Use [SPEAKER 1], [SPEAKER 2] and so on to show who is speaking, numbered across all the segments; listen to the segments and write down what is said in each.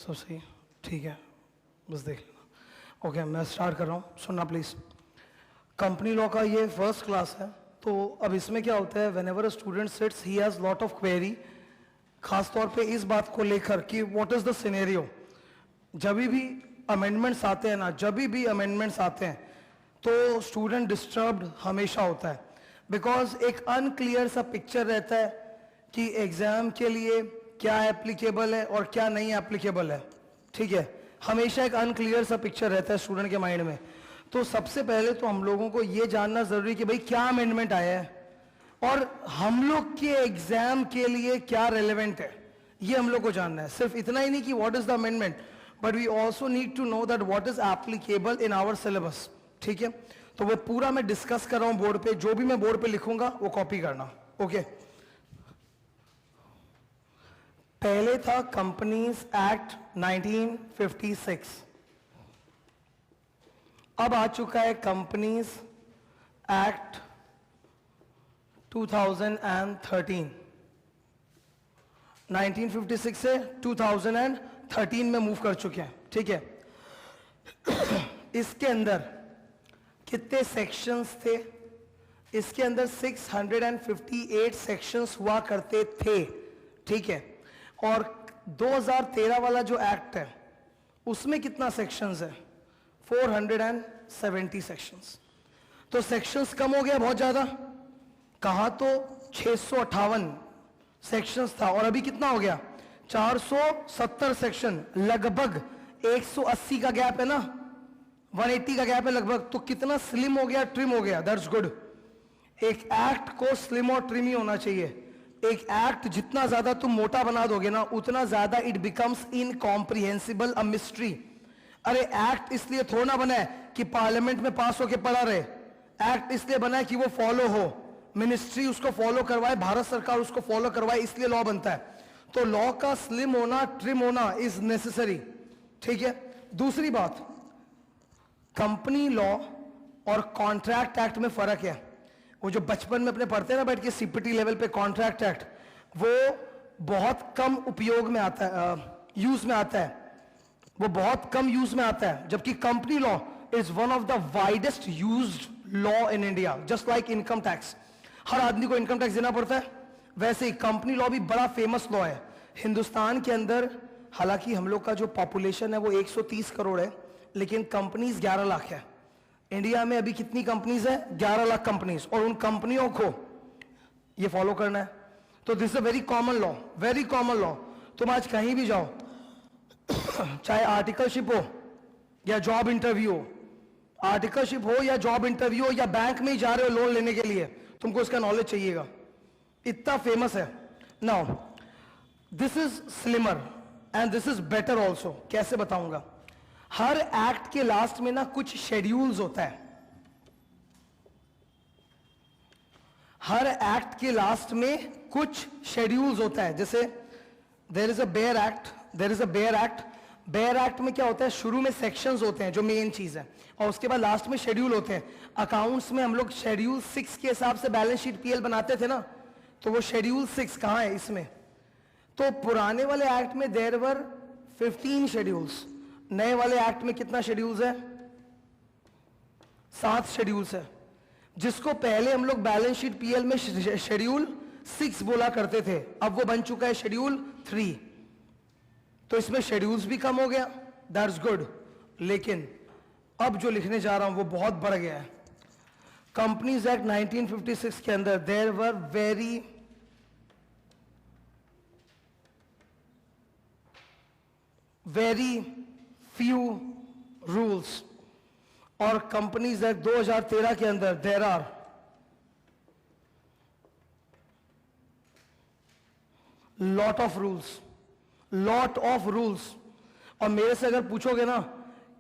[SPEAKER 1] सब सही, ठीक है, बस देख लेना। ओके, मैं स्टार्ट कर रहा हूँ, सुनना प्लीज़। कंपनी लॉ का ये फर्स्ट क्लास है, तो अब इसमें क्या होता है, whenever a student sits he has lot of query, खास तौर पे इस बात को लेकर कि व्हाट इज़ द सिनेरियो। जब भी अमेंडमेंट्स आते हैं ना, जब भी अमेंडमेंट्स आते हैं तो स्टूडेंट डिस्टर्ब्ड हमेशा होता है, बिकॉज एक अनक्लियर सा पिक्चर रहता है कि एग्जाम के लिए क्या एप्लीकेबल है और क्या नहीं एप्लीकेबल है। ठीक है, हमेशा एक अनक्लियर सा पिक्चर रहता है स्टूडेंट के माइंड में। तो सबसे पहले तो हम लोगों को ये जानना जरूरी कि भाई क्या अमेंडमेंट आया है और हम लोग के एग्जाम के लिए क्या रेलेवेंट है, ये हम लोग को जानना है। सिर्फ इतना ही नहीं कि what is the amendment, but we also need to know that what is applicable in our syllabus. ठीक है, तो वो पूरा मैं डिस्कस कर रहा हूं बोर्ड पे, जो भी मैं बोर्ड पे लिखूंगा वो कॉपी करना। ओके, पहले था कंपनीज एक्ट 1956, अब आ चुका है कंपनीज एक्ट 2013। 1956 से 2013 में मूव कर चुके हैं। ठीक है, इसके अंदर कितने सेक्शंस थे? इसके अंदर 658 सेक्शंस हुआ करते थे। ठीक है, और 2013 वाला जो एक्ट है उसमें कितना सेक्शंस है? 470 सेक्शंस। तो सेक्शंस कम हो गया बहुत ज्यादा, कहा तो 658 सेक्शंस था और अभी कितना हो गया? 470 सेक्शन। लगभग 180 का गैप है ना, 180 का गैप है लगभग। तो कितना स्लिम हो गया, ट्रिम हो गया। That's good. एक एक्ट को स्लिम और ट्रिम ही होना चाहिए। एक एक्ट जितना ज्यादा तुम मोटा बना दोगे ना, उतना ज्यादा it becomes incomprehensible, a mystery. अरे एक्ट इसलिए थोड़ा ना बना है कि पार्लियामेंट में पास होके पड़ा रहे। एक्ट इसलिए बना है कि वो फॉलो हो, मिनिस्ट्री उसको फॉलो करवाए, भारत सरकार उसको फॉलो करवाए, इसलिए लॉ बनता है। तो लॉ का स्लिम होना, ट्रिम होना इज नेसेसरी। ठीक है, दूसरी बात, कंपनी लॉ और कॉन्ट्रैक्ट एक्ट में फर्क है। वो जो बचपन में अपने पढ़ते हैं ना बैठ के सीपीटी लेवल पे, कॉन्ट्रैक्ट एक्ट, वो बहुत कम उपयोग में आता है, यूज में आता है, वो बहुत कम यूज में आता है। जबकि company law is one of the widest used law in India. Just like income tax, हर आदमी को इनकम टैक्स देना पड़ता है, वैसे ही कंपनी लॉ भी बड़ा फेमस लॉ है हिंदुस्तान के अंदर। हालांकि हम लोग का जो पॉपुलेशन है वो 130 करोड़ है, लेकिन कंपनीज 11 लाख है। इंडिया में अभी कितनी कंपनीज है? 11 लाख कंपनीज। और उन कंपनियों को ये फॉलो करना है। तो this is a very common law, very common law. तुम आज कहीं भी जाओ, चाहे आर्टिकलशिप हो या जॉब इंटरव्यू हो, आर्टिकलशिप हो या जॉब इंटरव्यू हो या बैंक में ही जा रहे हो लोन लेने के लिए, तुमको इसका नॉलेज चाहिएगा, इतना फेमस है। Now this is slimmer and this is better also. कैसे बताऊंगा? हर एक्ट के लास्ट में ना कुछ शेड्यूल्स होता है। हर एक्ट के लास्ट में कुछ शेड्यूल्स होता है। जैसे there is a bare act, there is a bare act. Bare act में क्या होता है? शुरू में सेक्शंस होते हैं जो मेन चीज है, और उसके बाद लास्ट में शेड्यूल होते हैं। अकाउंट्स में हम लोग शेड्यूल 6 के हिसाब से बैलेंस शीट पीएल बनाते थे ना, तो वो शेड्यूल 6 कहां है इसमें? तो पुराने वाले एक्ट में देयर वर 15 शेड्यूल्स, नए वाले एक्ट में कितना शेड्यूल्स है? 7 शेड्यूल्स है, जिसको पहले हम लोग बैलेंस शीट पीएल में शेड्यूल 6 बोला करते थे, अब वो बन चुका है शेड्यूल 3। तो इसमें शेड्यूल्स भी कम हो गया, दैट्स गुड। लेकिन अब जो लिखने जा रहा हूं वो बहुत बढ़ गया है। कंपनीज एक्ट 1956 के अंदर there were very few rules, और कंपनीज एक्ट 2013 के अंदर there are lot of rules, lot of rules. और मेरे से अगर पूछोगे ना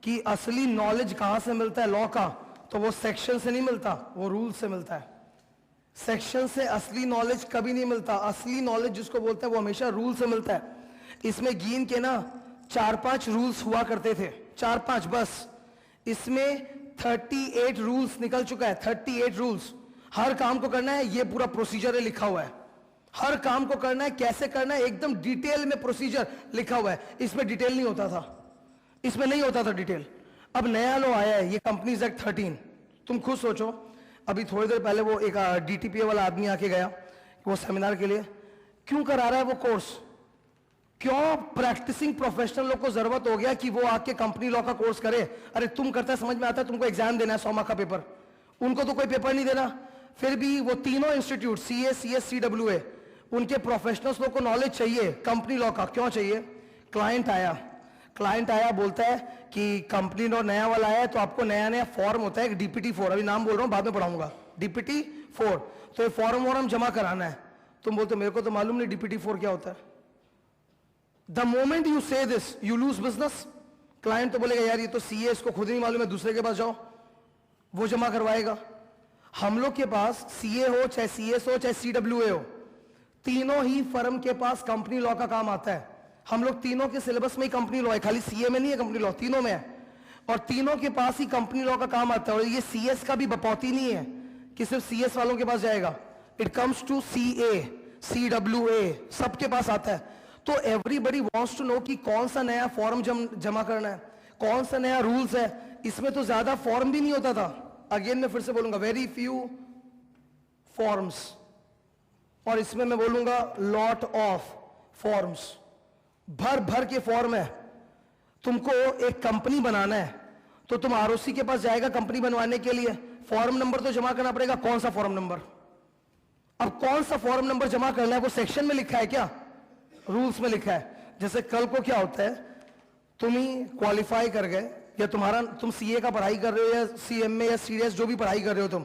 [SPEAKER 1] कि असली नॉलेज कहां से मिलता है लॉ का, तो वो सेक्शन से नहीं मिलता, वो रूल से मिलता है। सेक्शन से असली नॉलेज कभी नहीं मिलता। असली नॉलेज जिसको बोलते हैं वो हमेशा रूल से मिलता है। इसमें गिन के ना 4-5 रूल्स हुआ करते थे, 4-5 बस। इसमें 38 रूल्स निकल चुका है, 38 रूल्स। हर काम को करना है, ये पूरा प्रोसीजर है लिखा हुआ है। हर काम को करना है, कैसे करना है, एकदम डिटेल में प्रोसीजर लिखा हुआ है। इसमें डिटेल नहीं होता था, इसमें नहीं होता था डिटेल। अब नया लॉ आया है, ये कंपनीज एक्ट 13। तुम खुद सोचो, अभी थोड़ी देर पहले वो एक डीटीपीए वाला आदमी आके गया वो सेमिनार के लिए, क्यों करा रहा है वो कोर्स? क्यों प्रैक्टिसिंग प्रोफेशनल लोग को जरूरत हो गया कि वो आके कंपनी लॉ का कोर्स करे? अरे तुम करता है, समझ में आता है, तुमको एग्जाम देना है 100 मार्क का पेपर, उनको तो कोई पेपर नहीं देना। फिर भी वो तीनों इंस्टीट्यूट CA, CS, CWA, उनके प्रोफेशनल्स लोग को नॉलेज चाहिए कंपनी लॉ का। क्यों चाहिए? क्लाइंट आया बोलता है कि कंपनी लॉ नया वाला आया है, तो आपको नया नया फॉर्म होता है, एक DPT-4, अभी नाम बोल रहा हूं, बाद में पढ़ाऊंगा, DPT-4। तो ये फॉर्म जमा कराना है। तुम बोलते मेरे को तो मालूम नहीं DPT-4 क्या होता है। द मोमेंट यू से this you lose business. Client तो बोलेगा यार ये तो CA, इसको खुद ही नहीं मालूम है, दूसरे के पास जाओ, वो जमा करवाएगा। हम लोग के पास CA हो, चाहे CS हो, चाहे CWA हो, तीनों ही फर्म के पास कंपनी लॉ का काम आता है। हम लोग तीनों के सिलेबस में ही कंपनी लॉ है, खाली CA में नहीं है कंपनी लॉ, तीनों में है। और तीनों के पास ही कंपनी लॉ का काम आता है। और ये CS का भी बपौती नहीं है कि सिर्फ CS वालों के पास जाएगा, it comes to CA, CWA, सबके पास आता है। तो एवरीबडी वांट्स टू नो कि कौन सा नया फॉर्म जमा करना है, कौन सा नया रूल्स है। इसमें तो ज्यादा फॉर्म भी नहीं होता था। अगेन मैं फिर से बोलूंगा, वेरी फ्यू फॉर्म्स, और इसमें मैं बोलूंगा लॉट ऑफ फॉर्म्स, भर भर के फॉर्म है। तुमको एक कंपनी बनाना है तो तुम ROC के पास जाएगा कंपनी बनवाने के लिए, फॉर्म नंबर तो जमा करना पड़ेगा। कौन सा फॉर्म नंबर? अब कौन सा फॉर्म नंबर जमा करना है वो सेक्शन में लिखा है क्या? रूल्स में लिखा है। जैसे कल को क्या होता है, तुम ही क्वालिफाई कर गए, या तुम CA का पढ़ाई कर रहे हो, या CMA या CS जो भी पढ़ाई कर रहे हो, तुम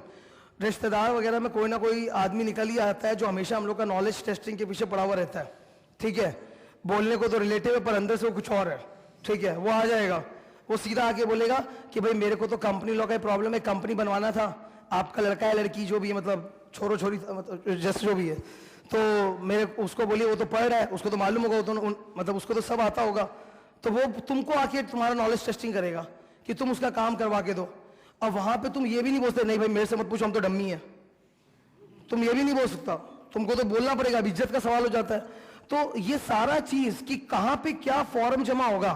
[SPEAKER 1] रिश्तेदार वगैरह में कोई ना कोई आदमी निकल ही आता है जो हमेशा हम लोग का नॉलेज टेस्टिंग के पीछे पड़ा हुआ रहता है। ठीक है, बोलने को तो रिलेटिव है पर अंदर से वो कुछ और है। ठीक है, वो आ जाएगा, वो सीधा आके बोलेगा कि भाई मेरे को तो कंपनी लॉ का प्रॉब्लम है, कंपनी बनवाना था, आपका लड़का है लड़की जो भी है, मतलब छोरो छोरी मतलब जैसे जो भी है, तो मेरे उसको बोलिए, वो तो पढ़ रहा है, उसको तो मालूम होगा, तो मतलब उसको तो सब आता होगा, तो वो तुमको आके तुम्हारा नॉलेज टेस्टिंग करेगा कि तुम उसका काम करवा के दो। अब वहां पे तुम ये भी नहीं बोलते नहीं भाई मेरे से मत पूछो, हम तो डम्मी है, तुम ये भी नहीं बोल सकता, तुमको तो बोलना पड़ेगा, इज्जत का सवाल हो जाता है। तो ये सारा चीज कि कहां पे क्या फॉर्म जमा होगा,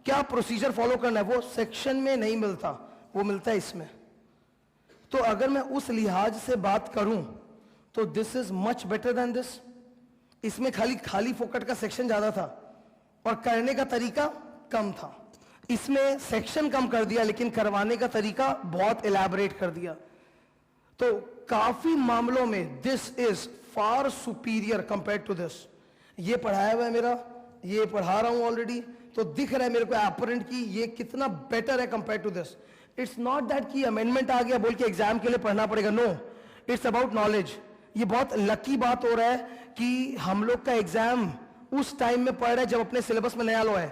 [SPEAKER 1] क्या प्रोसीजर फॉलो करना है, वो सेक्शन में नहीं मिलता, वो मिलता है इसमें। तो अगर मैं उस लिहाज से बात करूं तो this is much better than this. इसमें खाली फोकट का सेक्शन ज्यादा था और करने का तरीका कम था। इसमें सेक्शन कम कर दिया लेकिन करवाने का तरीका बहुत इलैबोरेट कर दिया। तो काफी मामलों में this is far superior compare to this. ये पढ़ाया हुआ है मेरा, ये पढ़ा रहा हूं ऑलरेडी, तो दिख रहा है मेरे को एपरेंट कि ये कितना बेटर है compare to this. It's not that कि अमेंडमेंट आ गया बोल के एग्जाम के लिए पढ़ना पड़ेगा, नो, इट्स अबाउट नॉलेज। ये बहुत लकी बात हो रहा है कि हम लोग का एग्जाम उस टाइम में पढ़ रहा है जब अपने सिलेबस में नया लॉ है।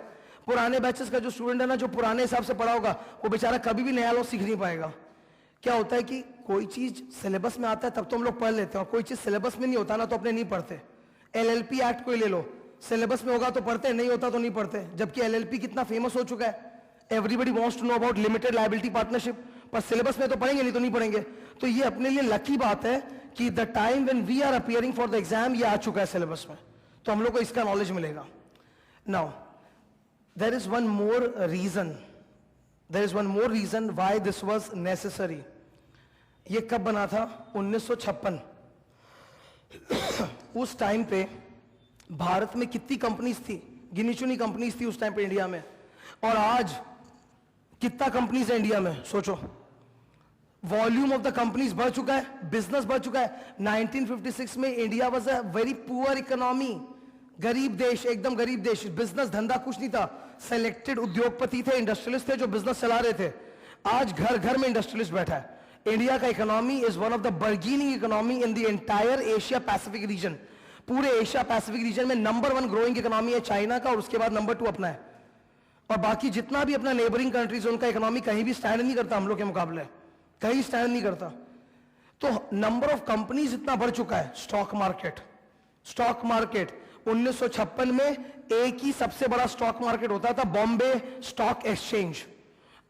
[SPEAKER 1] पुराने बैचेस का जो स्टूडेंट है ना, जो पुराने हिसाब से पढ़ा होगा, वो बेचारा कभी भी नया लॉ सीख नहीं पाएगा। क्या होता है कि कोई चीज सिलेबस में आता है तब तो हम लोग पढ़ लेते हैं, और कोई चीज सिलेबस में नहीं होता ना तो अपने नहीं पढ़ते। LLP एक्ट को ही ले लो, सिलेबस में होगा तो पढ़ते, नहीं होता तो नहीं पढ़ते। जबकि LLP कितना फेमस हो चुका है, everybody wants to know about limited liability partnership, पर सिलेबस में तो पढ़ेंगे नहीं तो नहीं पढ़ेंगे। तो ये अपने लिए लकी बात है कि the time when we are appearing for the exam ये आ चुका है सिलेबस में, तो हम लोग को इसका नॉलेज मिलेगा। Now there is one more reason why this was necessary. ये कब बना था? 1956। उस टाइम पे भारत में कितनी कंपनीज थी? गिनी चुनी कंपनीज थी उस टाइम पे इंडिया में, और आज कितना कंपनीज है इंडिया में? सोचो, वॉल्यूम ऑफ द कंपनीज बढ़ चुका है, बिजनेस बढ़ चुका है। 1956 में India was a very poor economy, गरीब देश, एकदम गरीब देश, बिजनेस धंधा कुछ नहीं था, सेलेक्टेड उद्योगपति थे, इंडस्ट्रियलिस्ट थे जो बिजनेस चला रहे थे। आज घर घर में इंडस्ट्रियलिस्ट बैठा है। इंडिया का economy is one of the bargaining economy in the entire Asia Pacific region. पूरे एशिया पैसिफिक रीजन में नंबर 1 ग्रोइंग इकोनॉमी है चाइना का, और उसके बाद नंबर 2 अपना है। और बाकी जितना भी अपना नेबरिंग कंट्रीज, उनका इकोनॉमी कहीं भी स्टैंड नहीं करता हम लोग के मुकाबले, कहीं स्टैंड नहीं करता। तो नंबर ऑफ कंपनीज इतना बढ़ चुका है। स्टॉक मार्केट 1956 में एक ही सबसे बड़ा स्टॉक मार्केट होता था, बॉम्बे स्टॉक एक्सचेंज।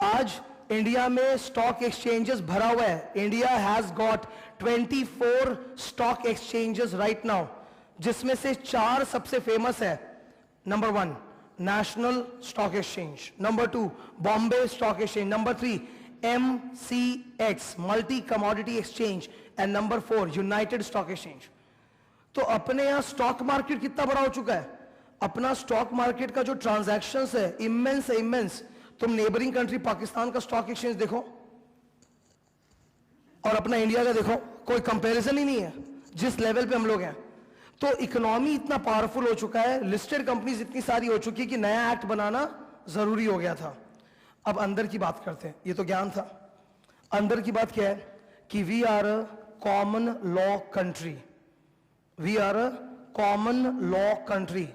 [SPEAKER 1] आज इंडिया में स्टॉक एक्सचेंजेस भरा हुआ है। India has got 24 stock exchanges right now. जिसमें से 4 सबसे फेमस है। Number 1 national stock exchange, number 2 Bombay stock exchange, number 3 MCX multi commodity exchange and number 4 United stock exchange. तो अपने यहां स्टॉक मार्केट कितना बड़ा हो चुका है, अपना स्टॉक मार्केट का जो ट्रांजैक्शंस है इमेंस है, इमेंस। तुम नेबरिंग कंट्री पाकिस्तान का स्टॉक एक्सचेंज देखो और अपना इंडिया का देखो, कोई कंपैरिजन ही नहीं है जिस लेवल पे हम लोग हैं। तो इकोनॉमी इतना पावरफुल हो चुका है, लिस्टेड कंपनीज इतनी सारी हो चुकी है कि नया एक्ट बनाना जरूरी हो गया था। अब अंदर की बात करते हैं, ये तो ज्ञान था। अंदर की बात क्या है कि we are a common law country, we are a common law country.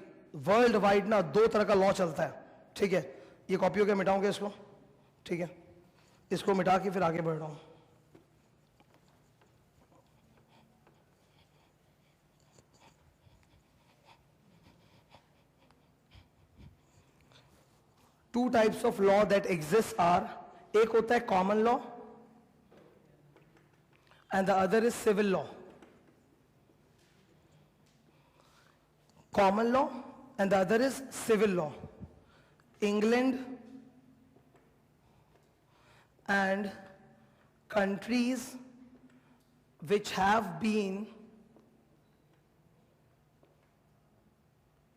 [SPEAKER 1] Worldwide ना 2 तरह का लॉ चलता है, ठीक है। ये कॉपी हो गया, मिटाऊंगे इसको, ठीक है। इसको मिटा के फिर आगे बढ़ रहा हूं। Two types of law that exist are, एक होता है common law and the other is civil law. Common law and the other is civil law. England and countries which have been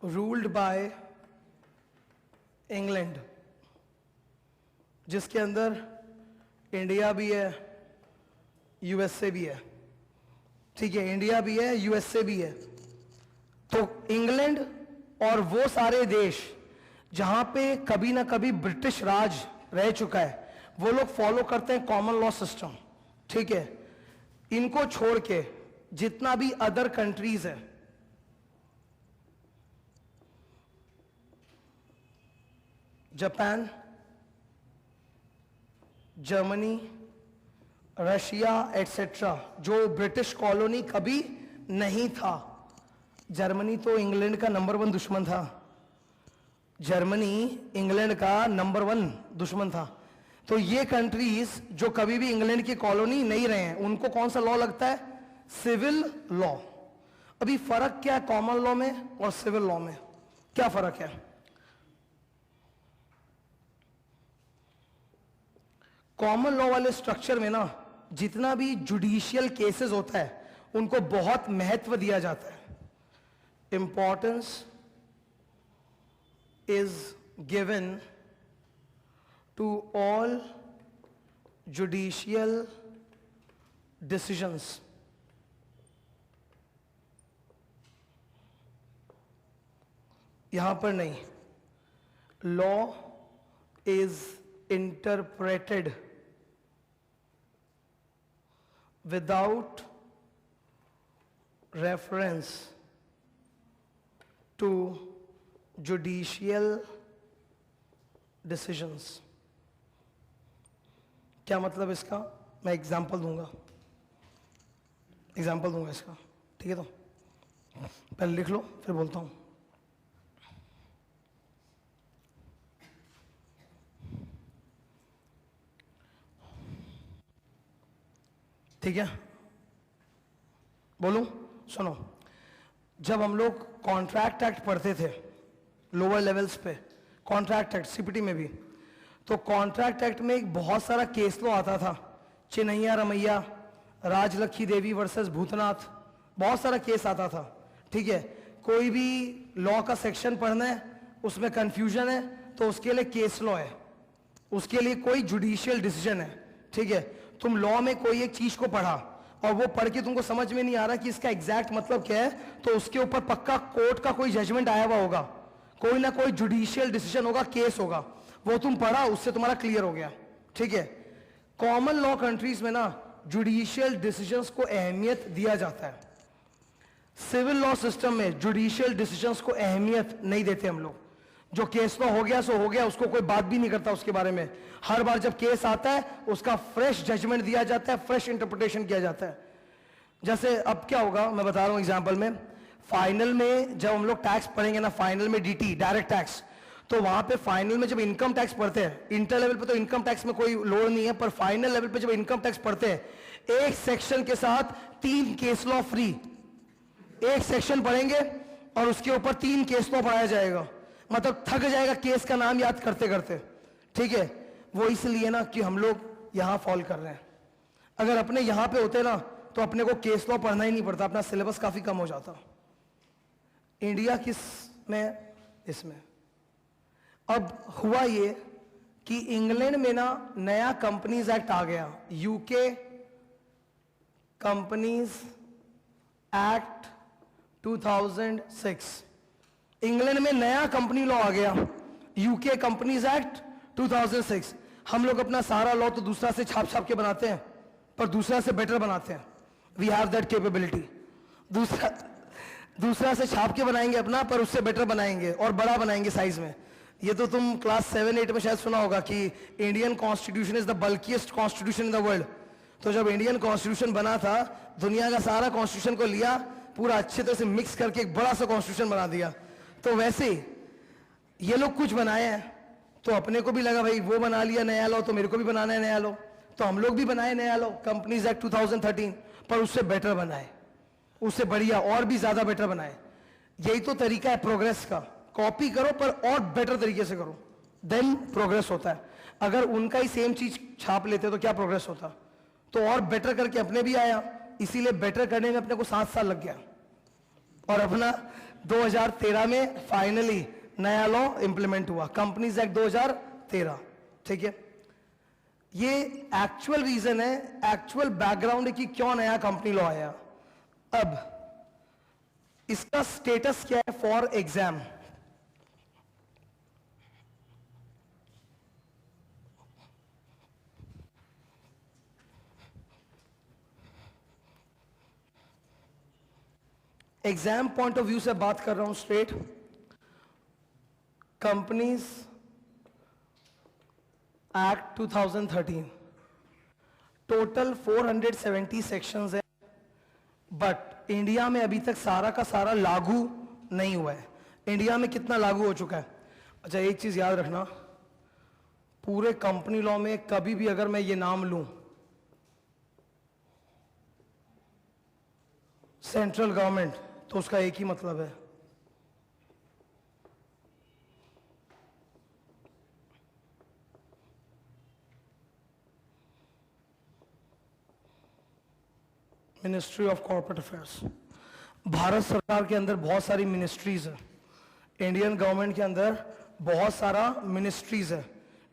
[SPEAKER 1] ruled by England, जिसके अंदर India भी है, USA भी है, ठीक है। इंडिया भी है, यूएसए भी है। तो इंग्लैंड और वो सारे देश जहां पे कभी ना कभी ब्रिटिश राज रह चुका है, वो लोग फॉलो करते हैं कॉमन लॉ सिस्टम, ठीक है। इनको छोड़ के जितना भी अदर कंट्रीज है, जापान, जर्मनी, रशिया एटसेट्रा, जो ब्रिटिश कॉलोनी कभी नहीं था। जर्मनी तो इंग्लैंड का नंबर 1 दुश्मन था, जर्मनी इंग्लैंड का नंबर 1 दुश्मन था। तो ये कंट्रीज जो कभी भी इंग्लैंड की कॉलोनी नहीं रहे हैं, उनको कौन सा लॉ लगता है, सिविल लॉ। अभी फर्क क्या है कॉमन लॉ में और सिविल लॉ में, क्या फर्क है? कॉमन लॉ वाले स्ट्रक्चर में ना जितना भी जुडिशियल केसेस होता है उनको बहुत महत्व दिया जाता है। Importance is given to all judicial decisions. यहां पर नहीं, law is interpreted without reference to judicial decisions। क्या मतलब इसका? मैं एग्जाम्पल दूंगा इसका, ठीक है। तो पहले लिख लो फिर बोलता हूं। ठीक है, बोलूं? सुनो, जब हम लोग कॉन्ट्रैक्ट एक्ट पढ़ते थे लोअर लेवल्स पे, कॉन्ट्रैक्ट एक्ट सीपीटी में भी, तो कॉन्ट्रैक्ट एक्ट में एक बहुत सारा केस लॉ आता था। चिन्हैया रमैया, राजलक्ष्मी देवी वर्सेस भूतनाथ, बहुत सारा केस आता था, ठीक है। कोई भी लॉ का सेक्शन पढ़ना है, उसमें कंफ्यूजन है, तो उसके लिए केस लॉ है, उसके लिए कोई जुडिशियल डिसीजन है, ठीक है। तुम लॉ में कोई एक चीज को पढ़ा और वो पढ़ के तुमको समझ में नहीं आ रहा कि इसका एग्जैक्ट मतलब क्या है, तो उसके ऊपर पक्का कोर्ट का कोई जजमेंट आया हुआ होगा, कोई ना कोई जुडिशियल डिसीजन होगा, केस होगा, वो तुम पढ़ा, उससे तुम्हारा क्लियर हो गया, ठीक है। कॉमन लॉ कंट्रीज में ना जुडिशियल डिसीजंस को अहमियत दिया जाता है। सिविल लॉ सिस्टम में जुडिशियल डिसीजंस को अहमियत नहीं देते हम लोग। जो केस लॉ हो गया सो हो गया, उसको कोई बात भी नहीं करता उसके बारे में। हर बार जब केस आता है उसका फ्रेश जजमेंट दिया जाता है, फ्रेश इंटरप्रिटेशन किया जाता है। जैसे अब क्या होगा मैं बता रहा हूं एग्जांपल में, फाइनल में जब हम लोग टैक्स पढ़ेंगे ना, फाइनल में डीटी डायरेक्ट टैक्स, तो वहां पे फाइनल में जब इनकम टैक्स पढ़ते हैं, इंटर लेवल पे तो इनकम टैक्स में कोई लोड नहीं है, पर फाइनल लेवल पे जब इनकम टैक्स पढ़ते हैं, एक सेक्शन के साथ 3 केस लॉ फ्री, एक सेक्शन पढ़ेंगे और उसके ऊपर 3 केस लॉ पढ़ाया जाएगा, मतलब थक जाएगा केस का नाम याद करते करते। ठीक है, वो इसलिए ना कि हम लोग यहां फॉल कर रहे हैं। अगर अपने यहां पे होते ना तो अपने को केस लॉ पढ़ना ही नहीं पड़ता, अपना सिलेबस काफी कम हो जाता। इंडिया किस में, इसमें। अब हुआ ये कि इंग्लैंड में ना नया कंपनीज एक्ट आ गया, यूके कंपनीज एक्ट 2006। इंग्लैंड में नया कंपनी लॉ आ गया, यूके कंपनीज एक्ट 2006। हम लोग अपना सारा लॉ तो दूसरा से छाप छाप के बनाते हैं, पर दूसरा से बेटर बनाते हैं। We have that capability. दूसरा से छाप के बनाएंगे अपना, पर उससे बेटर बनाएंगे और बड़ा बनाएंगे साइज में। ये तो तुम क्लास 7-8 में शायद सुना होगा कि Indian constitution is the bulkiest constitution in the world. तो जब इंडियन कॉन्स्टिट्यूशन बना था, दुनिया का सारा कॉन्स्टिट्यूशन को लिया, पूरा अच्छे तरह से मिक्स करके एक बड़ा सा कॉन्स्टिट्यूशन बना दिया। तो वैसे ये लोग कुछ बनाए हैं, तो अपने को भी लगा भाई वो बना लिया नया लॉ, तो मेरे को भी बनाना है नया लॉ। तो हम लोग भी बनाए नया लॉ, कंपनीज एक्ट 2013, पर उससे बेटर बनाए, उससे बढ़िया और भी ज्यादा बेटर बनाए। यही तो तरीका है प्रोग्रेस का, कॉपी करो पर और बेटर तरीके से करो, देन प्रोग्रेस होता है। अगर उनका ही सेम चीज छाप लेते तो क्या प्रोग्रेस होता। तो और बेटर करके अपने भी आया, इसीलिए बेटर करने में अपने को 7 साल लग गया। और अपना 2013 में फाइनली नया लॉ इंप्लीमेंट हुआ, कंपनीज एक्ट 2013। ठीक है, ये एक्चुअल रीजन है, एक्चुअल बैकग्राउंड है कि क्यों नया कंपनी लॉ आया। अब इसका स्टेटस क्या है for exam. Exam point of view से बात कर रहा हूं straight. Companies act 2013, total 470 sections है, बट इंडिया में अभी तक सारा का सारा लागू नहीं हुआ है। इंडिया में कितना लागू हो चुका है? अच्छा, एक चीज याद रखना, पूरे कंपनी लॉ में कभी भी अगर मैं ये नाम लूं सेंट्रल गवर्नमेंट, तो उसका एक ही मतलब है, ministry of corporate affairs. Bharat सरकार के अंदर बहुत सारी मिनिस्ट्रीज है, इंडियन गवर्नमेंट के अंदर बहुत सारा मिनिस्ट्रीज है।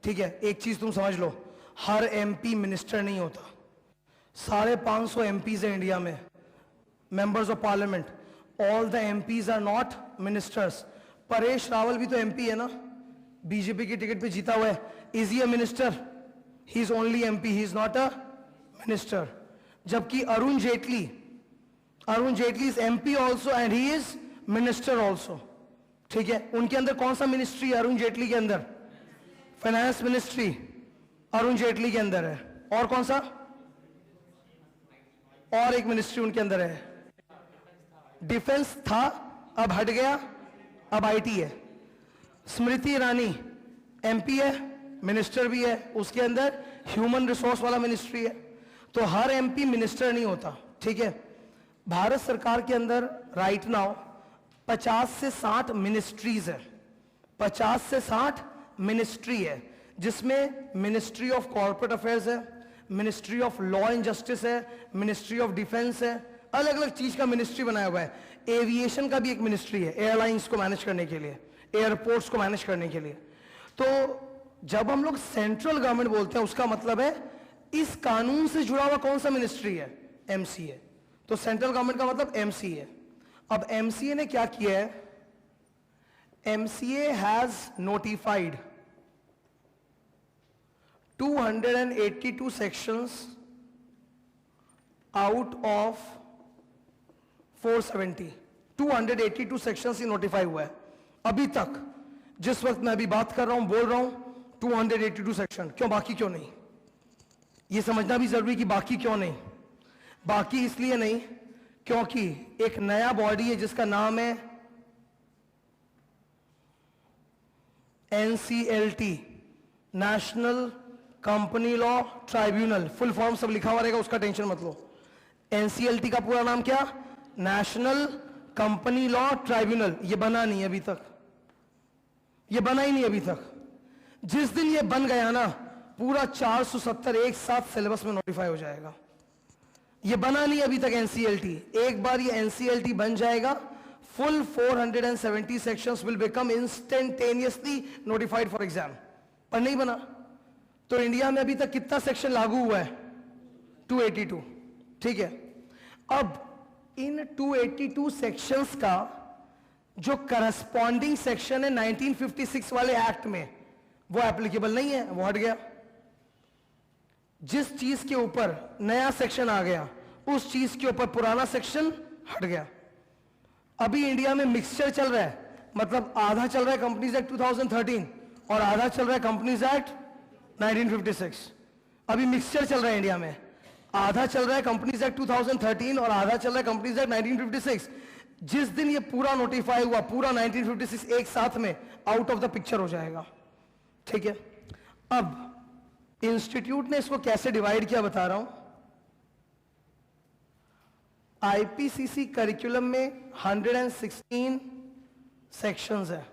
[SPEAKER 1] ठीक है, एक चीज तुम समझ लो, हर एमपी मिनिस्टर नहीं होता। 550 एमपीज है इंडिया में, members of parliament. All the MPs are not ministers. Paresh Rawal भी तो एमपी है ना, बीजेपी की टिकट पे जीता हुआ है। Is he a minister? He is only MP, he is not a minister. जबकि Arun Jaitley is MP also and he is minister also. ठीक है, उनके अंदर कौन सा मिनिस्ट्री है? अरुण जेटली के अंदर फाइनेंस मिनिस्ट्री अरुण जेटली के अंदर है। और कौन सा? और एक मिनिस्ट्री उनके अंदर है, डिफेंस था, अब हट गया, अब आईटी है। स्मृति ईरानी एमपी है, मिनिस्टर भी है, उसके अंदर ह्यूमन रिसोर्स वाला मिनिस्ट्री है। तो हर एमपी मिनिस्टर नहीं होता। ठीक है, भारत सरकार के अंदर राइट नाउ 50 से 60 मिनिस्ट्रीज है, 50 से 60 मिनिस्ट्री है, जिसमें मिनिस्ट्री ऑफ कॉर्पोरेट अफेयर्स है, ministry of law and justice है, मिनिस्ट्री ऑफ डिफेंस है, अलग अलग चीज का मिनिस्ट्री बनाया हुआ है। एविएशन का भी एक मिनिस्ट्री है, एयरलाइंस को मैनेज करने के लिए, एयरपोर्ट्स को मैनेज करने के लिए। तो जब हम लोग सेंट्रल गवर्नमेंट बोलते हैं, उसका मतलब है इस कानून से जुड़ा हुआ कौन सा मिनिस्ट्री है? एमसीए। तो सेंट्रल गवर्नमेंट का मतलब एमसीए। अब एमसीए ने क्या किया है? MCA has notified 282 sections out of 470। 282 sections he notify हुआ है अभी तक, जिस वक्त मैं अभी बात कर रहा हूं, बोल रहा हूं, 282 सेक्शन। क्यों? बाकी क्यों नहीं? ये समझना भी जरूरी कि बाकी क्यों नहीं। बाकी इसलिए नहीं क्योंकि एक नया बॉडी है जिसका नाम है NCLT, national company law tribunal. Full form सब लिखा हुआ रहेगा, उसका टेंशन मत लो। एनसीएलटी का पूरा नाम क्या? नेशनल कंपनी लॉ ट्राइब्यूनल, ये बना नहीं अभी तक, ये बना ही नहीं अभी तक। जिस दिन ये बन गया ना, पूरा 470 एक साथ सिलेबस में नोटिफाई हो जाएगा। ये बना नहीं अभी तक एनसीएलटी, एक बार ये एनसीएलटी बन जाएगा, full 470 sections will become instantaneously notified for exam. पर नहीं बना, तो इंडिया में अभी तक कितना सेक्शन लागू हुआ है? 282। ठीक है, अब इन 282 सेक्शंस का जो करस्पॉन्डिंग सेक्शन है 1956 वाले एक्ट में, वो एप्लीकेबल नहीं है, वो हट गया। जिस चीज के ऊपर नया सेक्शन आ गया, उस चीज के ऊपर पुराना सेक्शन हट गया। अभी इंडिया में मिक्सचर चल रहा है, मतलब आधा चल रहा है कंपनीज एक्ट 2013 और आधा चल रहा है कंपनीज एक्ट 1956। अभी मिक्सचर चल रहा है इंडिया में, आधा चल रहा है कंपनीज एक्ट 2013 और आधा चल रहा है कंपनीज एक्ट 1956। जिस दिन ये पूरा नोटिफाई हुआ, पूरा 1956 एक साथ में आउट ऑफ द पिक्चर हो जाएगा। ठीक है, अब इंस्टीट्यूट ने इसको कैसे डिवाइड किया बता रहा हूं। आईपीसीसी करिकुलम में 116 सेक्शंस है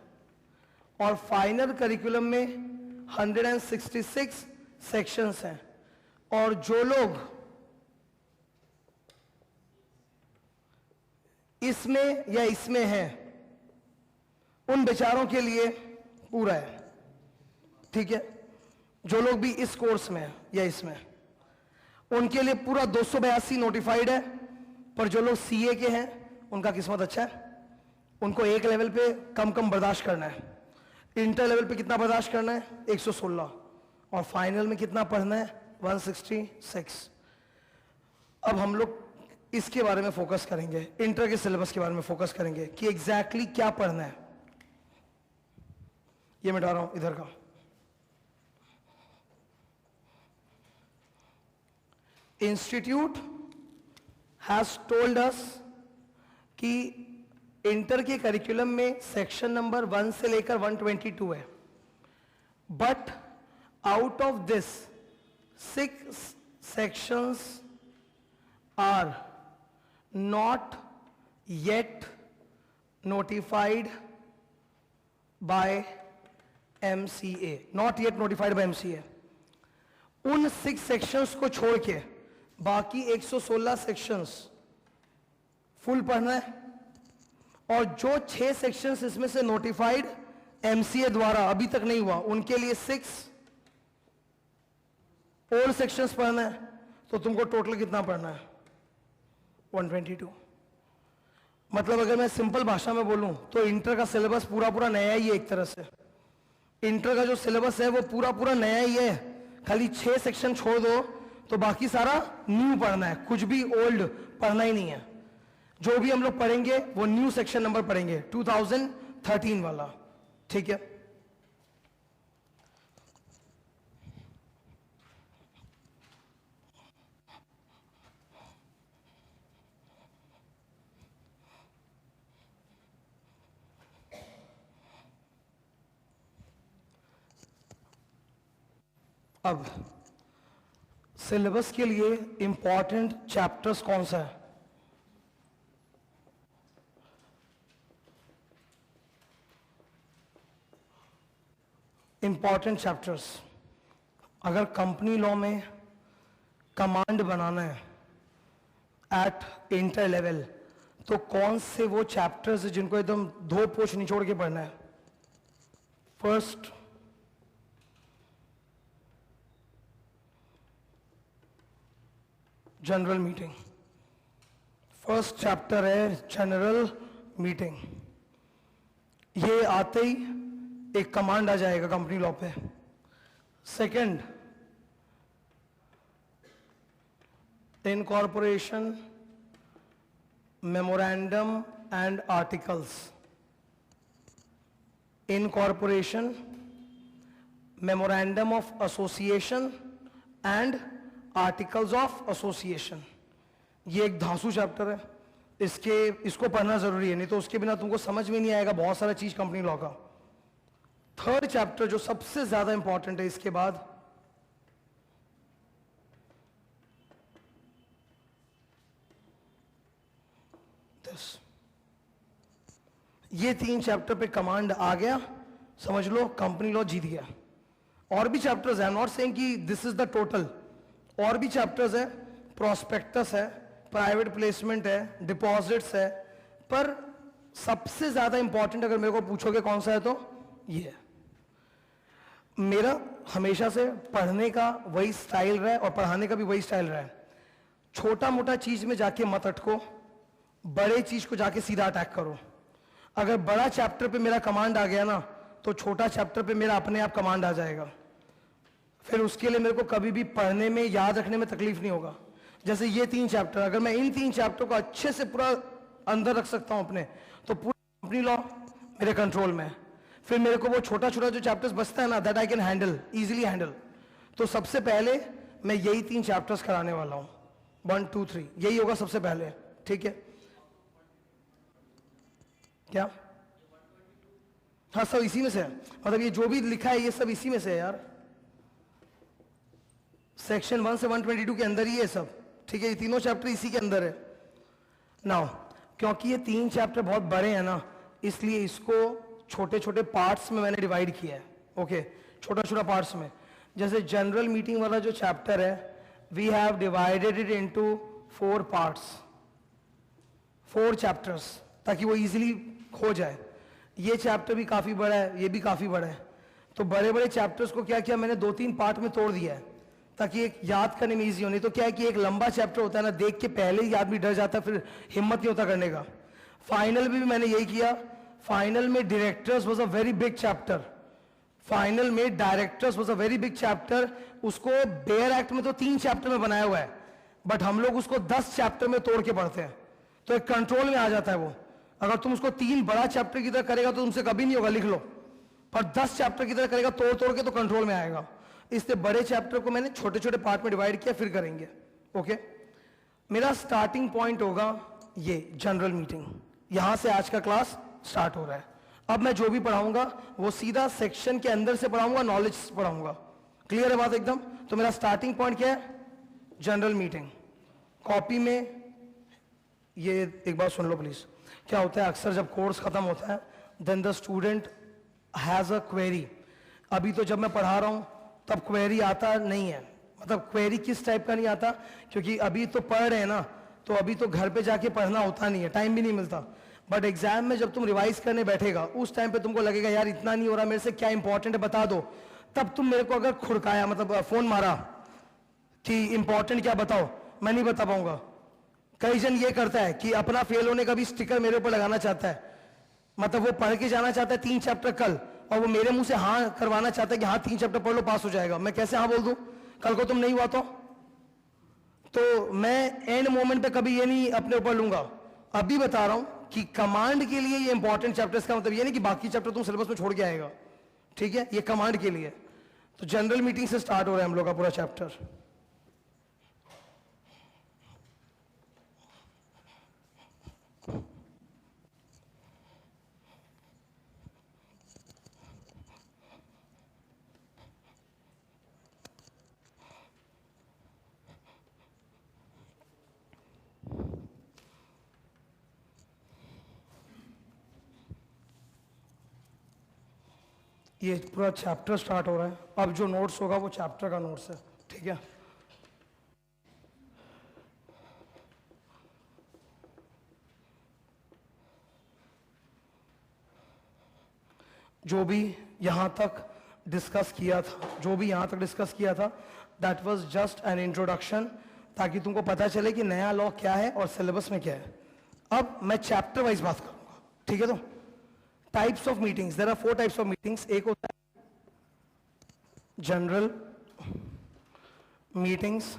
[SPEAKER 1] और फाइनल करिकुलम में 166 सेक्शंस हैं। और जो लोग इसमें या इसमें हैं, उन बेचारों के लिए पूरा है। ठीक है, जो लोग भी इस कोर्स में है या इसमें, उनके लिए पूरा 282 नोटिफाइड है। पर जो लोग सीए के हैं, उनका किस्मत अच्छा है, उनको एक लेवल पे कम कम बर्दाश्त करना है। इंटर लेवल पे कितना बर्दाश्त करना है? 116। और फाइनल में कितना पढ़ना है? 166। अब हम लोग इसके बारे में फोकस करेंगे, इंटर के सिलेबस के बारे में फोकस करेंगे कि एग्जैक्टली क्या पढ़ना है। ये मिटा रहा हूं इधर का। इंस्टीट्यूट हैज टोल्ड अस कि इंटर के करिकुलम में सेक्शन नंबर 1 से लेकर 122 है, but out of this 6 sections are not yet notified by MCA, not yet notified by MCA। उन 6 sections को छोड़ के बाकी 116 sections फुल पढ़ना है, और जो 6 sections इसमें से नोटिफाइड MCA द्वारा अभी तक नहीं हुआ, उनके लिए 6 और सेक्शंस पढ़ना है। तो तुमको टोटल कितना पढ़ना है? 122। मतलब अगर मैं सिंपल भाषा में बोलूं तो इंटर का सिलेबस पूरा पूरा नया ही है। एक तरह से इंटर का जो सिलेबस है वो पूरा पूरा नया ही है, खाली 6 सेक्शन छोड़ दो तो बाकी सारा न्यू पढ़ना है, कुछ भी ओल्ड पढ़ना ही नहीं है। जो भी हम लोग पढ़ेंगे वो न्यू सेक्शन नंबर पढ़ेंगे, 2013 वाला। ठीक है, अब सिलेबस के लिए इंपॉर्टेंट चैप्टर्स कौन सा है? इंपॉर्टेंट चैप्टर्स, अगर कंपनी लॉ में कमांड बनाना है एट इंटर लेवल, तो कौन से वो चैप्टर्स हैं जिनको एकदम धो पोछ निचोड़ के पढ़ना है? First, general meeting. First chapter है जनरल मीटिंग। ये आते ही एक कमांड आ जाएगा कंपनी लॉ पे। Second, incorporation, memorandum and articles. Incorporation, memorandum of association and articles of association. ये एक धांसू चैप्टर है, इसको पढ़ना जरूरी है, नहीं तो उसके बिना तुमको समझ में नहीं आएगा बहुत सारा चीज कंपनी लॉ का। थर्ड चैप्टर जो सबसे ज्यादा इंपॉर्टेंट है इसके बाद, दिस ये 3 चैप्टर पे कमांड आ गया, समझ लो कंपनी लॉ जीत गया। और भी चैप्टर्स है, आई एम नॉट सेइंग कि दिस इज द टोटल, और भी चैप्टर्स है, प्रोस्पेक्टस है, प्राइवेट प्लेसमेंट है, डिपॉजिट्स है, पर सबसे ज्यादा इंपॉर्टेंट अगर मेरे को पूछोगे कौन सा है तो ये है। मेरा हमेशा से पढ़ने का वही स्टाइल रहा है और पढ़ाने का भी वही स्टाइल रहा है, छोटा मोटा चीज में जाके मत अटको, बड़े चीज को जाके सीधा अटैक करो। अगर बड़ा चैप्टर पे मेरा कमांड आ गया ना तो छोटा चैप्टर पे मेरा अपने आप कमांड आ जाएगा, फिर उसके लिए मेरे को कभी भी पढ़ने में याद रखने में तकलीफ नहीं होगा। जैसे ये 3 चैप्टर, अगर मैं इन 3 चैप्टर को अच्छे से पूरा अंदर रख सकता हूं अपने, तो पूरी कंपनी लॉ मेरे कंट्रोल में है। फिर मेरे को वो छोटा छोटा जो चैप्टर्स बचता है ना, that I can handle, easily handle. तो सबसे पहले मैं यही 3 चैप्टर्स कराने वाला हूं, 1 2 3, यही होगा सबसे पहले, ठीक है? क्या? हाँ, सब इसी में से है, मतलब ये जो भी लिखा है ये सब इसी में से है यार। सेक्शन 1 से 122 के अंदर ही है सब, ठीक है? ये तीनों चैप्टर इसी के अंदर है। नाउ क्योंकि ये 3 चैप्टर बहुत बड़े हैं ना, इसलिए इसको छोटे छोटे पार्ट्स में मैंने डिवाइड किया है। ओके, छोटा छोटा पार्ट्स में। जैसे जनरल मीटिंग वाला जो चैप्टर है, we have divided it into 4 parts, 4 chapters, ताकि वो इजीली हो जाए। ये चैप्टर भी काफी बड़ा है, ये भी काफी बड़ा है, तो बड़े बड़े चैप्टर्स को क्या किया मैंने 2-3 पार्ट में तोड़ दिया है, ताकि एक याद करने में इजी हो। नहीं तो क्या है कि एक लंबा चैप्टर होता है ना, देख के पहले ही आदमी डर जाता है, फिर हिम्मत नहीं होता करने का। फाइनल भी मैंने यही किया। फाइनल में directors was a very big chapter, final में directors was a very big chapter. उसको बेयर एक्ट में तो 3 चैप्टर में बनाया हुआ है, बट हम लोग उसको 10 चैप्टर में तोड़ के पढ़ते हैं, तो एक कंट्रोल में आ जाता है वो। अगर तुम उसको 3 बड़ा चैप्टर की तरह करेगा तो तुमसे कभी नहीं होगा, लिख लो, पर 10 चैप्टर की तरह करेगा तोड़ तोड़ के तो कंट्रोल में आएगा। इसलिए बड़े चैप्टर को मैंने छोटे छोटे पार्ट में डिवाइड किया, फिर करेंगे। ओके, मेरा स्टार्टिंग पॉइंट होगा ये जनरल मीटिंग, यहां से आज का क्लास स्टार्ट हो रहा है। अब मैं जो भी पढ़ाऊंगा वो सीधा सेक्शन के अंदर से पढ़ाऊंगा, नॉलेज पढ़ाऊंगा। क्लियर है बात एकदम? तो मेरा स्टार्टिंग पॉइंट क्या है? General meeting. कॉपी में ये एक बार सुन लो प्लीज। क्या होता है अक्सर जब कोर्स खत्म होता है, then the student has a query. अभी तो जब मैं पढ़ा रहा हूं तब क्वेरी आता नहीं है, मतलब क्वेरी किस टाइप का नहीं आता, क्योंकि अभी तो पढ़ रहे हैं ना, तो अभी तो घर पे जाके पढ़ना होता नहीं है, टाइम भी नहीं मिलता। बट एग्जाम में जब तुम रिवाइज करने बैठेगा उस टाइम पे तुमको लगेगा यार इतना नहीं हो रहा मेरे से, क्या इंपॉर्टेंट है बता दो। तब तुम मेरे को अगर खुड़काया, मतलब फोन मारा कि इंपॉर्टेंट क्या बताओ, मैं नहीं बता पाऊंगा। कई जन ये करता है कि अपना फेल होने का भी स्टिकर मेरे ऊपर लगाना चाहता है, मतलब वो पढ़ के जाना चाहता है 3 चैप्टर कल, और वो मेरे मुंह से हाँ करवाना चाहता है कि हाँ 3 चैप्टर पढ़ लो पास हो जाएगा। मैं कैसे हाँ बोल दूं कल को तुम नहीं हुआ तो मैं एंड मोमेंट पे कभी ये नहीं अपने ऊपर लूंगा। अभी बता रहा हूं कि कमांड के लिए ये इंपॉर्टेंट चैप्टर्स का मतलब ये नहीं कि बाकी चैप्टर तुम सिलेबस में छोड़ के आएगा, ठीक है? ये कमांड के लिए। तो जनरल मीटिंग से स्टार्ट हो रहा है हम लोग का पूरा चैप्टर। ये पूरा चैप्टर स्टार्ट हो रहा है। अब जो नोट्स होगा वो चैप्टर का नोट्स है, ठीक है? जो भी यहां तक डिस्कस किया था, that was just an introduction, ताकि तुमको पता चले कि नया लॉ क्या है और सिलेबस में क्या है। अब मैं चैप्टर वाइज बात करूंगा, ठीक है? तो types of meetings, there are 4 types of meetings. एक होता है जनरल मीटिंग्स,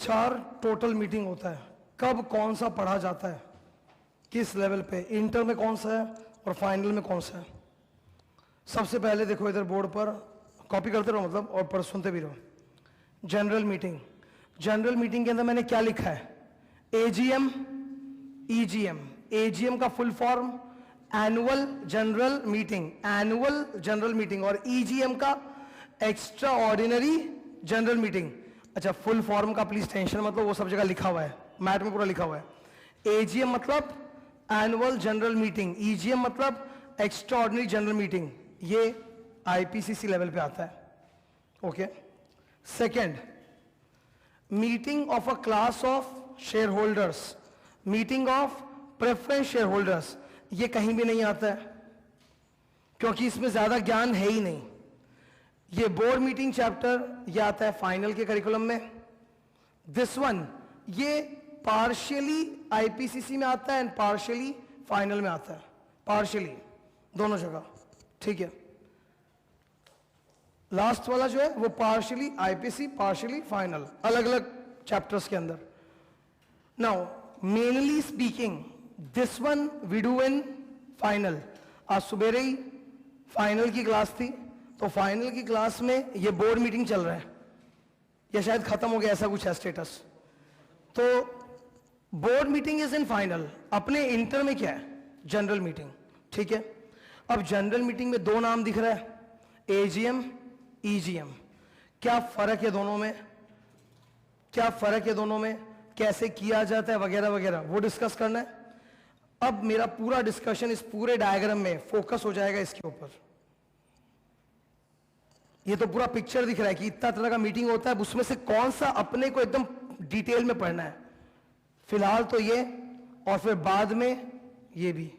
[SPEAKER 1] चार टोटल मीटिंग होता है, कब कौन सा पढ़ा जाता है, किस लेवल पे, इंटर में कौन सा है और फाइनल में कौन सा है। सबसे पहले देखो इधर बोर्ड पर, कॉपी करते रहो मतलब, और पर सुनते भी रहो। जनरल मीटिंग, जनरल मीटिंग के अंदर मैंने क्या लिखा है, एजीएम, ईजीएम। एजीएम का full form annual general meeting, annual general meeting, और ईजीएम का एक्स्ट्रा ऑर्डिनरी जनरल मीटिंग। अच्छा, फुल फॉर्म का प्लीज टेंशन मतलब, वो सब जगह लिखा हुआ है, मैट में पूरा लिखा हुआ है। एजीएम मतलब एनुअल जनरल मीटिंग, ईजीएम मतलब एक्स्ट्रा ऑर्डिनरी जनरल मीटिंग। ये आईपीसीसी लेवल पे आता है। Okay. Second, meeting of a class of share holders, meeting of preference share holders. ये कहीं भी नहीं आता है क्योंकि इसमें ज्यादा ज्ञान है ही नहीं। ये बोर्ड मीटिंग चैप्टर ये आता है फाइनल के करिकुलम में। दिस वन ये पार्शियली आईपीसीसी में आता है एंड पार्शियली फाइनल में आता है, पार्शियली दोनों जगह, ठीक है। लास्ट वाला जो है वो पार्शियली आईपीसी, पार्शियली फाइनल, अलग अलग चैप्टर्स के अंदर। Now mainly speaking this one we do in final. आज सुबह ही फाइनल की क्लास थी, तो फाइनल की क्लास में ये बोर्ड मीटिंग चल रहा है, या शायद खत्म हो गया, ऐसा कुछ है स्टेटस। तो board meeting is in final. अपने इंटर में क्या है, जनरल मीटिंग, ठीक है। अब जनरल मीटिंग में दो नाम दिख रहा है, एजीएम, ईजीएम। क्या फर्क है दोनों में, क्या फर्क है दोनों में, कैसे किया जाता है वगैरह वगैरह, वो डिस्कस करना है। अब मेरा पूरा डिस्कशन इस पूरे डायग्राम में फोकस हो जाएगा इसके ऊपर। ये तो पूरा पिक्चर दिख रहा है कि इतना तरह का मीटिंग होता है, उसमें से कौन सा अपने को एकदम डिटेल में पढ़ना है। फिलहाल तो ये, और फिर बाद में ये भी।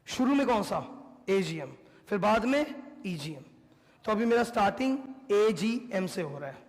[SPEAKER 1] शुरू में कौन सा, एजीएम, फिर बाद में ईजीएम। तो अभी मेरा स्टार्टिंग एजीएम से हो रहा है।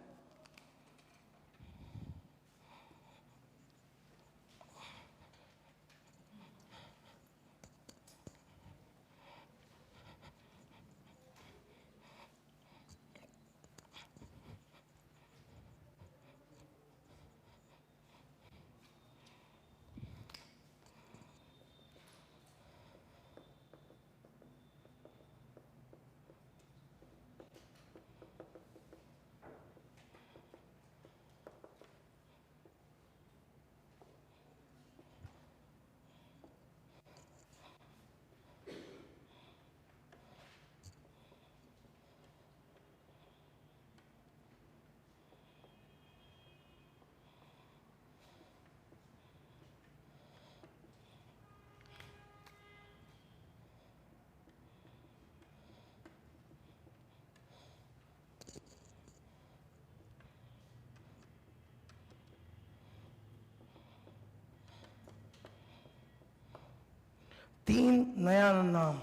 [SPEAKER 1] तीन नया नाम,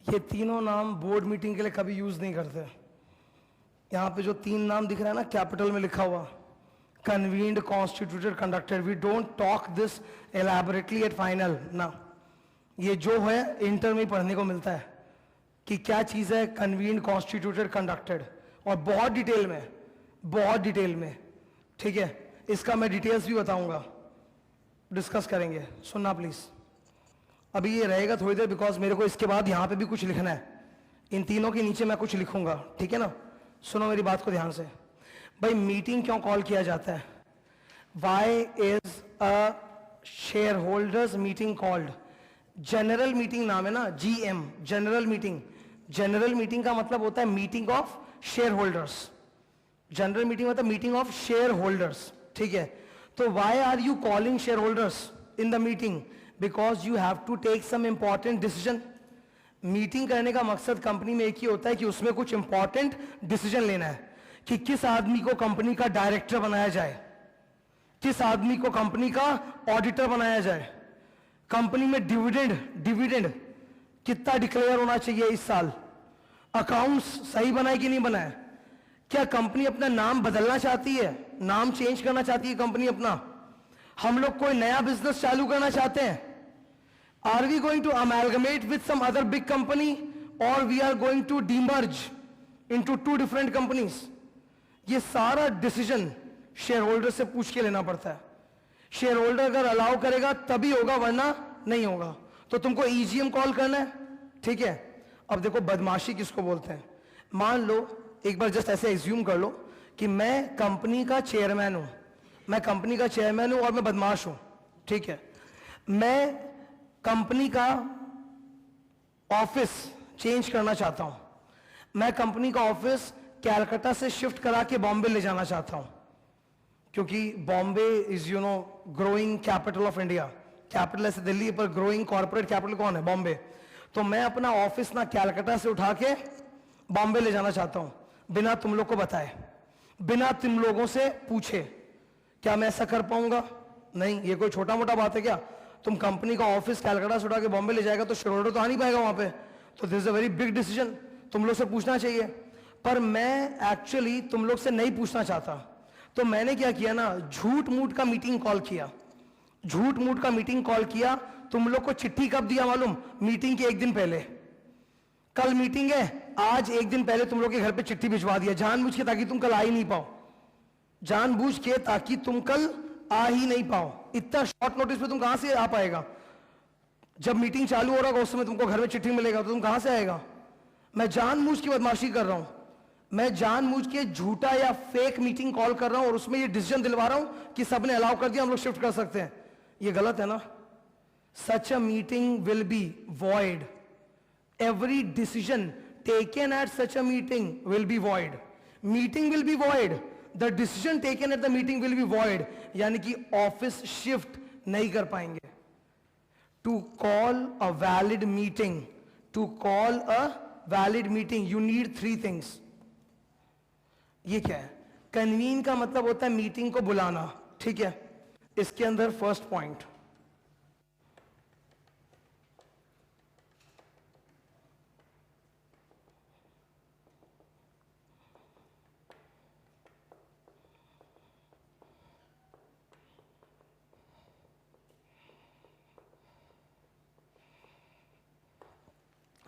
[SPEAKER 1] ये तीनों नाम बोर्ड मीटिंग के लिए कभी यूज नहीं करते। यहां पे जो तीन नाम दिख रहा है ना, कैपिटल में लिखा हुआ, convened, constituted, conducted. We don't talk this elaborately at final ना। ये जो है इंटर में ही पढ़ने को मिलता है कि क्या चीज है कन्वीन्ड, कॉन्स्टिट्यूटेड, कंडक्टेड, और बहुत डिटेल में, बहुत डिटेल में, ठीक है। इसका मैं डिटेल्स भी बताऊंगा, डिस्कस करेंगे, सुनना प्लीज। अभी ये रहेगा थोड़ी देर, बिकॉज मेरे को इसके बाद यहां पे भी कुछ लिखना है। इन तीनों के नीचे मैं कुछ लिखूंगा, ठीक है ना। सुनो मेरी बात को ध्यान से। भाई मीटिंग क्यों कॉल किया जाता है, why is a share holders meeting called. General meeting नाम है ना, GM, general meeting. General meeting का मतलब होता है meeting of share holders. General meeting मतलब मीटिंग ऑफ शेयर होल्डर्स, ठीक है। तो why are you calling share holders in the meeting, because you have to take some important decision. Meeting करने का मकसद कंपनी में एक ही होता है कि उसमें कुछ इंपॉर्टेंट डिसीजन लेना है कि किस आदमी को कंपनी का डायरेक्टर बनाया जाए, किस आदमी को कंपनी का ऑडिटर बनाया जाए, कंपनी में डिविडेंड कितना डिक्लेयर होना चाहिए इस साल, अकाउंट्स सही बनाए कि नहीं बनाए, क्या कंपनी अपना नाम बदलना चाहती है, नाम चेंज करना चाहती है कंपनी अपना, हम लोग कोई नया बिजनेस चालू करना चाहते हैं, are we going to amalgamate with some other big company और we are going to demerge into two different companies. ये सारा डिसीजन शेयर होल्डर से पूछ के लेना पड़ता है। शेयर होल्डर अगर अलाउ करेगा तभी होगा, वरना नहीं होगा। तो तुमको ईजीएम कॉल करना है, ठीक है। अब देखो बदमाशी किसको बोलते हैं। मान लो एक बार जस्ट ऐसे एज्यूम कर लो कि मैं कंपनी का चेयरमैन हूं, मैं कंपनी का चेयरमैन हूं और मैं बदमाश हूं, ठीक है। मैं कंपनी का ऑफिस चेंज करना चाहता हूं, मैं कंपनी का ऑफिस कैलकाटा से शिफ्ट करा के बॉम्बे ले जाना चाहता हूं, क्योंकि Bombay is you know growing capital of India. Capital ऐसे दिल्ली पर ग्रोइंग कॉर्पोरेट कैपिटल कौन है? बॉम्बे। तो मैं अपना ऑफिस ना कैलकाटा से उठा के बॉम्बे ले जाना चाहता हूं, बिना तुम लोग को बताए, बिना तुम लोगों से पूछे। क्या मैं ऐसा कर पाऊंगा? नहीं। ये कोई छोटा मोटा बात है क्या? तुम कंपनी का ऑफिस कैलकाटा से उठा के बॉम्बे ले जाएगा तो शेयर होल्डर तो आ नहीं पाएगा वहां पे। तो this is a very big decision, तुम लोग से पूछना चाहिए। पर मैं एक्चुअली तुम लोग से नहीं पूछना चाहता, तो मैंने क्या किया ना, झूठ मूठ का मीटिंग कॉल किया, झूठ मूठ का मीटिंग कॉल किया। तुम लोग को चिट्ठी कब दिया मालूम? मीटिंग के एक दिन पहले। कल मीटिंग है, आज एक दिन पहले तुम लोग के घर पे चिट्ठी भिजवा दिया, जानबूझ के, ताकि तुम कल आ ही नहीं पाओ, जानबूझ के ताकि तुम कल आ ही नहीं पाओ। इतना शॉर्ट नोटिस पे तुम कहां से आ पाएगा? जब मीटिंग चालू हो रहा होगा उस समय तुमको घर में चिट्ठी मिलेगा, तो तुम कहां से आएगा? मैं जानबूझ की बदमाशी कर रहा हूं, मैं जानबूझ के झूठा या फेक मीटिंग कॉल कर रहा हूं और उसमें ये डिसीजन दिलवा रहा हूं कि सबने अलाउ कर दिया, हम लोग शिफ्ट कर सकते हैं। ये गलत है ना? Such a meeting will be void, every decision taken at such a meeting will be void, meeting will be void, the decision taken at the meeting will be void, यानी कि ऑफिस शिफ्ट नहीं कर पाएंगे। To call a valid meeting, to call a valid meeting you need 3 things. ये क्या है? Convene का मतलब होता है मीटिंग को बुलाना, ठीक है। इसके अंदर फर्स्ट पॉइंट,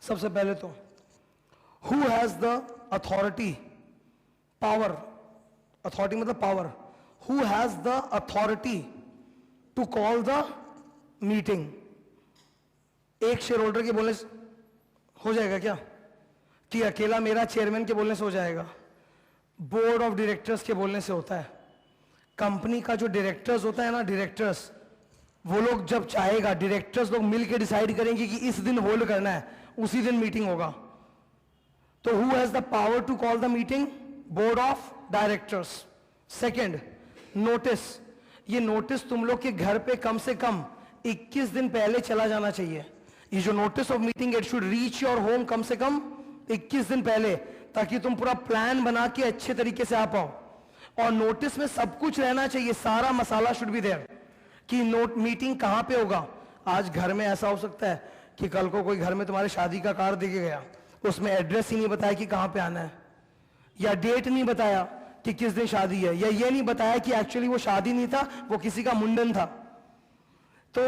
[SPEAKER 1] सबसे पहले तो who has the authority, power, authority मतलब power, who has the authority to call the meeting. एक शेयर होल्डर के बोलने से हो जाएगा क्या? कि अकेला मेरा चेयरमैन के बोलने से हो जाएगा? बोर्ड ऑफ डायरेक्टर्स के बोलने से होता है। कंपनी का जो डायरेक्टर्स होता है ना, डायरेक्टर्स, वो लोग जब चाहेगा, डायरेक्टर्स लोग मिलकर डिसाइड करेंगे कि इस दिन होल्ड करना है, उसी दिन मीटिंग होगा। तो who has the power to call the meeting? Board of directors. Second, notice. ये नोटिस तुम लोग के घर पे कम से कम 21 दिन पहले चला जाना चाहिए। ये जो notice of meeting, it should reach your home कम से कम 21 दिन पहले, ताकि तुम पूरा प्लान बना के अच्छे तरीके से आ पाओ। और नोटिस में सब कुछ रहना चाहिए, सारा मसाला शुड बी देयर कि नोट मीटिंग कहां पे होगा। आज घर में ऐसा हो सकता है कि कल को कोई घर में तुम्हारे शादी का कार्ड देके गया, उसमें एड्रेस ही नहीं बताया कि कहां पे आना है, या डेट नहीं बताया कि किस दिन शादी है, या ये नहीं बताया कि एक्चुअली वो शादी नहीं था, वो किसी का मुंडन था। तो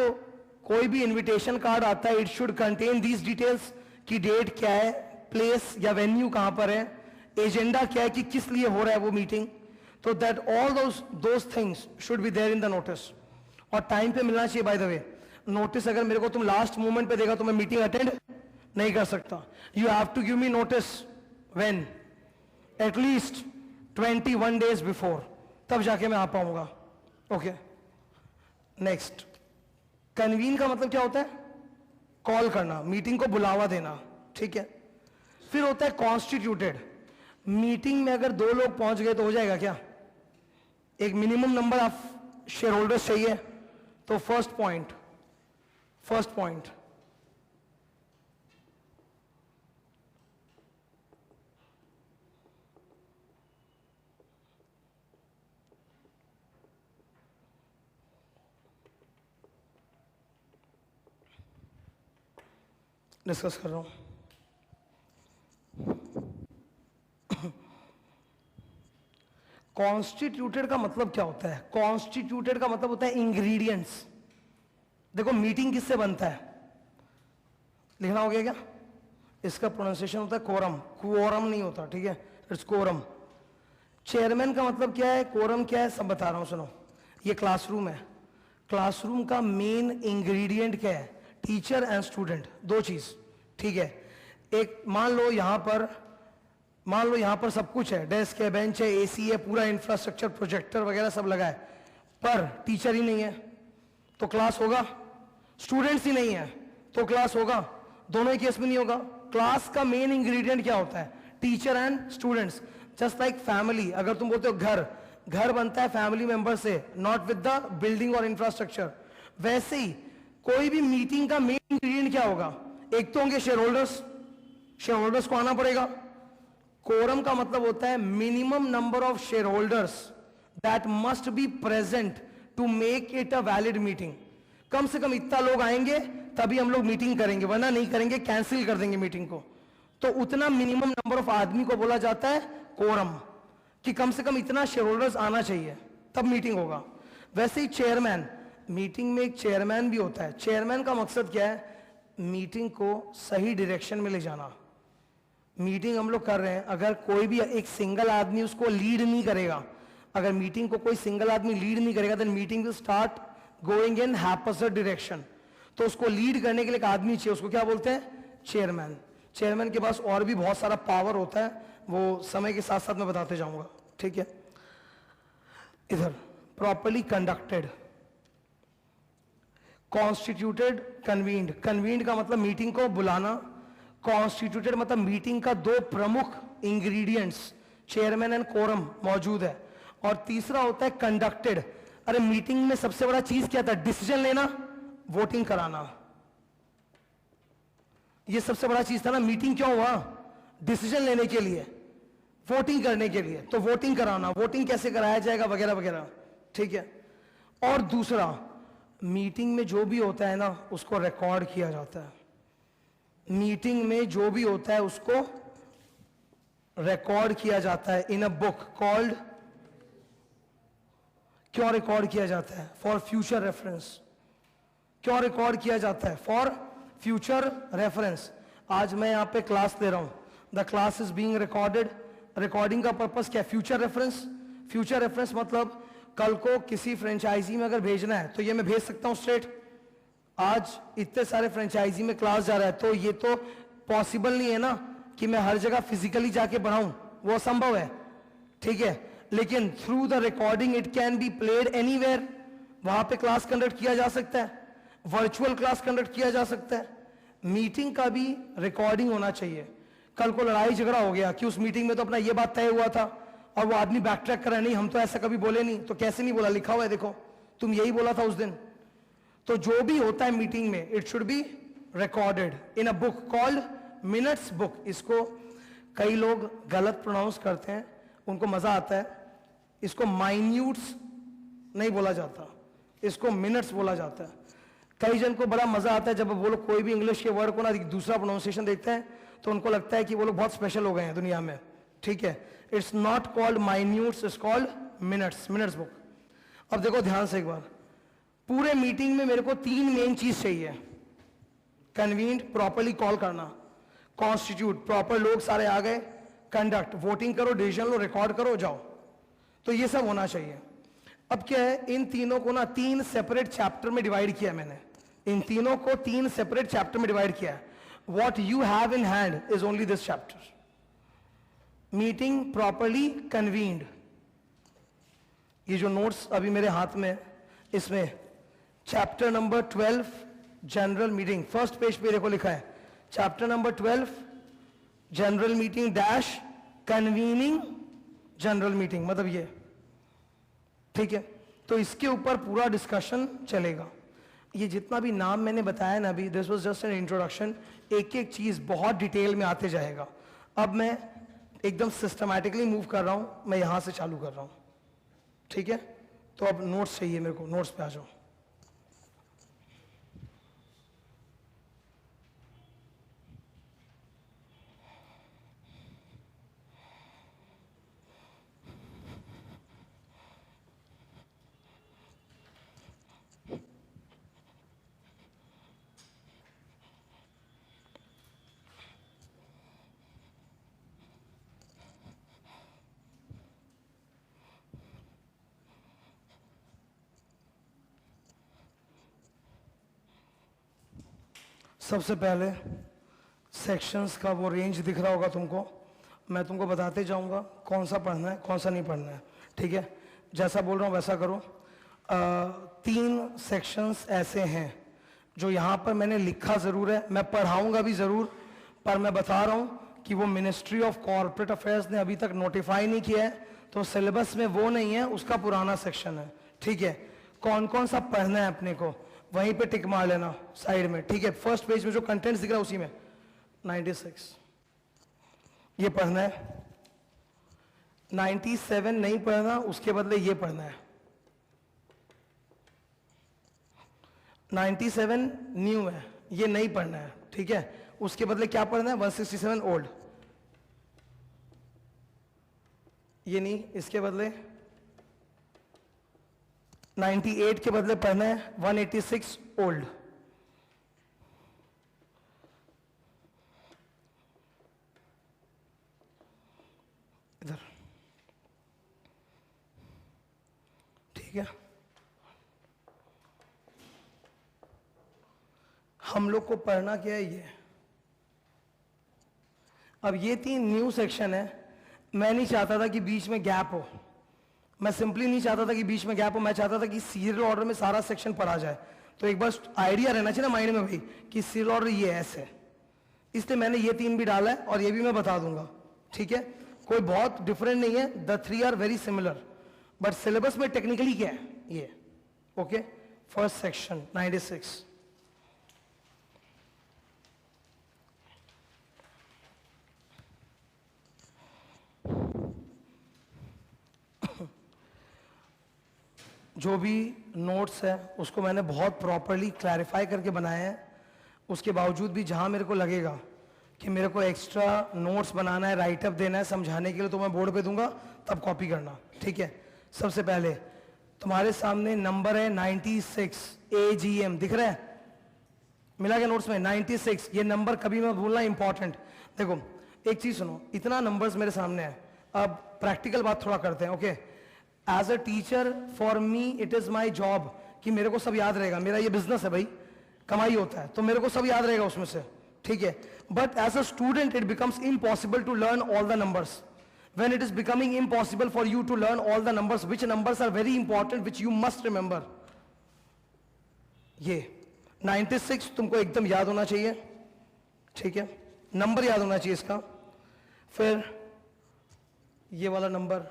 [SPEAKER 1] कोई भी इनविटेशन कार्ड आता है, it should contain these details कि डेट क्या है, प्लेस या वेन्यू कहां पर है, एजेंडा क्या है कि किस लिए हो रहा है वो मीटिंग। तो that all those things should be there in the notice. और टाइम पे मिलना चाहिए। बाय द वे, नोटिस अगर मेरे को तुम लास्ट मोमेंट पे देगा तो मैं मीटिंग अटेंड नहीं कर सकता। You have to give me notice when, at least 21 days before, तब जाके मैं आ पाऊंगा। ओके, नेक्स्ट, कन्वीन का मतलब क्या होता है? कॉल करना, मीटिंग को बुलावा देना, ठीक है। फिर होता है कॉन्स्टिट्यूटेड। मीटिंग में अगर 2 लोग पहुंच गए तो हो जाएगा क्या? एक minimum number of share holders चाहिए। तो फर्स्ट पॉइंट डिस्कस कर रहा हूं। कॉन्स्टिट्यूटेड का मतलब क्या होता है? कॉन्स्टिट्यूटेड का मतलब होता है इंग्रेडिएंट्स। देखो मीटिंग किससे बनता है? लिखना हो गया क्या? इसका प्रोनाउंसिएशन होता है कोरम, क्वोरम नहीं होता, ठीक है, इट्स कोरम। चेयरमैन का मतलब क्या है, कोरम क्या है, सब बता रहा हूं, सुनो। ये क्लासरूम है, क्लासरूम का मेन इंग्रेडिएंट क्या है, टीचर एंड स्टूडेंट, दो चीज, ठीक है। एक मान लो यहां पर सब कुछ है, डेस्क है, बेंच है, एसी है, पूरा इंफ्रास्ट्रक्चर, प्रोजेक्टर वगैरह सब लगा है, पर टीचर ही नहीं है तो क्लास होगा, स्टूडेंट्स ही नहीं है तो क्लास होगा, दोनों ही केस में नहीं होगा। क्लास का मेन इंग्रेडिएंट क्या होता है, teacher and students. Just like family, अगर तुम बोलते हो घर बनता है फैमिली मेंबर से, नॉट विद द बिल्डिंग और इंफ्रास्ट्रक्चर। वैसे ही कोई भी मीटिंग का मेन इंग्रेडिएंट क्या होगा, एक तो होंगे शेयर होल्डर्स को आना पड़ेगा। कोरम का मतलब होता है minimum number of share holders that must be present to make it a valid meeting. कम से कम इतना लोग आएंगे तभी हम लोग मीटिंग करेंगे, वरना नहीं करेंगे, कैंसिल कर देंगे मीटिंग को। तो उतना मिनिमम नंबर ऑफ आदमी को बोला जाता है कोरम, कि कम से कम इतना शेयर होल्डर्स आना चाहिए तब मीटिंग होगा। वैसे ही चेयरमैन, मीटिंग में एक चेयरमैन भी होता है। चेयरमैन का मकसद क्या है, मीटिंग को सही डायरेक्शन में ले जाना। मीटिंग हम लोग कर रहे हैं, अगर कोई भी एक सिंगल आदमी उसको लीड नहीं करेगा, अगर मीटिंग को कोई सिंगल आदमी लीड नहीं करेगा, then meeting will start going in opposite direction. तो उसको लीड करने के लिए एक आदमी चाहिए, उसको क्या बोलते हैं, चेयरमैन। चेयरमैन के पास और भी बहुत सारा पावर होता है, वो समय के साथ साथ मैं बताते जाऊंगा, ठीक है। इधर properly conducted, constituted, convened. Convened का मतलब मीटिंग को बुलाना, कॉन्स्टिट्यूटेड मतलब मीटिंग का दो प्रमुख इंग्रेडिएंट्स चेयरमैन एंड कोरम मौजूद है। और तीसरा होता है कंडक्टेड। अरे मीटिंग में सबसे बड़ा चीज क्या था, डिसीजन लेना, वोटिंग कराना, ये सबसे बड़ा चीज था ना। मीटिंग क्यों हुआ, डिसीजन लेने के लिए, वोटिंग करने के लिए, तो वोटिंग कराना, वोटिंग कैसे कराया जाएगा वगैरह वगैरह, ठीक है। और दूसरा, मीटिंग में जो भी होता है ना उसको रिकॉर्ड किया जाता है। मीटिंग में जो भी होता है उसको रिकॉर्ड किया जाता है इन अ बुक कॉल्ड। क्यों रिकॉर्ड किया जाता है, फॉर फ्यूचर रेफरेंस। क्यों रिकॉर्ड किया जाता है, फॉर फ्यूचर रेफरेंस। आज मैं यहां पे क्लास ले रहा हूं, the class is being recorded. Recording का पर्पस क्या है, फ्यूचर रेफरेंस। फ्यूचर रेफरेंस मतलब कल को किसी फ्रेंचाइजी में अगर भेजना है तो ये मैं भेज सकता हूं स्ट्रेट। आज इतने सारे फ्रेंचाइजी में क्लास जा रहा है तो ये तो पॉसिबल नहीं है ना कि मैं हर जगह फिजिकली जाके पढ़ाऊं, वो असंभव है, ठीक है। लेकिन through the recording it can be played anywhere, वहां पे क्लास कंडक्ट किया जा सकता है, वर्चुअल क्लास कंडक्ट किया जा सकता है। मीटिंग का भी रिकॉर्डिंग होना चाहिए। कल को लड़ाई झगड़ा हो गया कि उस मीटिंग में तो अपना ये बात तय हुआ था और वो आदमी बैक ट्रैक कर रहा है, नहीं हम तो ऐसा कभी बोले नहीं, तो कैसे नहीं बोला, लिखा हुआ है देखो, तुम यही बोला था उस दिन। तो जो भी होता है मीटिंग में it should be recorded in a book called minutes book. इसको कई लोग गलत प्रोनाउंस करते हैं, उनको मजा आता है। इसको माइन्यूट्स नहीं बोला जाता, इसको मिनट्स बोला जाता है। कई जन को बड़ा मजा आता है जब वो लोग कोई भी इंग्लिश के वर्ड को ना दूसरा प्रोनाउंसिएशन देखते हैं तो उनको लगता है कि वो लोग बहुत स्पेशल हो गए हैं दुनिया में, ठीक है। It's not called minutes, it's called minutes, minutes book. अब देखो ध्यान से एक बार, पूरे मीटिंग में मेरे को तीन मेन चीज चाहिए, कन्वीन्ड, प्रॉपरली कॉल करना, कॉन्स्टिट्यूट, प्रॉपर लोग सारे आ गए, कंडक्ट, वोटिंग करो, डिसीजन लो, रिकॉर्ड करो, जाओ। तो ये सब होना चाहिए। अब क्या है, इन तीनों को ना तीन सेपरेट चैप्टर में डिवाइड किया मैंने, इन तीनों को तीन सेपरेट चैप्टर में डिवाइड किया है। What you have in hand is only this chapter, meeting properly convened. ये जो नोट्स अभी मेरे हाथ में, इसमें chapter number 12 general meeting, first page पे देखो लिखा है chapter number 12 general meeting dash convening general meeting, मतलब ये, ठीक है। तो इसके ऊपर पूरा डिस्कशन चलेगा। ये जितना भी नाम मैंने बताया ना अभी, this was just an introduction, एक एक चीज बहुत डिटेल में आते जाएगा। अब मैं एकदम सिस्टमैटिकली मूव कर रहा हूं, मैं यहां से चालू कर रहा हूं, ठीक है। तो अब नोट्स चाहिए मेरे को, नोट्स पे आ जाओ। सबसे पहले सेक्शंस का वो रेंज दिख रहा होगा तुमको, मैं तुमको बताते जाऊंगा कौन सा पढ़ना है कौन सा नहीं पढ़ना है, ठीक है? जैसा बोल रहा हूँ वैसा करो। 3 सेक्शंस ऐसे हैं जो यहाँ पर मैंने लिखा ज़रूर है, मैं पढ़ाऊंगा भी ज़रूर, पर मैं बता रहा हूँ कि वो मिनिस्ट्री ऑफ कॉर्पोरेट अफेयर्स ने अभी तक नोटिफाई नहीं किया है, तो सिलेबस में वो नहीं है, उसका पुराना सेक्शन है, ठीक है? कौन कौन सा पढ़ना है अपने को वहीं पे टिक मार लेना साइड में, ठीक है? फर्स्ट पेज में जो कंटेंट्स दिख रहा है उसी में 96 ये पढ़ना है, 97 नहीं पढ़ना, उसके बदले ये पढ़ना है। 97 न्यू है, ये नहीं पढ़ना है, ठीक है? उसके बदले क्या पढ़ना है? 167 ओल्ड, ये नहीं, इसके बदले 98 के बदले पढ़ना है 186 ओल्ड। इधर, ठीक है? हम लोग को पढ़ना क्या है ये। अब ये 3 न्यू सेक्शन है, मैं नहीं चाहता था कि बीच में गैप हो, मैं सिंपली नहीं चाहता था कि बीच में गैप हो, मैं चाहता था कि सीरियल ऑर्डर में सारा सेक्शन पढ़ा जाए, तो एक बार आइडिया रहना चाहिए ना माइंड में भाई कि सीरियल ऑर्डर ये ऐसे है, इसलिए मैंने ये 3 भी डाला है और ये भी मैं बता दूंगा, ठीक है? कोई बहुत डिफरेंट नहीं है, the 3 are very similar, but syllabus में टेक्निकली क्या है ये, ओके? फर्स्ट सेक्शन 96, जो भी नोट्स है उसको मैंने बहुत प्रॉपरली क्लैरिफाई करके बनाए हैं, उसके बावजूद भी जहां मेरे को लगेगा कि मेरे को एक्स्ट्रा नोट्स बनाना है, राइटअप देना है समझाने के लिए, तो मैं बोर्ड पे दूंगा, तब कॉपी करना, ठीक है? सबसे पहले तुम्हारे सामने नंबर है 96 AGM, दिख रहा है? मिला क्या नोट्स में? 96, ये नंबर कभी मत भूलना, इंपॉर्टेंट। देखो एक चीज सुनो, इतना नंबर्स मेरे सामने है, अब प्रैक्टिकल बात थोड़ा करते हैं, okay? As a teacher for me it is my job कि मेरे को सब याद रहेगा, मेरा ये बिजनेस है भाई, कमाई होता है, तो मेरे को सब याद रहेगा उसमें से, ठीक है? But as a student it becomes impossible to learn all the numbers. when it is becoming impossible for you to learn all the numbers, which numbers are very important, which you must remember, ये 96 तुमको एकदम याद होना चाहिए, ठीक है? Number याद होना चाहिए इसका। फिर ये वाला नंबर,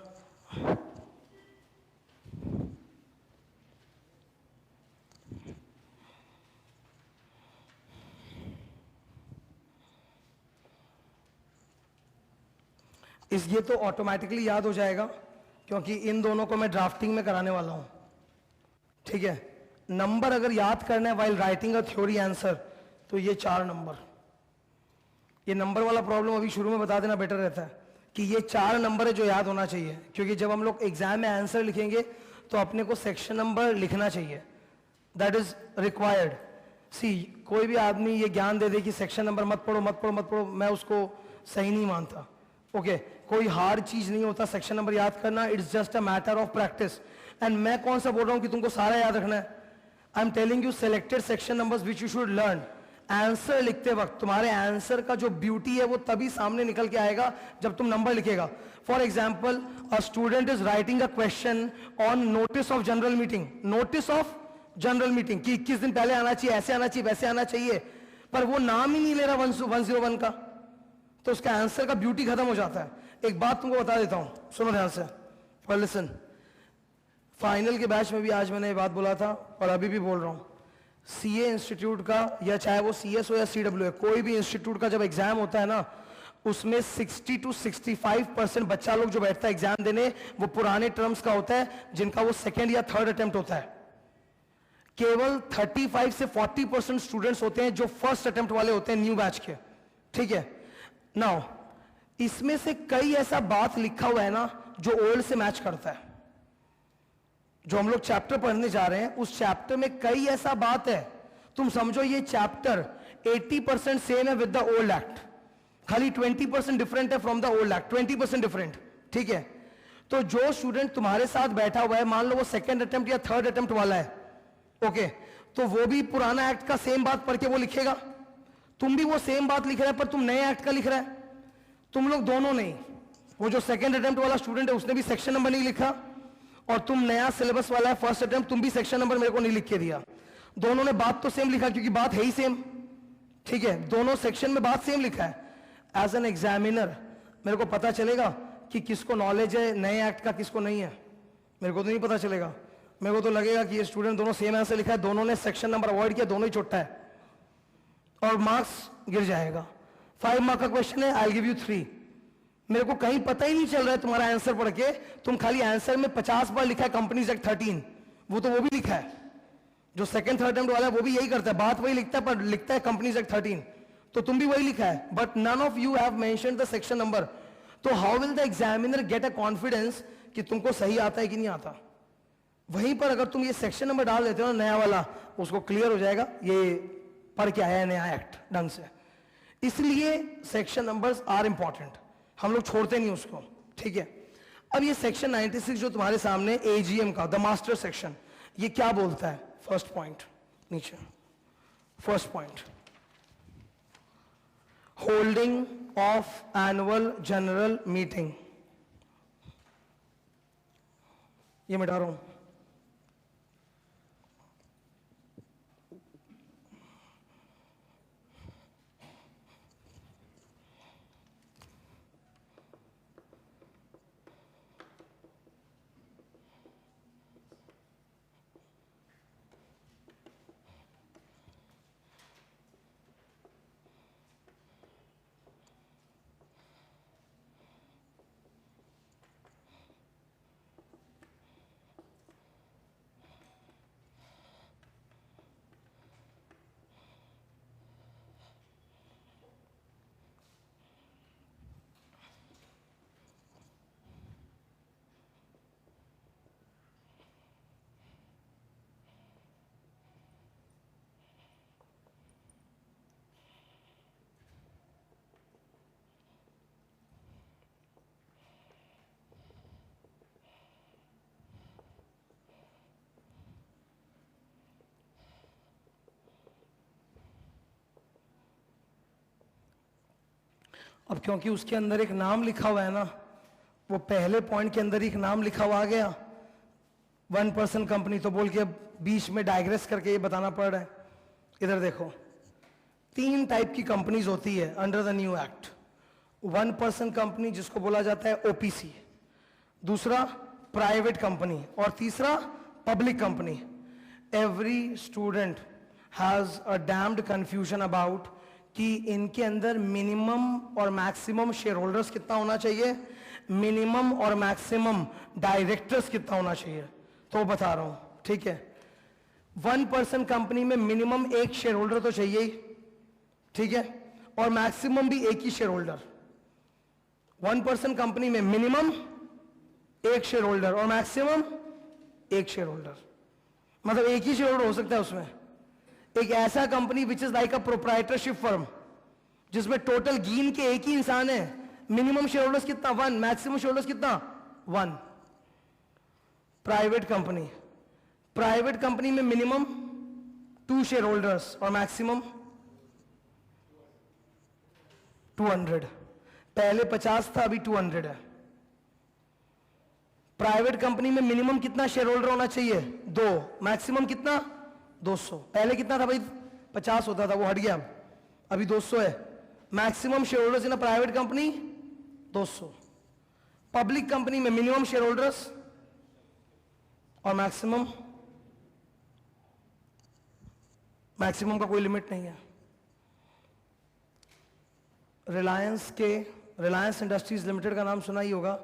[SPEAKER 1] इस ये तो ऑटोमेटिकली याद हो जाएगा क्योंकि इन दोनों को मैं ड्राफ्टिंग में कराने वाला हूं, ठीक है? नंबर अगर याद करना है while writing a theory answer, तो ये 4 नंबर, ये नंबर वाला प्रॉब्लम अभी शुरू में बता देना बेटर रहता है कि ये 4 नंबर है जो याद होना चाहिए, क्योंकि जब हम लोग एग्जाम में आंसर लिखेंगे तो अपने को सेक्शन नंबर लिखना चाहिए, दैट इज रिक्वायर्ड। सी कोई भी आदमी ये ज्ञान दे दे कि सेक्शन नंबर मत पढ़ो मत पढ़ो मत पढ़ो, मैं उसको सही नहीं मानता, ओके? कोई हार्ड चीज नहीं होता सेक्शन नंबर याद करना, it's just a matter of practice. And मैं कौन सा बोल रहा हूं कि तुमको सारा याद रखना है? I am telling you selected section numbers which you should learn. Answer लिखते वक्त तुम्हारे आंसर का जो ब्यूटी है वो तभी सामने निकल के आएगा जब तुम नंबर लिखेगा। For example, a student is writing a question on notice of general meeting, notice of general meeting कि 21 दिन पहले आना चाहिए, ऐसे आना चाहिए, वैसे आना चाहिए, पर वो नाम ही नहीं ले रहा 101 का, तो उसका आंसर का ब्यूटी खत्म हो जाता है। एक बात तुमको बता देता हूं, सुनो ध्यान से, पर लिसन। फाइनल के बैच में भी आज मैंने ये बात बोला था और अभी भी बोल रहा हूं, सीए इंस्टीट्यूट का या चाहे वो सीएस हो या सीडब्ल्यू है, कोई भी इंस्टीट्यूट का जब एग्जाम होता है ना, उसमें 60 to 65% बच्चा लोग जो बैठता है एग्जाम देने, वो पुराने टर्म्स का होता है जिनका वो सेकेंड या थर्ड अटेम्प्ट होता है। केवल 35 से 40% स्टूडेंट्स होते हैं जो फर्स्ट अटेम्प्ट वाले होते हैं न्यू बैच के, ठीक है? नाउ इसमें से कई ऐसा बात लिखा हुआ है ना जो ओल्ड से मैच करता है। जो हम लोग चैप्टर पढ़ने जा रहे हैं उस चैप्टर में कई ऐसा बात है, तुम समझो ये चैप्टर 80% सेम है विद द ओल्ड एक्ट, खाली 20% डिफरेंट है from the old act, 20% different, ठीक है? तो जो स्टूडेंट तुम्हारे साथ बैठा हुआ है, मान लो वो सेकेंड अटेम्प्ट या थर्ड अटेम्प्ट वाला है, ओके, तो वो भी पुराना एक्ट का सेम बात पढ़ के वो लिखेगा, तुम भी वो सेम बात लिख रहा है पर तुम नए एक्ट का लिख रहा है, तुम लोग दोनों नहीं। वो जो सेकंड अटेम्प्ट वाला स्टूडेंट है उसने भी सेक्शन नंबर नहीं लिखा, और तुम नया सिलेबस वाला है फर्स्ट अटेम्प्ट, तुम भी सेक्शन नंबर मेरे को नहीं लिख के दिया। दोनों ने बात तो सेम लिखा क्योंकि बात है ही सेम, ठीक है, दोनों सेक्शन में बात सेम लिखा है। एज एन एग्जामिनर मेरे को पता चलेगा कि किसको नॉलेज है नए एक्ट का, किसको नहीं है, मेरे को तो नहीं पता चलेगा। मेरे को तो लगेगा कि ये स्टूडेंट दोनों सेम ऐसे लिखा है, दोनों ने सेक्शन नंबर अवॉइड किया, दोनों ही छोटा है, और मार्क्स गिर जाएगा। 5 मार्क का क्वेश्चन है, आई गिव यू 3। मेरे को कहीं पता ही नहीं चल रहा है तुम्हारा आंसर पढ़ के, तुम खाली आंसर में 50 बार लिखा है कंपनीज एक्ट 13, वो तो वो भी लिखा है। जो सेकंड थर्ड अटेम्प्ट वाला है वो भी यही करता है, बात वही लिखता है पर लिखता है कंपनीज एक्ट 13, तो तुम भी वही लिखा है, but none of you have mentioned the section number. तो how will the examiner get a confidence कि तुमको सही आता है कि नहीं आता? वहीं पर अगर तुम ये सेक्शन नंबर डाल देते हो ना नया वाला, उसको क्लियर हो जाएगा ये पढ़ के आया है नया एक्ट ढंग से। इसलिए सेक्शन नंबर्स आर इंपॉर्टेंट, हम लोग छोड़ते नहीं उसको, ठीक है। अब ये सेक्शन 96 जो तुम्हारे सामने एजीएम का द मास्टर सेक्शन, ये क्या बोलता है? फर्स्ट पॉइंट नीचे, first point, holding of annual general meeting, ये मिटा रहा हूं। अब क्योंकि उसके अंदर एक नाम लिखा हुआ है ना, वो पहले पॉइंट के अंदर एक नाम लिखा हुआ आ गया 1% कंपनी, तो बोल के बीच में डायग्रेस करके ये बताना पड़ रहा है। इधर देखो, 3 टाइप की कंपनीज होती है under the new act. 1% company जिसको बोला जाता है ओपीसी, दूसरा प्राइवेट कंपनी, और तीसरा public company. Every student has a damned confusion about कि इनके अंदर मिनिमम और मैक्सिमम शेयर होल्डर्स कितना होना चाहिए, मिनिमम और मैक्सिमम डायरेक्टर्स कितना होना चाहिए, तो बता रहा हूं, ठीक है। 1% कंपनी में मिनिमम 1 शेयर होल्डर तो चाहिए ही, ठीक है, और मैक्सिमम भी 1 ही शेयर होल्डर। 1% कंपनी में मिनिमम 1 शेयर होल्डर और मैक्सिमम 1 शेयर होल्डर, मतलब 1 ही शेयर होल्डर हो सकता है उसमें। एक ऐसा company which is like a proprietorship firm, जिसमें टोटल गिन के 1 ही इंसान है, मिनिमम शेयर होल्डर्स कितना 1, मैक्सिमम शेयर होल्डर्स कितना 1। प्राइवेट कंपनी, प्राइवेट कंपनी में मिनिमम 2 शेयर होल्डर्स और मैक्सिमम 200। पहले 50 था, अभी 200 है। प्राइवेट कंपनी में मिनिमम कितना शेयर होल्डर होना चाहिए 2, मैक्सिमम कितना 200। पहले कितना था भाई 50 होता था, वो हट गया, अभी 200 है। Maximum share holders in a private company 200। Public company में मिनिमम शेयर होल्डर्स और मैक्सिमम का कोई लिमिट नहीं है। रिलायंस इंडस्ट्रीज लिमिटेड का नाम सुना ही होगा,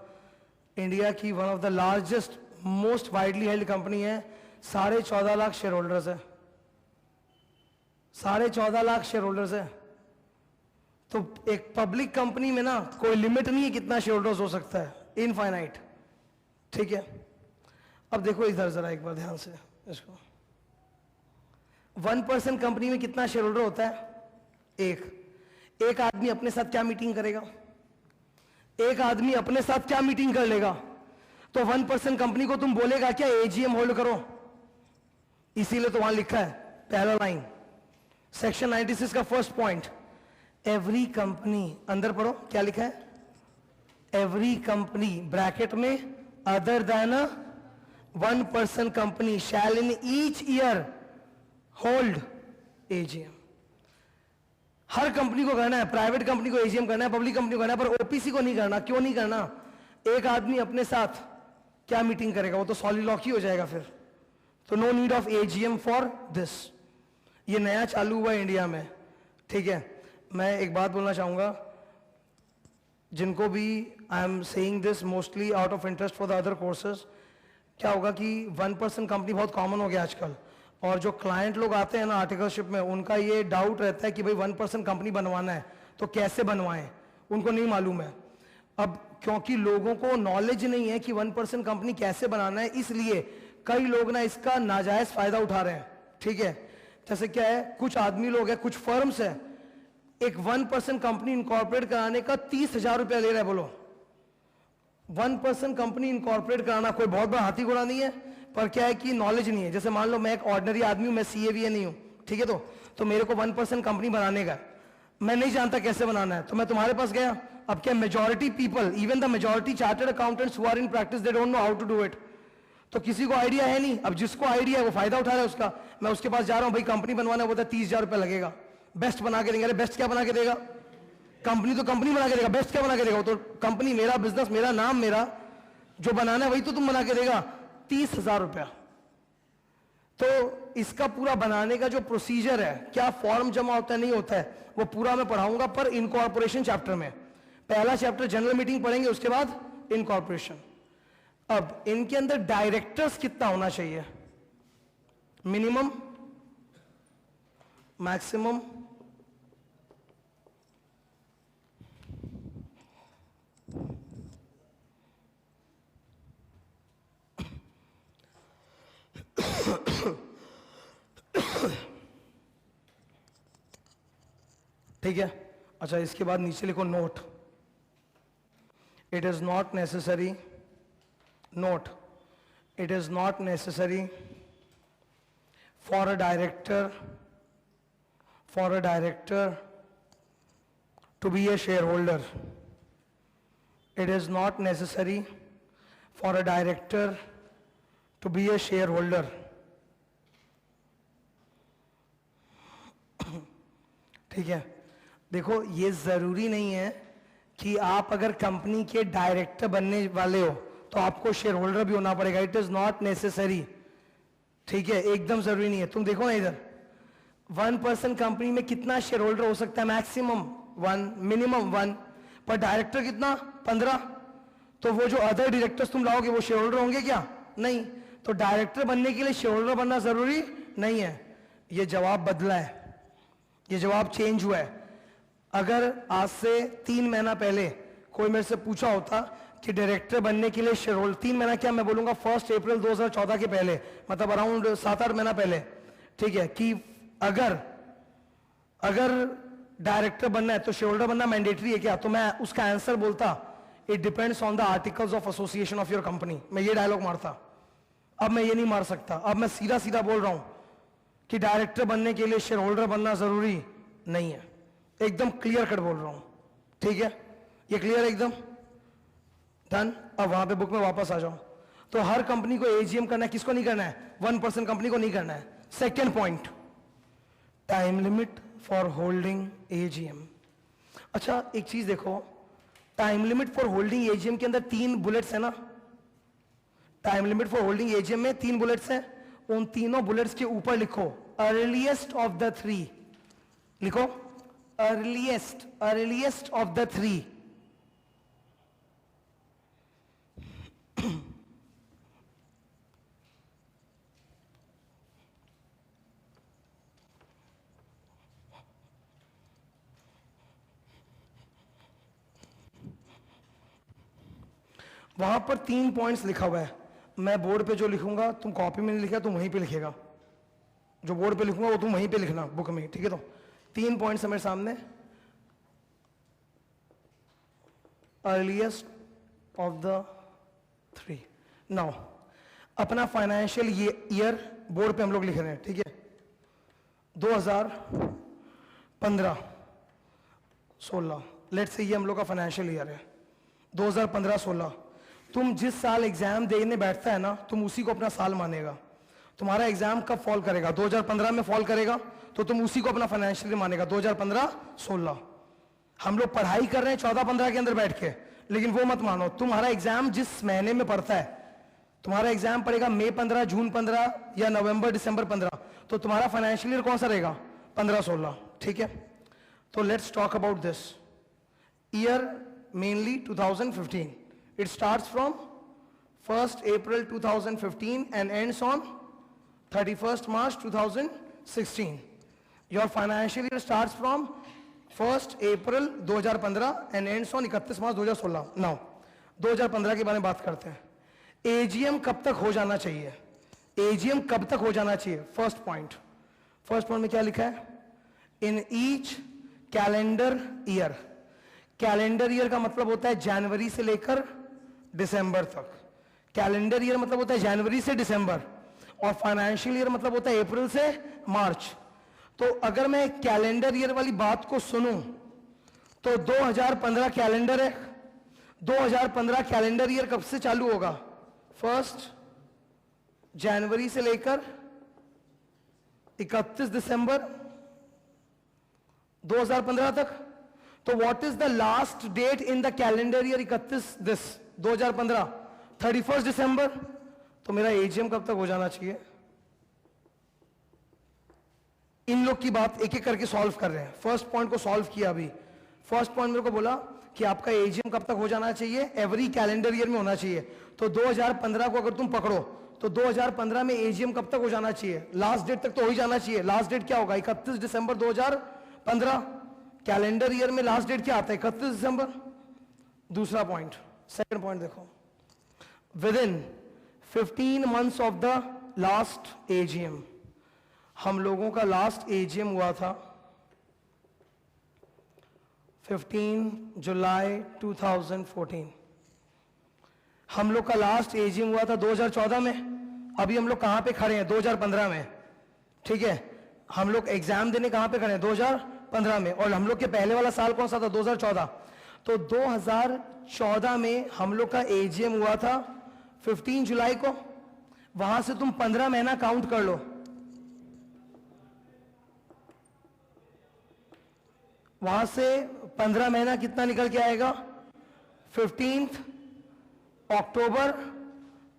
[SPEAKER 1] इंडिया की one of the largest most widely held company है। 14.5 लाख शेयर होल्डर्स है, 14.5 लाख शेयर होल्डर्स है। तो एक पब्लिक कंपनी में ना कोई लिमिट नहीं है कितना शेयर होल्डर्स हो सकता है, इनफाइनाइट, ठीक है। अब देखो इधर जरा एक बार ध्यान से इसको, 1% कंपनी में कितना शेयर होल्डर होता है 1। एक आदमी अपने साथ क्या मीटिंग करेगा, एक आदमी अपने साथ क्या मीटिंग कर लेगा? तो 1% कंपनी को तुम बोलेगा क्या एजीएम होल्ड करो? इसीलिए तो वहां लिखा है पहला लाइन, सेक्शन 96 का फर्स्ट पॉइंट, एवरी कंपनी, अंदर पढ़ो क्या लिखा है, एवरी कंपनी ब्रैकेट में other than 1% company shall in each year hold AGM. Her company को करना है, प्राइवेट कंपनी को एजीएम करना है, पब्लिक कंपनी को करना है, पर ओपीसी को नहीं करना। क्यों नहीं करना? एक आदमी अपने साथ क्या मीटिंग करेगा, वो तो सॉलिलॉक ही हो जाएगा फिर। तो no need of AGM for this. ये नया चालू हुआ इंडिया में, ठीक है। मैं एक बात बोलना चाहूंगा, जिनको भी I am saying this mostly out of interest for the other courses. क्या होगा कि 1% कंपनी बहुत कॉमन हो गया आजकल, और जो क्लाइंट लोग आते हैं ना आर्टिकलशिप में, उनका ये डाउट रहता है कि भाई 1% कंपनी बनवाना है तो कैसे बनवाएं, उनको नहीं मालूम है। अब क्योंकि लोगों को नॉलेज नहीं है कि 1% कंपनी कैसे बनाना है, इसलिए कई लोग ना इसका नाजायज फायदा उठा रहे हैं, ठीक है। जैसे क्या है, कुछ आदमी लोग हैं, कुछ फर्म्स है, एक 1% कंपनी इनकॉर्पोरेट कराने का 30,000 रुपया ले रहा है। बोलो 1% कंपनी इनकॉर्पोरेट कराना कोई बहुत बड़ा हाथी घोड़ा नहीं है, पर क्या है कि नॉलेज नहीं है। जैसे मान लो मैं एक ऑर्डिनरी आदमी हूं, मैं सीए नहीं हूं, ठीक है, तो मेरे को 1% कंपनी बनाने का, मैं नहीं जानता कैसे बनाना है, तो मैं तुम्हारे पास गया। अब क्या majority people, even the majority chartered accountants who are in practice, they don't know how to do it. तो किसी को आइडिया है नहीं। अब जिसको आइडिया है वो फायदा उठा रहा है उसका। मैं उसके पास जा रहा हूं, भाई कंपनी बनवाना है, बोलता है 30,000 रुपया लगेगा, बेस्ट बना के देंगे। अरे बेस्ट क्या बना के देगा? कंपनी तो कंपनी बना के देगा, बेस्ट क्या बना के देगा? वो तो कंपनी, मेरा बिजनेस, मेरा नाम, मेरा जो बनाना है वही तो तुम बना के देगा। 30,000 रुपया। तो इसका पूरा बनाने का जो प्रोसीजर है, क्या फॉर्म जमा होता है नहीं होता है, वो पूरा मैं पढ़ाऊंगा पर इनकॉर्पोरेशन चैप्टर में। पहला चैप्टर जनरल मीटिंग पढ़ेंगे, उसके बाद इनकॉर्पोरेशन। अब इनके अंदर डायरेक्टर्स कितना होना चाहिए, मिनिमम, मैक्सिमम, ठीक है। अच्छा, इसके बाद नीचे लिखो note, it is not necessary, note, it is not necessary for a director to be a shareholder. It is not necessary for a director to be a shareholder. ठीक है, देखो ये जरूरी नहीं है कि आप अगर कंपनी के डायरेक्टर बनने वाले हो तो आपको शेयर होल्डर भी होना पड़ेगा। इट इज नॉट नेसेसरी, ठीक है, एकदम जरूरी नहीं है। तुम देखो ना इधर, 1% कंपनी में कितना शेयर होल्डर हो सकता है? मैक्सिमम 1, मिनिमम 1, पर डायरेक्टर कितना? 15। तो वो जो अदर डायरेक्टर्स तुम लाओगे वो शेयर होल्डर होंगे क्या? नहीं। तो डायरेक्टर बनने के लिए शेयर होल्डर बनना जरूरी नहीं है। ये जवाब बदला है, ये जवाब चेंज हुआ है। अगर आज से 3 महीना पहले कोई मेरे से पूछा होता कि डायरेक्टर बनने के लिए शेयर होल्डर, 3 महीना क्या, मैं बोलूंगा 1 अप्रैल 2014 के पहले, मतलब अराउंड 7-8 महीना पहले, ठीक है, कि अगर डायरेक्टर बनना है तो शेयर होल्डर बनना मैंडेटरी है क्या, तो मैं उसका आंसर बोलता it depends on the articles of association of your company. मैं ये डायलॉग मारता। अब मैं ये नहीं मार सकता। अब मैं सीधा सीधा बोल रहा हूं कि डायरेक्टर बनने के लिए शेयर होल्डर बनना जरूरी नहीं है। एकदम क्लियर कट बोल रहा हूं, ठीक है, ये क्लियर है एकदम? डन। अब वहां पे बुक में वापस आ जाओ। तो हर कंपनी को एजीएम करना है, किसको नहीं करना है? 1% कंपनी को नहीं करना है। Second point, time limit for holding AGM. अच्छा एक चीज देखो, time limit for holding AGM के अंदर 3 बुलेट्स है ना। Time limit for holding AGM में 3 बुलेट्स हैं। उन तीनों बुलेट्स के ऊपर लिखो अर्लीस्ट ऑफ द 3, लिखो अर्लीस्ट ऑफ द 3। वहां पर 3 पॉइंट्स लिखा हुआ है। मैं बोर्ड पे जो लिखूंगा, तुम कॉपी में नहीं लिखा, तुम वहीं पे लिखेगा। जो बोर्ड पे लिखूंगा वो तुम वहीं पे लिखना बुक में, ठीक है। तो 3 पॉइंट्स है मेरे सामने। Earliest of the 3। नाउ अपना फाइनेंशियल ईयर बोर्ड पे हम लोग लिख रहे हैं, ठीक है, 2015। 16, लेट्स से ये हम लोग का फाइनेंशियल ईयर है 2015-16। तुम जिस साल एग्जाम देने बैठता है ना, तुम उसी को अपना साल मानेगा। तुम्हारा एग्जाम कब फॉल करेगा? 2015 में फॉल करेगा, तो तुम उसी को अपना फाइनेंशियल मानेगा 2015-16। हम लोग पढ़ाई कर रहे हैं 14-15 के अंदर बैठ के, लेकिन वो मत मानो। तुम्हारा एग्जाम जिस महीने में पड़ता है, तुम्हारा एग्जाम पड़ेगा मई 15, जून 15 या नवंबर दिसंबर 15, तो तुम्हारा फाइनेंशियल ईयर कौन सा रहेगा? 15-16। ठीक है, तो let's talk about this year mainly 2015। It starts from 1st April 2015 and ends on 31st March 2016. Your financial year starts from 1st April 2015 and ends on 31 March 2016. Now 2015 के बारे में बात करते हैं। एजीएम कब तक हो जाना चाहिए? एजीएम कब तक हो जाना चाहिए? फर्स्ट पॉइंट में क्या लिखा है? In each calendar year. Calendar year का मतलब होता है जनवरी से लेकर दिसंबर तक। कैलेंडर ईयर मतलब होता है जनवरी से दिसंबर, और फाइनेंशियल ईयर मतलब होता है अप्रैल से मार्च। तो अगर मैं कैलेंडर ईयर वाली बात को सुनूं तो 2015 कैलेंडर है। 2015 कैलेंडर ईयर कब से चालू होगा? 1 जनवरी से लेकर 31 दिसंबर 2015 तक। तो what is the last date in the calendar year 2015? 31 दिसंबर। तो मेरा एजीएम कब तक हो जाना चाहिए? इन लोग की बात एक एक करके सॉल्व कर रहे हैं। फर्स्ट पॉइंट को सॉल्व किया अभी। फर्स्ट पॉइंट मेरे को बोला कि आपका एजीएम कब तक हो जाना चाहिए? एवरी कैलेंडर ईयर में होना चाहिए। तो 2015 को अगर तुम पकड़ो तो 2015 में एजीएम कब तक हो जाना चाहिए? लास्ट डेट तक तो हो ही जाना चाहिए। लास्ट डेट क्या होगा? 31 दिसंबर 2015। कैलेंडर ईयर में लास्ट डेट क्या आता है? 31 दिसंबर। दूसरा पॉइंट, सेकंड पॉइंट देखो, with in 15 months of the last AGM. हम लोगों का लास्ट एजीएम हुआ था 15 जुलाई 2014। हम लोग का लास्ट एजीएम हुआ था 2014 में। अभी हम लोग कहां पे खड़े हैं? 2015 में। ठीक है, हम लोग एग्जाम देने कहां पे खड़े हैं? 2015 में। और हम लोग के पहले वाला साल कौन सा था? 2014। तो 2014 में हम लोग का एजीएम हुआ था 15 जुलाई को। वहां से तुम 15 महीना काउंट कर लो। वहां से 15 महीना कितना निकल के आएगा? 15 अक्टूबर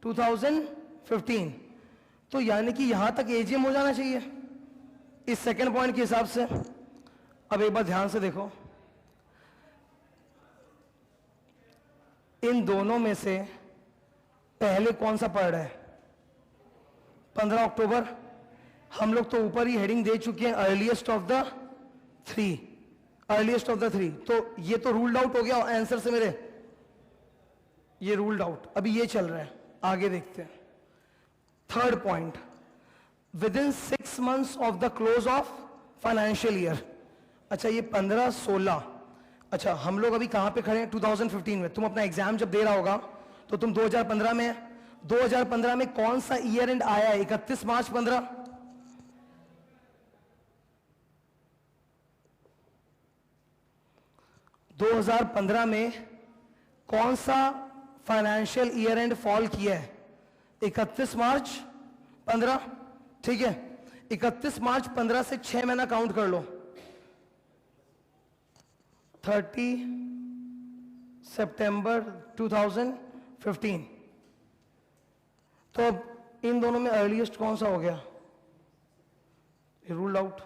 [SPEAKER 1] 2015। तो यानी कि यहां तक एजीएम हो जाना चाहिए इस सेकंड पॉइंट के हिसाब से। अब एक बार ध्यान से देखो, इन दोनों में से पहले कौन सा पड़ रहा है? 15 अक्टूबर। हम लोग तो ऊपर ही हेडिंग दे चुके हैं, earliest of the three. Earliest of the three. तो ये तो रूल्ड आउट हो गया आंसर से मेरे, ये रूल्ड आउट। अभी ये चल रहा है, आगे देखते हैं। Third point, with in 6 months of the close of financial year. अच्छा, ये 15-16। अच्छा, हम लोग अभी कहां पे खड़े हैं? 2015 में। तुम अपना एग्जाम जब दे रहा होगा तो तुम 2015 में है। 2015 में कौन सा ईयर एंड आया है? 31 मार्च 15। (2015) में कौन सा फाइनेंशियल ईयर एंड फॉल किया है? 31 मार्च 15। ठीक है, 31 मार्च 15 से 6 महीना काउंट कर लो। 30 सितंबर 2015। तो अब इन दोनों में अर्लीस्ट कौन सा हो गया? Ruled out.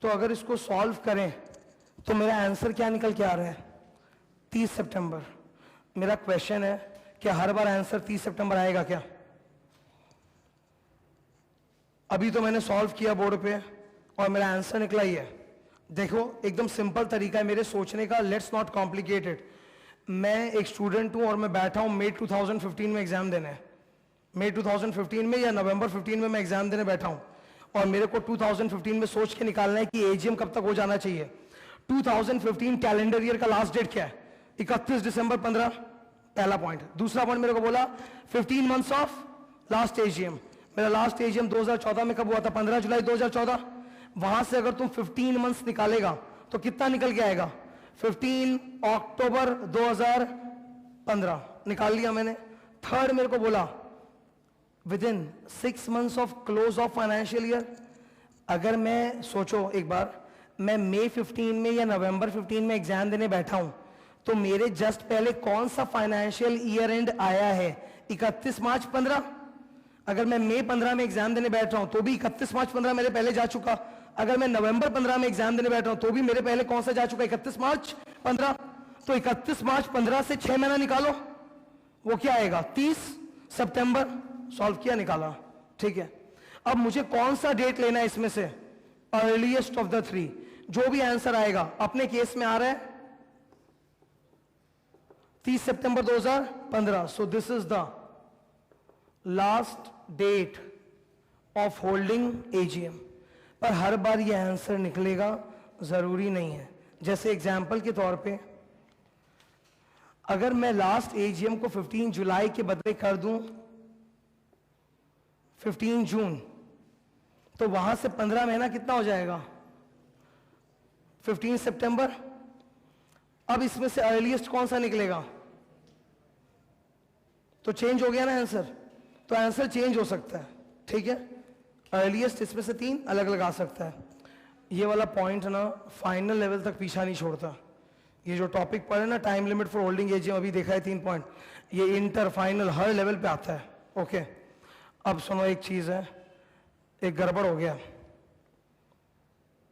[SPEAKER 1] तो अगर इसको सॉल्व करें तो मेरा आंसर क्या निकल के आ रहा है? 30 सितंबर। मेरा क्वेश्चन है, क्या हर बार आंसर 30 सितंबर आएगा क्या? अभी तो मैंने सॉल्व किया बोर्ड पे और मेरा आंसर निकला ही है। देखो, एकदम सिंपल तरीका है मेरे सोचने का। Let's not complicated. मैं एक स्टूडेंट हूं और मैं बैठा हूं मई 2015 में एग्जाम देने। मई 2015 में या नवंबर 15 में मैं एग्जाम देने बैठा हूं और मेरे को 2015 में सोच के निकालना है कि एजीएम कब तक हो जाना चाहिए। 2015 कैलेंडर ईयर का लास्ट डेट क्या है? 31 दिसंबर 15। पहला पॉइंट। दूसरा पॉइंट मेरे को बोला 15 months ऑफ लास्ट एजीएम। मेरा लास्ट एजीएम 2014 में कब हुआ था? 15 जुलाई 2014। वहां से अगर तुम 15 months निकालेगा तो कितना निकल के आएगा? 15 अक्टूबर 2015 निकाल लिया मैंने। थर्ड मेरे को बोला with in 6 months of close of financial year. अगर मैं सोचो एक बार, मैं मई 15 में या नवंबर 15 में एग्जाम देने बैठा हूं, तो मेरे जस्ट पहले कौन सा फाइनेंशियल ईयर एंड आया है? 31 मार्च 15। अगर मैं मई 15 में एग्जाम देने बैठ रहा हूं तो भी 31 मार्च 15 मेरे पहले जा चुका। अगर मैं नवंबर 15 में एग्जाम देने बैठ रहा हूं तो भी मेरे पहले कौन सा जा चुका? 31 मार्च 15। तो 31 मार्च 15 से 6 महीना निकालो, वो क्या आएगा? 30 सितंबर। सॉल्व किया, निकाला, ठीक है। अब मुझे कौन सा डेट लेना है इसमें से? Earliest of the 3। जो भी आंसर आएगा, अपने केस में आ रहा है 30 सितंबर 2015। So this is the last date of holding AGM. पर हर बार ये आंसर निकलेगा जरूरी नहीं है। जैसे एग्जाम्पल के तौर पे, अगर मैं लास्ट एजीएम को 15 जुलाई के बदले कर दूं 15 जून, तो वहां से 15 महीना कितना हो जाएगा? 15 सितंबर। अब इसमें से अर्लीस्ट कौन सा निकलेगा? तो चेंज हो गया ना आंसर। तो आंसर चेंज हो सकता है, ठीक है। अर्लीस्ट इसमें से 3 अलग अलग आ सकता है। ये वाला पॉइंट ना फाइनल लेवल तक पीछा नहीं छोड़ता। ये जो टॉपिक पढ़े ना, time limit for holding AGM, अभी देखा है 3 पॉइंट, ये इंटर फाइनल हर लेवल पे आता है। ओके, अब सुनो, एक चीज है, एक गड़बड़ हो गया,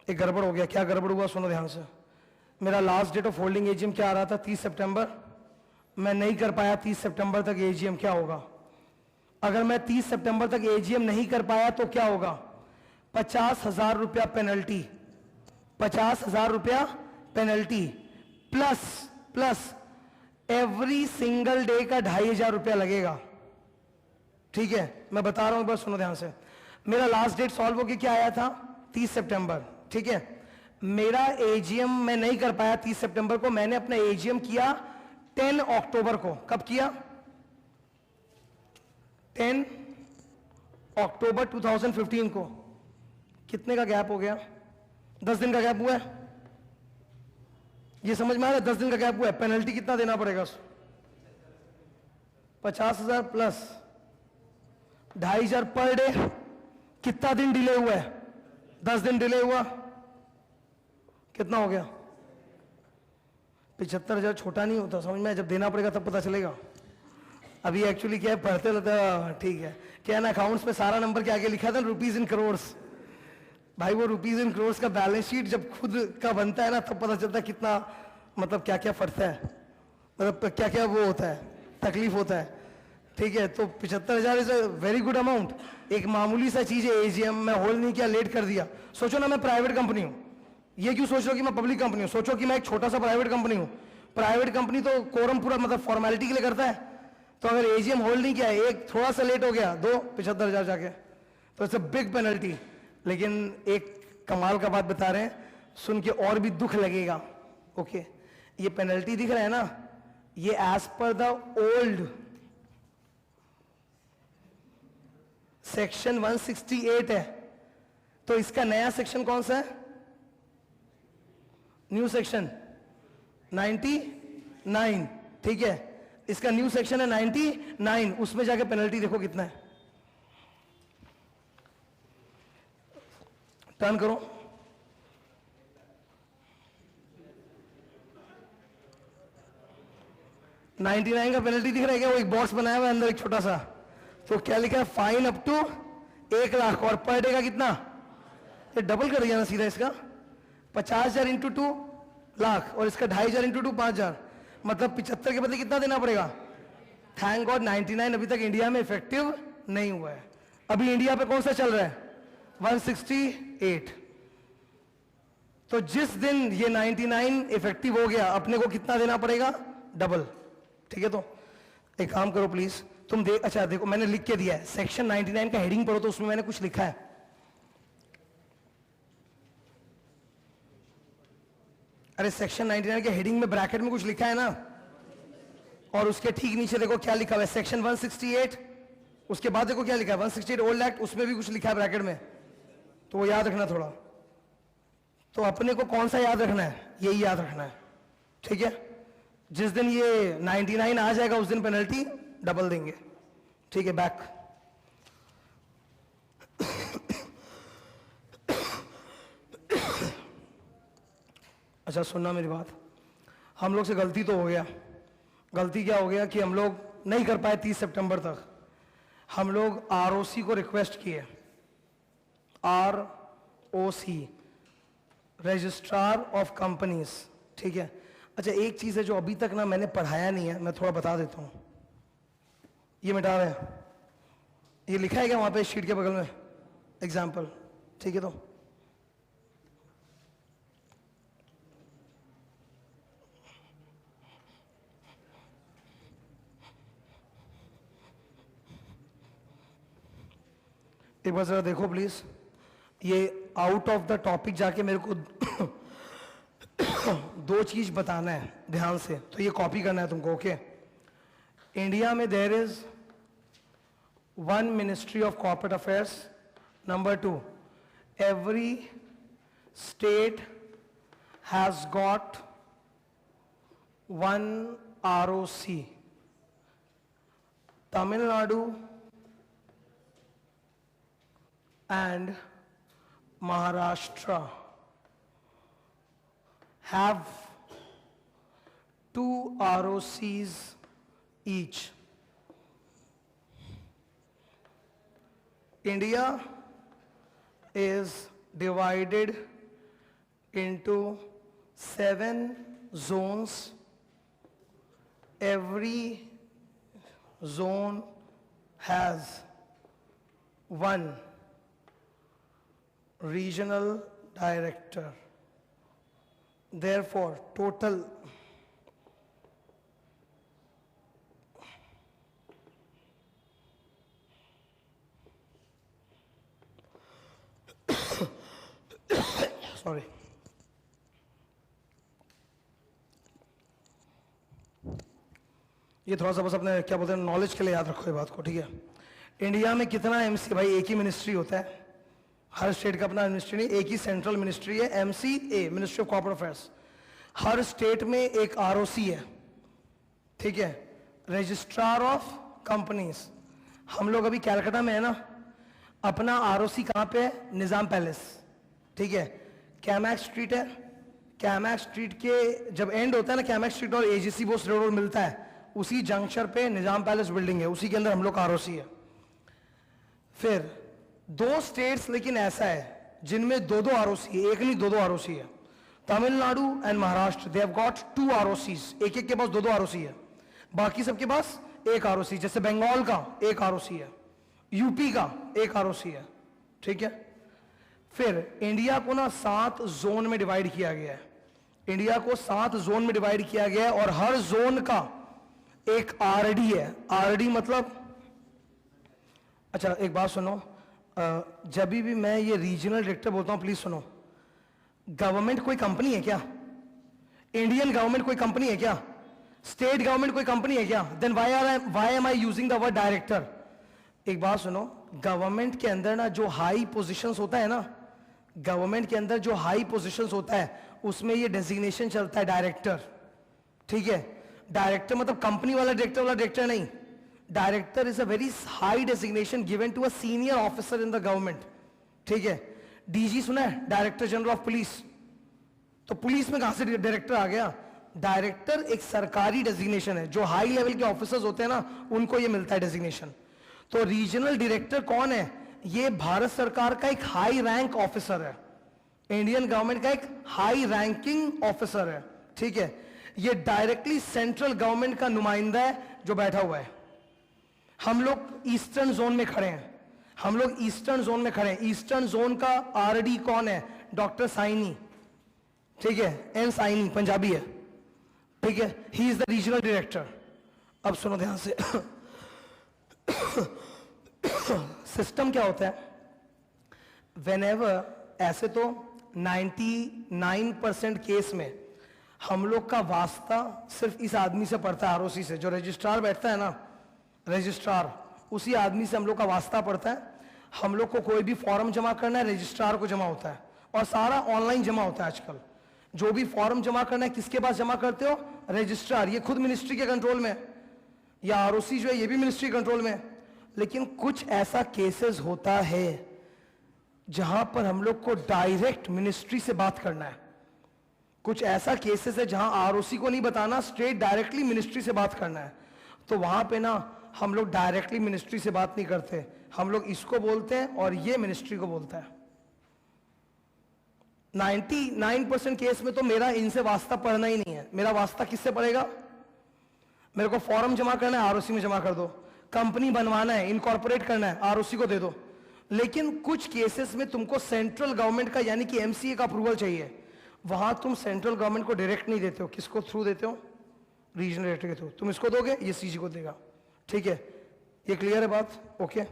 [SPEAKER 1] एक गड़बड़ हो गया। क्या गड़बड़ हुआ? सुनो ध्यान से। मेरा last date of holding AGM क्या आ रहा था? 30 सितंबर। मैं नहीं कर पाया 30 सितंबर तक एजीएम। क्या होगा? अगर मैं 30 सितंबर तक एजीएम नहीं कर पाया तो क्या होगा? 50,000 रुपया पेनल्टी। 50,000 रुपया penalty plus every single day का 2,500 रुपया लगेगा, ठीक है। मैं बता रहा हूं, एक बार सुनो ध्यान से। मेरा लास्ट डेट सॉल्व होके क्या आया था? 30 सितंबर, ठीक है। मेरा एजीएम मैं नहीं कर पाया 30 सितंबर को। मैंने अपना एजीएम किया 10 अक्टूबर को। कब किया? 10 अक्टूबर 2015 को। कितने का गैप हो गया? 10 दिन का गैप हुआ है। ये समझ में आ रहा है? 10 दिन का गैप हुआ है। पेनल्टी कितना देना पड़ेगा? 50,000 प्लस 2,500 पर डे। कितना दिन डिले हुआ है? 10 दिन डिले हुआ। कितना हो गया? 75,000 छोटा नहीं होता, समझ में? जब देना पड़ेगा तब पता चलेगा। अभी एक्चुअली क्या है, पढ़ते रहते हैं, ठीक है। क्या है ना, अकाउंट्स में सारा नंबर के आगे लिखा था रुपीज इन करोड़्स। भाई वो रुपीज इन करोड़्स का बैलेंस शीट जब खुद का बनता है ना, तब पता चलता है कितना, मतलब क्या क्या फटता है, मतलब क्या क्या वो होता है, तकलीफ होता है, ठीक है। तो 75,000 is a very good amount. एक मामूली सा चीज है, एजीएम में होल्ड नहीं किया, लेट कर दिया। सोचो ना मैं प्राइवेट कंपनी हूं, ये क्यों सोच रहे हो कि मैं पब्लिक कंपनी हूं? सोचो कि मैं एक छोटा सा प्राइवेट कंपनी हूं। प्राइवेट कंपनी तो कोरम पूरा मतलब फॉर्मेलिटी के लिए करता है। तो अगर एजीएम होल्ड नहीं किया, एक थोड़ा सा लेट हो गया, 75,000 जाके, तो इट्स अ बिग पेनल्टी। लेकिन एक कमाल का बात बता रहे हैं, सुन के और भी दुख लगेगा। ओके, ये पेनल्टी दिख रहा है ना, ये as per the old section 168 है। तो इसका नया सेक्शन कौन सा है? न्यू सेक्शन 99, ठीक है। इसका न्यू सेक्शन है 99। उसमें जाके पेनल्टी देखो कितना है। टर्न करो। $99 का पेनल्टी दिख रहा है क्या? वो एक बॉक्स बनाया हुआ है अंदर, एक छोटा सा। तो क्या लिखा है? Fine up to 1 lakh. और पर डे का कितना? ये डबल कर दिया ना सीधा इसका। 50,000 इंटू 2 लाख, और इसका 2,500 इंटू 2 5,000। मतलब 75 के बदले कितना देना पड़ेगा? थैंक गॉड 99 अभी तक इंडिया में इफेक्टिव नहीं हुआ है। अभी इंडिया पे कौन सा चल रहा है? 168। तो जिस दिन ये 99 इफेक्टिव हो गया, अपने को कितना देना पड़ेगा? डबल, ठीक है। तो एक काम करो प्लीज, तुम अच्छा देखो, मैंने लिख के दिया है सेक्शन 99 का हेडिंग पढ़ो, तो उसमें मैंने कुछ लिखा है। अरे सेक्शन 99 के हेडिंग में ब्रैकेट में कुछ लिखा है ना, और उसके ठीक नीचे देखो क्या लिखा हुआ है, सेक्शन 168। उसके बाद देखो क्या लिखा है, 168 ओल्ड एक्ट, उसमें भी कुछ लिखा है ब्रैकेट में, तो वो याद रखना थोड़ा। तो अपने को कौन सा याद रखना है? यही याद रखना है, ठीक है। जिस दिन ये 99 आ जाएगा उस दिन पेनल्टी डबल देंगे, ठीक है। बैक। अच्छा सुनना मेरी बात, हम लोग से गलती तो हो गया। गलती क्या हो गया कि हम लोग नहीं कर पाए 30 सितंबर तक। हम लोग आरओसी को रिक्वेस्ट किए, आरओसी, रजिस्ट्रार ऑफ कंपनीज, ठीक है। अच्छा एक चीज है जो अभी तक ना मैंने पढ़ाया नहीं है, मैं थोड़ा बता देता हूं। ये मिटा रहे हैं, ये लिखा है क्या वहां पे शीट के बगल में एग्जाम्पल, ठीक है। तो एक बार जरा देखो प्लीज, ये आउट ऑफ द टॉपिक जाके मेरे को दो चीज बताना है ध्यान से, तो ये कॉपी करना है तुमको, ओके। इंडिया में there is one ministry of corporate affairs. Number 2, every state has got one ROC. Tamil Nadu and Maharashtra have 2 ROCs each. India is divided into 7 zones. Every zone has one regional director. Therefore, total sorry, ये थोड़ा सा बस अपने क्या बोलते हैं knowledge के लिए याद रखो ये बात को, ठीक है। इंडिया में कितना एमसी, भाई एक ही मिनिस्ट्री होता है, हर स्टेट का अपना मिनिस्ट्री नहीं, एक ही सेंट्रल मिनिस्ट्री है, MCA, ministry of corporate affairs. Her state में एक आरओसी है, ठीक है, रजिस्ट्रार ऑफ कंपनीज। हम लोग अभी कैलकाटा में है ना, अपना आरओसी कहाँ पे है? निजाम पैलेस, ठीक है। कैमैक्स स्ट्रीट है, कैमैक्स स्ट्रीट के जब एंड होता है ना, कैमैक्स स्ट्रीट और एजीसी बोस रोड मिलता है, उसी जंक्शन पे निजाम पैलेस बिल्डिंग है, उसी के अंदर हम लोग का आरओसी है। फिर 2 स्टेट्स लेकिन ऐसा है जिनमें 2-2 आरओसी है, एक नहीं 2-2 आरओसी है। Tamil Nadu and Maharashtra, they have got 2 ROCs, एक के पास 2-2 आरओसी है। बाकी सबके पास एक आरओसी, जैसे बंगाल का एक आरओसी है, यूपी का एक आरओसी है, ठीक है। फिर इंडिया को ना 7 जोन में डिवाइड किया गया है। इंडिया को 7 जोन में डिवाइड किया गया है और हर जोन का एक आरडी है। आरडी मतलब, अच्छा एक बात सुनो, जब भी मैं ये रीजनल डायरेक्टर बोलता हूं प्लीज सुनो, गवर्नमेंट कोई कंपनी है क्या? इंडियन गवर्नमेंट कोई कंपनी है क्या? स्टेट गवर्नमेंट कोई कंपनी है क्या? Then why am I using the word director? एक बात सुनो, गवर्नमेंट के अंदर ना जो हाई पोजीशंस होता है ना, गवर्नमेंट के अंदर जो हाई पोजीशंस होता है उसमें ये डेजिग्नेशन चलता है डायरेक्टर, ठीक है। डायरेक्टर मतलब कंपनी वाला डायरेक्टर नहीं। Director is a very high designation given to a senior officer in the government, ठीक है। डीजी सुना है, डायरेक्टर जनरल ऑफ पुलिस, तो पुलिस में कहां से डायरेक्टर आ गया? डायरेक्टर एक सरकारी डेजिग्नेशन है, जो हाई लेवल के ऑफिसर्स होते हैं ना उनको ये मिलता है डेजिग्नेशन। तो रीजनल डायरेक्टर कौन है? ये भारत सरकार का एक हाई रैंक ऑफिसर है, इंडियन गवर्नमेंट का एक हाई रैंकिंग ऑफिसर है, ठीक है। ये डायरेक्टली सेंट्रल गवर्नमेंट का नुमाइंदा है जो बैठा हुआ है। हम लोग ईस्टर्न जोन में खड़े हैं, हम लोग ईस्टर्न जोन में खड़े हैं। ईस्टर्न जोन का आरडी कौन है? डॉक्टर साइनी, ठीक है, एन साइनी, पंजाबी है, ठीक है। He is the regional director. अब सुनो ध्यान से, सिस्टम क्या होता है? वेनेवर, ऐसे तो 99% केस में हम लोग का वास्ता सिर्फ इस आदमी से पड़ता है, आरओसी से। जो रजिस्ट्रार बैठता है ना, रजिस्ट्रार, उसी आदमी से हम लोग का वास्ता पड़ता है। हम लोग को कोई भी फॉर्म जमा करना है, रजिस्ट्रार को जमा होता है, और सारा ऑनलाइन जमा होता है आजकल। जो भी फॉर्म जमा करना है किसके पास जमा करते हो? रजिस्ट्रार, ये खुद मिनिस्ट्री के कंट्रोल में, या आरओसी जो है ये भी मिनिस्ट्री कंट्रोल में। लेकिन कुछ ऐसा केसेस होता है जहां पर हम लोग को डायरेक्ट मिनिस्ट्री से बात करना है। कुछ ऐसा केसेस है जहां आरओसी को नहीं बताना, स्ट्रेट डायरेक्टली मिनिस्ट्री से बात करना है। तो वहां पे ना हम लोग डायरेक्टली मिनिस्ट्री से बात नहीं करते, हम लोग इसको बोलते हैं और ये मिनिस्ट्री को बोलता है। 99% केस में तो मेरा इनसे वास्ता पढ़ना ही नहीं है। मेरा वास्ता किससे पड़ेगा? मेरे को फॉर्म जमा करना है, आरओसी में जमा कर दो। कंपनी बनवाना है, इनकॉर्पोरेट करना है, आरओसी को दे दो। लेकिन कुछ केसेस में तुमको सेंट्रल गवर्नमेंट का यानी कि एमसीए का अप्रूवल चाहिए, वहां तुम सेंट्रल गवर्नमेंट को डायरेक्ट नहीं देते हो। किसको थ्रू देते हो? रीजनल डायरेक्टर के थ्रू। तुम इसको दोगे, ये सीजी को देगा। ठीक है, ये क्लियर है बात? ओके।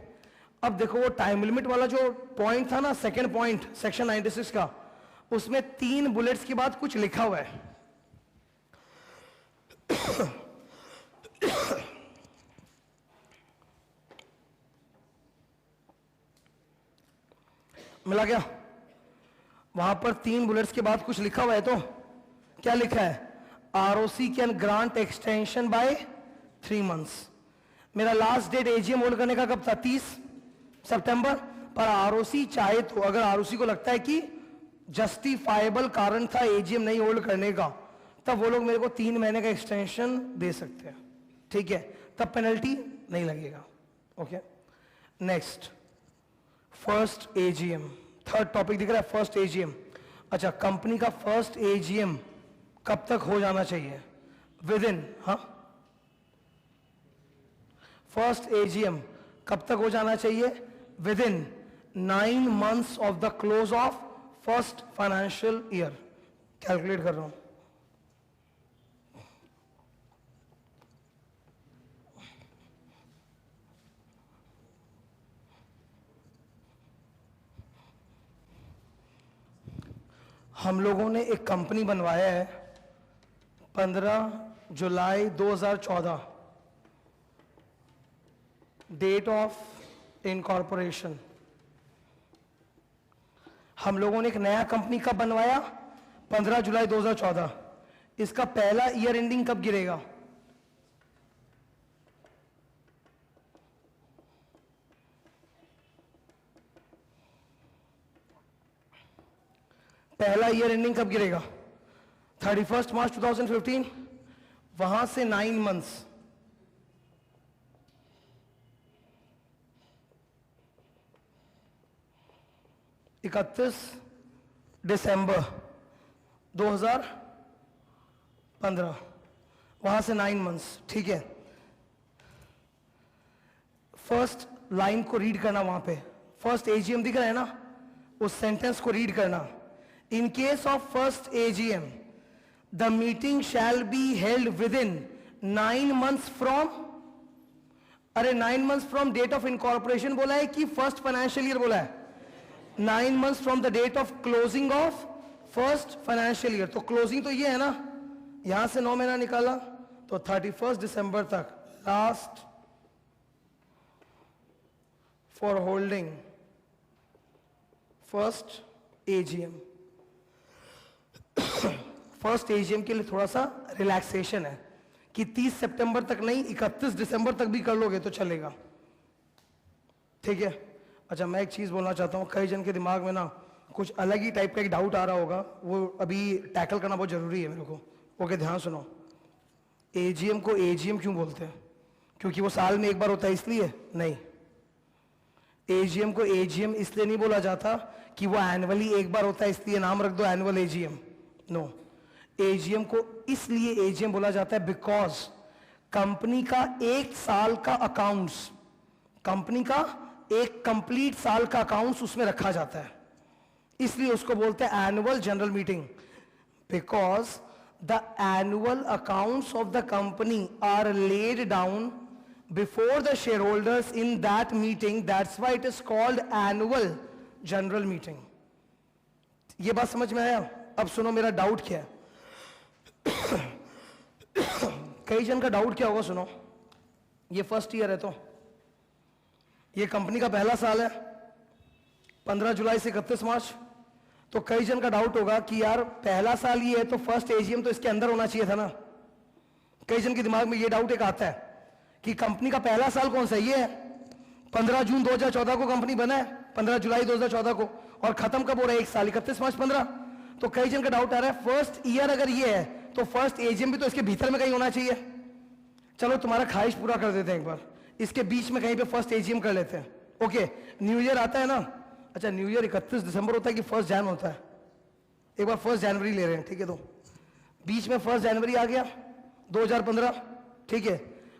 [SPEAKER 1] अब देखो वो टाइम लिमिट वाला जो पॉइंट था ना, सेकंड पॉइंट सेक्शन 96 का, उसमें 3 बुलेट्स के बाद कुछ लिखा हुआ है। मिला क्या? वहां पर 3 बुलेट्स के बाद कुछ लिखा हुआ है। तो क्या लिखा है? ROC can grant extension by 3 months. मेरा लास्ट डेट एजीएम होल्ड करने का कब था? 30 सितंबर। पर आरओसी चाहे तो, अगर आरओसी को लगता है कि जस्टिफाइबल कारण था एजीएम नहीं होल्ड करने का, तब वो लोग मेरे को 3 महीने का एक्सटेंशन दे सकते हैं। ठीक है, तब पेनल्टी नहीं लगेगा। Okay, next first AGM. Third topic दिख रहा है, फर्स्ट एजीएम। अच्छा, कंपनी का फर्स्ट एजीएम कब तक हो जाना चाहिए? विद इन, हाँ, फर्स्ट एजीएम कब तक हो जाना चाहिए? With in 9 months of the close of first financial year. Calculate कर रहा हूं। हम लोगों ने एक कंपनी बनवाया है 15 जुलाई 2014, डेट ऑफ इनकॉर्पोरेशन। हम लोगों ने एक नया कंपनी कब बनवाया? 15 जुलाई 2014। इसका पहला ईयर एंडिंग कब गिरेगा? पहला ईयर एंडिंग कब गिरेगा? 31 मार्च 2015। वहां से 9 मंथ्स, 31 दिसंबर 2015, वहां से 9 मंथ्स। ठीक है, फर्स्ट लाइन को रीड करना। वहां पे फर्स्ट एजीएम दिख रहा है ना, उस सेंटेंस को रीड करना। In case of first AGM the meeting shall be held within 9 months from, अरे 9 months from date of incorporation बोला है कि फर्स्ट फाइनेंशियल ईयर बोला है? 9 months from the date of closing of first financial year। तो closing तो ये है ना, यहां से 9 महीना निकाला तो 31 दिसंबर तक last for holding first AGM. First AGM के लिए थोड़ा सा रिलैक्सेशन है कि 30 सितंबर तक नहीं, 31 दिसंबर तक भी कर लोगे तो चलेगा। ठीक है। अच्छा, मैं एक चीज बोलना चाहता हूं, कई जन के दिमाग में ना कुछ अलग ही टाइप का एक डाउट आ रहा होगा, वो अभी टैकल करना बहुत जरूरी है मेरे को। ओके, ध्यान सुनो। एजीएम को एजीएम क्यों बोलते हैं? क्योंकि वो साल में एक बार होता है इसलिए? नहीं, एजीएम को एजीएम इसलिए नहीं बोला जाता कि वो एनुअली एक बार होता है इसलिए नाम रख दो एनुअल एजीएम। नो, एजीएम को इसलिए एजीएम बोला जाता है बिकॉज कंपनी का 1 साल का अकाउंट्स, कंपनी का एक कंप्लीट साल का अकाउंट्स उसमें रखा जाता है, इसलिए उसको बोलते हैं annual general meeting. Because the annual accounts of the company are laid down before the share holders in that meeting, that's why it is called annual general meeting. ये बात समझ में आया? अब सुनो मेरा डाउट क्या है। कई जन का डाउट क्या होगा, सुनो। ये फर्स्ट ईयर है, तो ये कंपनी का पहला साल है, 15 जुलाई से 31 मार्च। तो कई जन का डाउट होगा कि यार पहला साल ये है तो फर्स्ट एजीएम तो इसके अंदर होना चाहिए था ना। कई जन के दिमाग में ये डाउट एक आता है कि कंपनी का पहला साल कौन सा ये है, 15 जून 2014 को कंपनी बना है, 15 जुलाई 2014 को, और खत्म कब हो रहा है, एक साल 31 मार्च 15। तो कई जन का डाउट आ रहा है फर्स्ट ईयर अगर ये है तो फर्स्ट एजीएम भी तो इसके भीतर में कहीं होना चाहिए। चलो तुम्हारा ख्वाहिश पूरा कर देते हैं, एक बार इसके बीच में कहीं पे फर्स्ट एजीएम कर लेते हैं। ओके, न्यू ईयर आता है ना, अच्छा न्यू ईयर 31 दिसंबर होता है कि 1 जनवरी होता है, एक बार 1 जनवरी ले रहे हैं, ठीक है। तो बीच में 1 जनवरी आ गया 2015, ठीक है।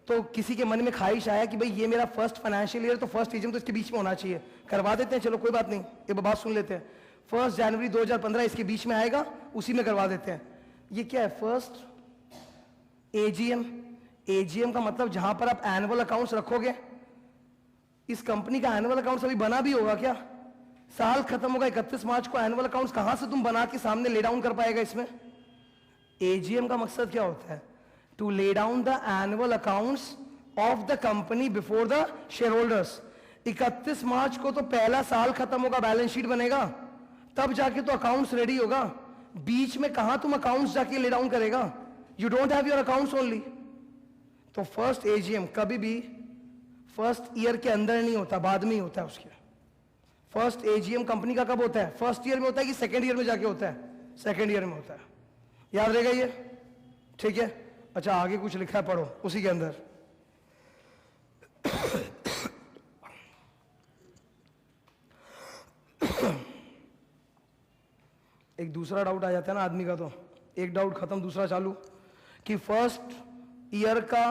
[SPEAKER 1] तो किसी के मन में ख्वाहिश आया कि भाई ये मेरा फर्स्ट फाइनेंशियल ईयर, तो फर्स्ट एजीएम तो इसके बीच में होना चाहिए, करवा देते हैं। चलो कोई बात नहीं, एक बात सुन लेते हैं। 1 जनवरी 2015 इसके बीच में आएगा, उसी में करवा देते हैं। ये क्या है, फर्स्ट एजीएम। एजीएम का मतलब जहां पर आप एनुअल अकाउंट्स रखोगे। इस कंपनी का एनुअल अकाउंट्स अभी बना भी होगा क्या? साल खत्म होगा 31 मार्च को, एनुअल अकाउंट्स कहां से तुम बना के सामने ले डाउन कर पाएगा इसमें? एजीएम का मकसद क्या होता है? To lay down the annual accounts of the company before the share holders. 31 मार्च को तो पहला साल खत्म होगा, बैलेंस शीट बनेगा, तब जाके तो अकाउंट्स रेडी होगा। बीच में कहां तुम अकाउंट्स जाके ले डाउन करेगा? You don't have your accounts only. तो फर्स्ट एजीएम कभी भी फर्स्ट ईयर के अंदर नहीं होता, बाद में ही होता है उसके। फर्स्ट एजीएम कंपनी का कब होता है? फर्स्ट ईयर में होता है कि सेकेंड ईयर में जाके होता है? सेकेंड ईयर में होता है, याद रहेगा ये, ठीक है। अच्छा आगे कुछ लिखा है, पढ़ो उसी के अंदर। एक दूसरा डाउट आ जाता है ना आदमी का, तो एक डाउट खत्म दूसरा चालू, कि फर्स्ट ईयर का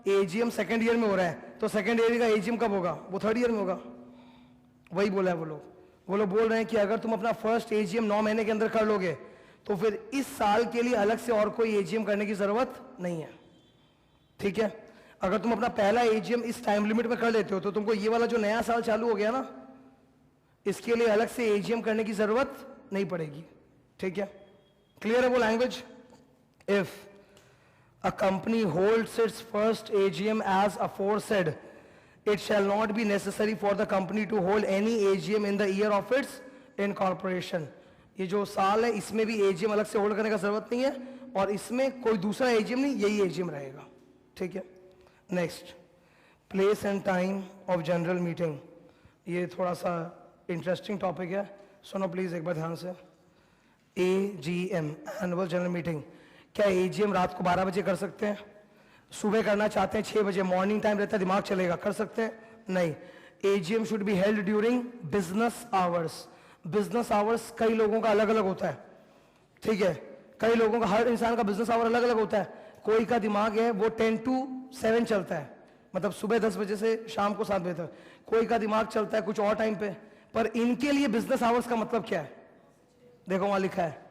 [SPEAKER 1] एजीएम सेकेंड ईयर में हो रहा है, तो सेकेंड ईयर का एजीएम कब होगा? वो थर्ड ईयर में होगा। वही बोला है वो लोग बोल रहे हैं कि अगर तुम अपना फर्स्ट एजीएम 9 महीने के अंदर कर लोगे तो फिर इस साल के लिए अलग से और कोई एजीएम करने की जरूरत नहीं है, ठीक है। अगर तुम अपना पहला एजीएम इस टाइम लिमिट में कर लेते हो तो तुमको ये वाला जो नया साल चालू हो गया ना, इसके लिए अलग से एजीएम करने की जरूरत नहीं पड़ेगी, ठीक है। क्लियर है वो language? If a company holds its first AGM as aforesaid, it shall not be necessary for the company to hold any AGM in the year of its incorporation. ये जो साल है इसमें भी AGM अलग से होल्ड करने का जरूरत नहीं है, और इसमें कोई दूसरा AGM नहीं, यही AGM रहेगा, ठीक है। Next, place and time of general meeting. ये थोड़ा सा इंटरेस्टिंग टॉपिक है, सुनो प्लीज एक बार ध्यान से। AGM, annual general meeting. क्या एजीएम रात को 12 बजे कर सकते हैं? सुबह करना चाहते हैं 6 बजे, मॉर्निंग टाइम रहता है, दिमाग चलेगा, कर सकते हैं? नहीं। AGM should be held during business hours. Business hours कई लोगों का अलग अलग होता है, ठीक है। कई लोगों का, हर इंसान का बिजनेस आवर अलग अलग होता है। कोई का दिमाग है वो 10 to 7 चलता है, मतलब सुबह 10 बजे से शाम को 7 बजे तक। कोई का दिमाग चलता है कुछ और टाइम पे, पर इनके लिए बिजनेस आवर्स का मतलब क्या है? देखो वहां लिखा है,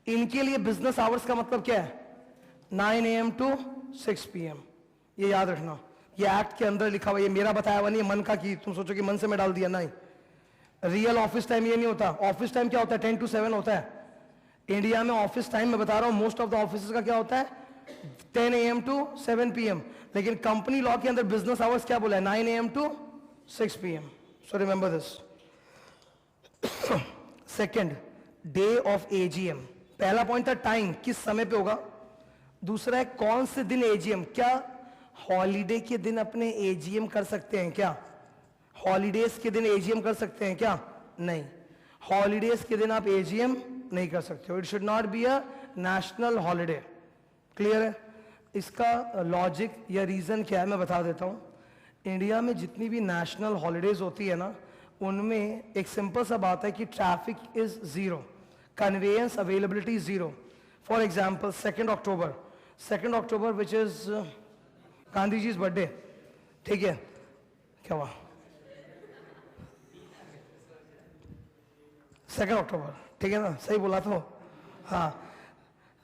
[SPEAKER 1] इनके लिए बिजनेस आवर्स का मतलब क्या है? 9 AM to 6 PM। ये याद रखना, ये एक्ट के अंदर लिखा हुआ, ये मेरा बताया हुआ नहीं, मन का कि तुम सोचो कि मन से मैं डाल दिया, नहीं। रियल ऑफिस टाइम ये नहीं होता। ऑफिस टाइम क्या होता है? 10 to 7 होता है। इंडिया में ऑफिस टाइम मैं बता रहा हूं, मोस्ट ऑफ द ऑफिस का क्या होता है? 10 AM to 7 PM। लेकिन कंपनी लॉ के अंदर बिजनेस आवर्स क्या बोला है? 9 AM to 6 PM। So remember this. Second, day of AGM. पहला पॉइंट था टाइम, किस समय पे होगा। दूसरा है कौन से दिन एजीएम। क्या हॉलीडे के दिन अपने एजीएम कर सकते हैं क्या? हॉलीडेज के दिन एजीएम कर सकते हैं क्या? नहीं, हॉलीडेज के दिन आप एजीएम नहीं कर सकते हो। It should not be a national holiday. Clear है? इसका लॉजिक या रीजन क्या है मैं बता देता हूं। इंडिया में जितनी भी नेशनल हॉलीडेज होती है ना, उनमें एक सिंपल सा बात है कि traffic is zero, conveyance availability zero. For example 2 October which is Gandhi ji birthday, ठीक है। क्या हुआ? 2 अक्टूबर, ठीक है ना, सही बोला तो। हाँ,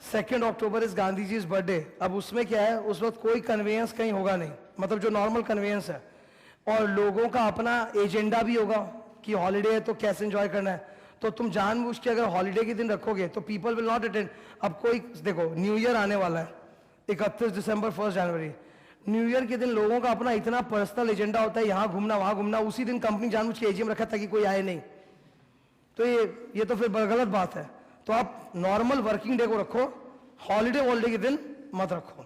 [SPEAKER 1] 2 October is Gandhi ji birthday. अब उसमें क्या है, उस वक्त कोई कन्वेयंस कहीं होगा नहीं, मतलब जो नॉर्मल कन्वेयंस है, और लोगों का अपना एजेंडा भी होगा कि हॉलीडे है तो कैसे एंजॉय करना है। तो तुम जानबूझ के अगर हॉलीडे के दिन रखोगे तो पीपल विल नॉट अटेंड। अब कोई देखो, न्यू ईयर आने वाला है 31 दिसंबर 1 जनवरी। न्यू ईयर के दिन लोगों का अपना इतना पर्सनल एजेंडा होता है, यहां घूमना वहां घूमना, उसी दिन कंपनी जानबूझ के एजीएम रखा ताकि कोई आए नहीं। तो ये तो फिर गलत बात है। तो आप नॉर्मल वर्किंग डे को रखो, हॉलीडे के दिन मत रखो,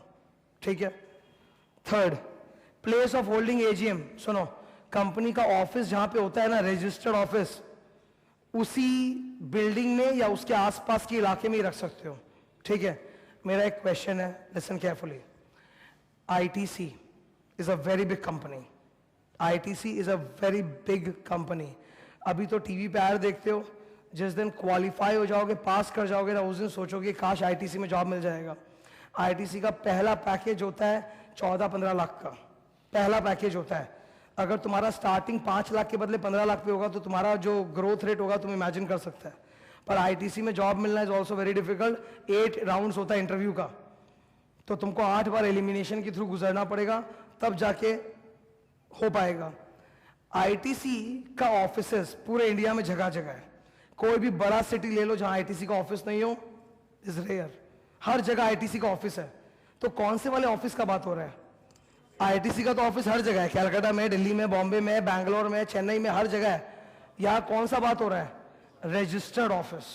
[SPEAKER 1] ठीक है। Third, place of holding AGM. सुनो, कंपनी का ऑफिस जहां पे होता है ना, रजिस्टर्ड ऑफिस, उसी बिल्डिंग में या उसके आसपास के इलाके में ही रख सकते हो, ठीक है। मेरा एक क्वेश्चन है, listen carefully. ITC is a very big company, ITC is a very big company. अभी तो टीवी पे ऐड देखते हो, जिस दिन क्वालिफाई हो जाओगे, पास कर जाओगे ना, उस दिन सोचोगे काश आईटीसी में जॉब मिल जाएगा। आईटीसी का पहला पैकेज होता है 14-15 लाख का, पहला पैकेज होता है। अगर तुम्हारा स्टार्टिंग 5 लाख के बदले 15 लाख पे होगा तो तुम्हारा जो ग्रोथ रेट होगा तुम इमेजिन कर सकते हैं। पर आईटीसी में जॉब मिलना is also very difficult. 8 rounds होता है इंटरव्यू का, तो तुमको 8 बार एलिमिनेशन के थ्रू गुजरना पड़ेगा, तब जाके हो पाएगा। आईटीसी का ऑफिसेस पूरे इंडिया में जगह जगह है। कोई भी बड़ा सिटी ले लो जहां आईटीसी का ऑफिस नहीं हो, इज रेयर। हर जगह आईटीसी का ऑफिस है। तो कौन से वाले ऑफिस का बात हो रहा है? आईटीसी का तो ऑफिस हर जगह है, कलकत्ता में, दिल्ली में, बॉम्बे में, बैंगलोर में, चेन्नई में, हर जगह है। यहां कौन सा बात हो रहा है? Registered office.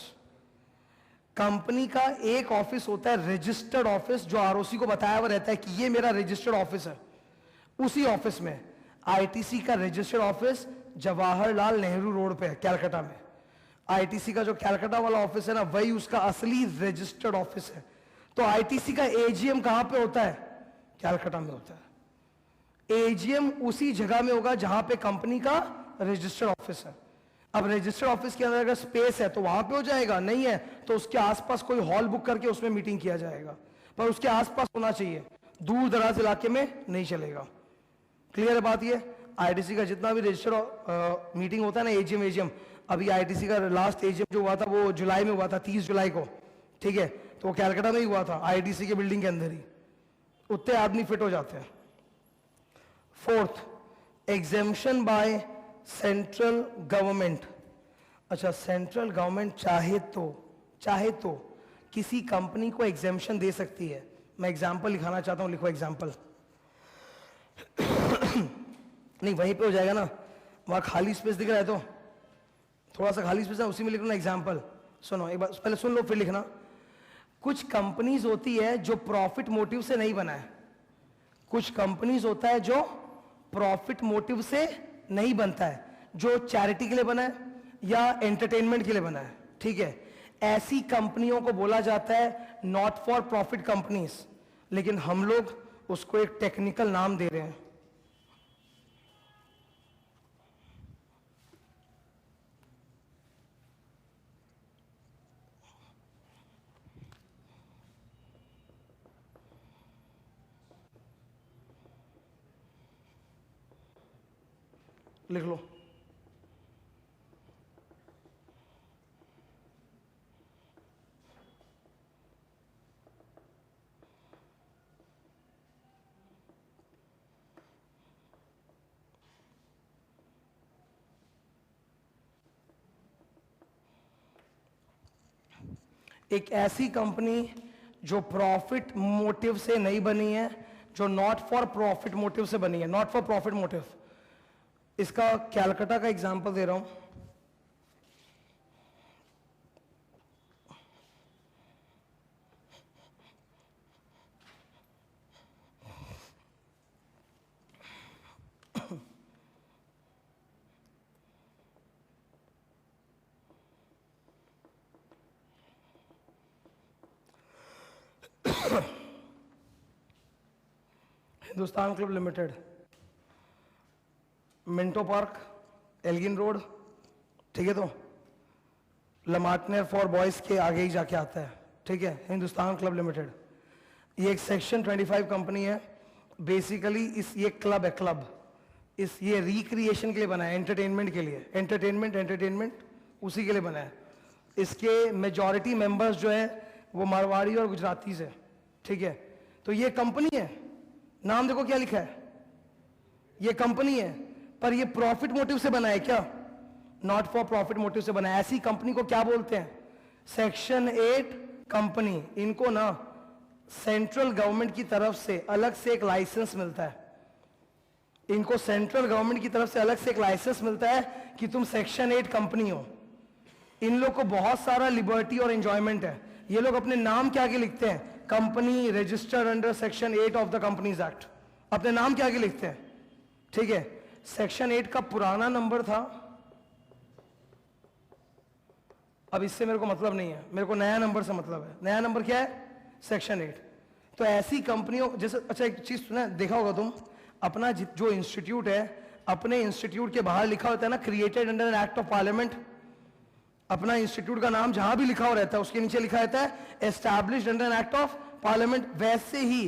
[SPEAKER 1] कंपनी का एक ऑफिस होता है रजिस्टर्ड ऑफिस, जो आरओसी को बताया हुआ रहता है कि ये मेरा रजिस्टर्ड ऑफिस है। उसी ऑफिस में आईटीसी का registered office Jawaharlal Nehru road पे है, कलकत्ता में। आईटीसी का जो कलकत्ता वाला ऑफिस है ना, वही उसका असली रजिस्टर्ड ऑफिस है। तो आईटीसी का एजीएम कहां पे होता है? कलकत्ता में होता है। एजीएम उसी जगह में होगा जहां पे कंपनी का रजिस्टर्ड ऑफिस है। अब रजिस्टर्ड ऑफिस के अंदर अगर स्पेस है तो वहां पे हो जाएगा, नहीं है तो उसके आसपास कोई हॉल बुक करके उसमें मीटिंग किया जाएगा, पर उसके आसपास होना चाहिए, दूर दराज इलाके में नहीं चलेगा। क्लियर है बात? ये आईटीसी का जितना भी रजिस्टर्ड मीटिंग होता है ना, एजीएम, अभी आईटीसी का लास्ट एजीएम जो हुआ था वो जुलाई में हुआ था, 30 जुलाई को, ठीक है। तो वो कलकत्ता में ही हुआ था, आईटीसी के बिल्डिंग के अंदर ही। उतने आदमी फिट हो जाते हैं। Fourth, exemption by central government. अच्छा, सेंट्रल गवर्नमेंट चाहे तो किसी कंपनी को एग्जेम्पशन दे सकती है। मैं एग्जांपल लिखाना चाहता हूं, लिखो एग्जांपल। नहीं, वहीं पे हो जाएगा ना, वहां खाली स्पेस दिख रहा है तो थोड़ा सा खाली स्पेस है, उसी में लिखना एग्जांपल। सुनो एक बार, पहले सुन लो फिर लिखना। कुछ कंपनीज होती है जो प्रॉफिट मोटिव से नहीं बना है, कुछ कंपनीज होता है जो प्रॉफिट मोटिव से नहीं बनता है, जो चैरिटी के लिए बना है या एंटरटेनमेंट के लिए बना है, ठीक है। ऐसी कंपनियों को बोला जाता है नॉट फॉर प्रॉफिट कंपनीज, लेकिन हम लोग उसको एक टेक्निकल नाम दे रहे हैं। लिख लो। एक ऐसी कंपनी जो प्रॉफिट मोटिव से नहीं बनी है, जो नॉट फॉर प्रॉफिट मोटिव से बनी है, नॉट फॉर प्रॉफिट मोटिव। इसका कलकत्ता का एग्जांपल दे रहा हूं। Hindustan club limited, Minto park, Elgin road, ठीक है। तो लमार्टनर फॉर बॉयज के आगे ही जाके आता है, ठीक है, हिंदुस्तान क्लब लिमिटेड। ये एक सेक्शन 25 कंपनी है। बेसिकली ये क्लब है, क्लब ये रिक्रिएशन के लिए बना है, एंटरटेनमेंट के लिए, एंटरटेनमेंट उसी के लिए बना है। इसके मेजॉरिटी मेंबर्स जो है वो मारवाड़ी और गुजरातीज है, ठीक है। तो ये कंपनी है, नाम देखो क्या लिखा है, ये कंपनी है, पर ये प्रॉफिट मोटिव से बना है क्या? नॉट फॉर प्रॉफिट मोटिव से बना है। ऐसी कंपनी को क्या बोलते हैं? Section 8 company. इनको ना सेंट्रल गवर्नमेंट की तरफ से अलग से एक लाइसेंस मिलता है, इनको सेंट्रल गवर्नमेंट की तरफ से अलग से एक लाइसेंस मिलता है कि तुम सेक्शन 8 कंपनी हो। इन लोग को बहुत सारा लिबर्टी और एंजॉयमेंट है। ये लोग अपने नाम क्या आगे लिखते हैं, company registered under section 8 of the companies act, अपने नाम क्या आगे लिखते हैं, ठीक है। सेक्शन 8 का पुराना नंबर था, अब इससे मेरे को मतलब नहीं है, मेरे को नया नंबर से मतलब है। नया नंबर क्या है, सेक्शन 8। तो ऐसी कंपनियों जैसे, अच्छा एक चीज सुना, देखा होगा तुम, अपना जो इंस्टीट्यूट है, अपने इंस्टीट्यूट के बाहर लिखा होता है ना, created under an act of parliament. अपना इंस्टीट्यूट का नाम जहां भी लिखा हो रहता है उसके नीचे लिखा रहता है established under an act of parliament. वैसे ही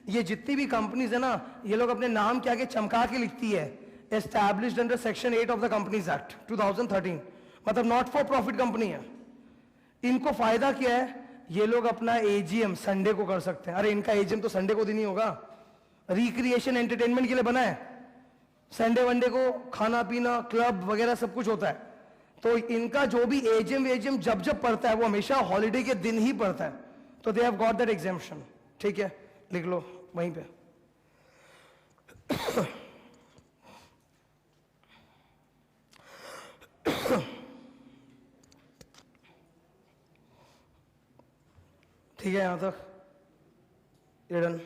[SPEAKER 1] ये जितनी भी कंपनीज है ना, ये लोग अपने नाम के आगे चमका के लिखती है established under section 8 of the companies act 2013, मतलब नॉट फॉर प्रॉफिट कंपनी है। इनको फायदा क्या है, ये लोग अपना एजीएम संडे को कर सकते हैं। अरे इनका एजीएम तो संडे को दिन ही होगा, रिक्रिएशन एंटरटेनमेंट के लिए बना है। संडे वनडे को खाना पीना क्लब वगैरह सब कुछ होता है। तो इनका जो भी एजीएम जब जब पड़ता है वो हमेशा हॉलिडे के दिन ही पड़ता है। तो they have got that exemption, ठीक है, लिख लो वहीं पे। ठीक है, यहां तक ये डन।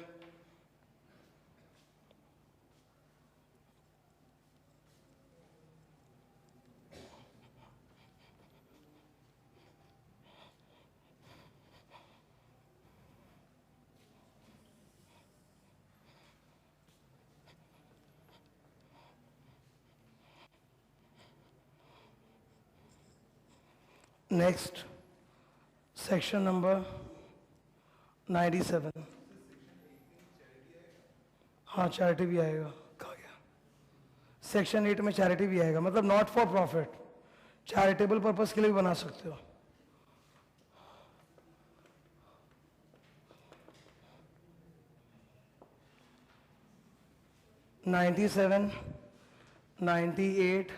[SPEAKER 1] Next section number 97। हाँ चैरिटी भी आएगा, कहा गया सेक्शन 8 में चैरिटी भी आएगा, मतलब not for profit, charitable purpose के लिए भी बना सकते हो। (97), (98)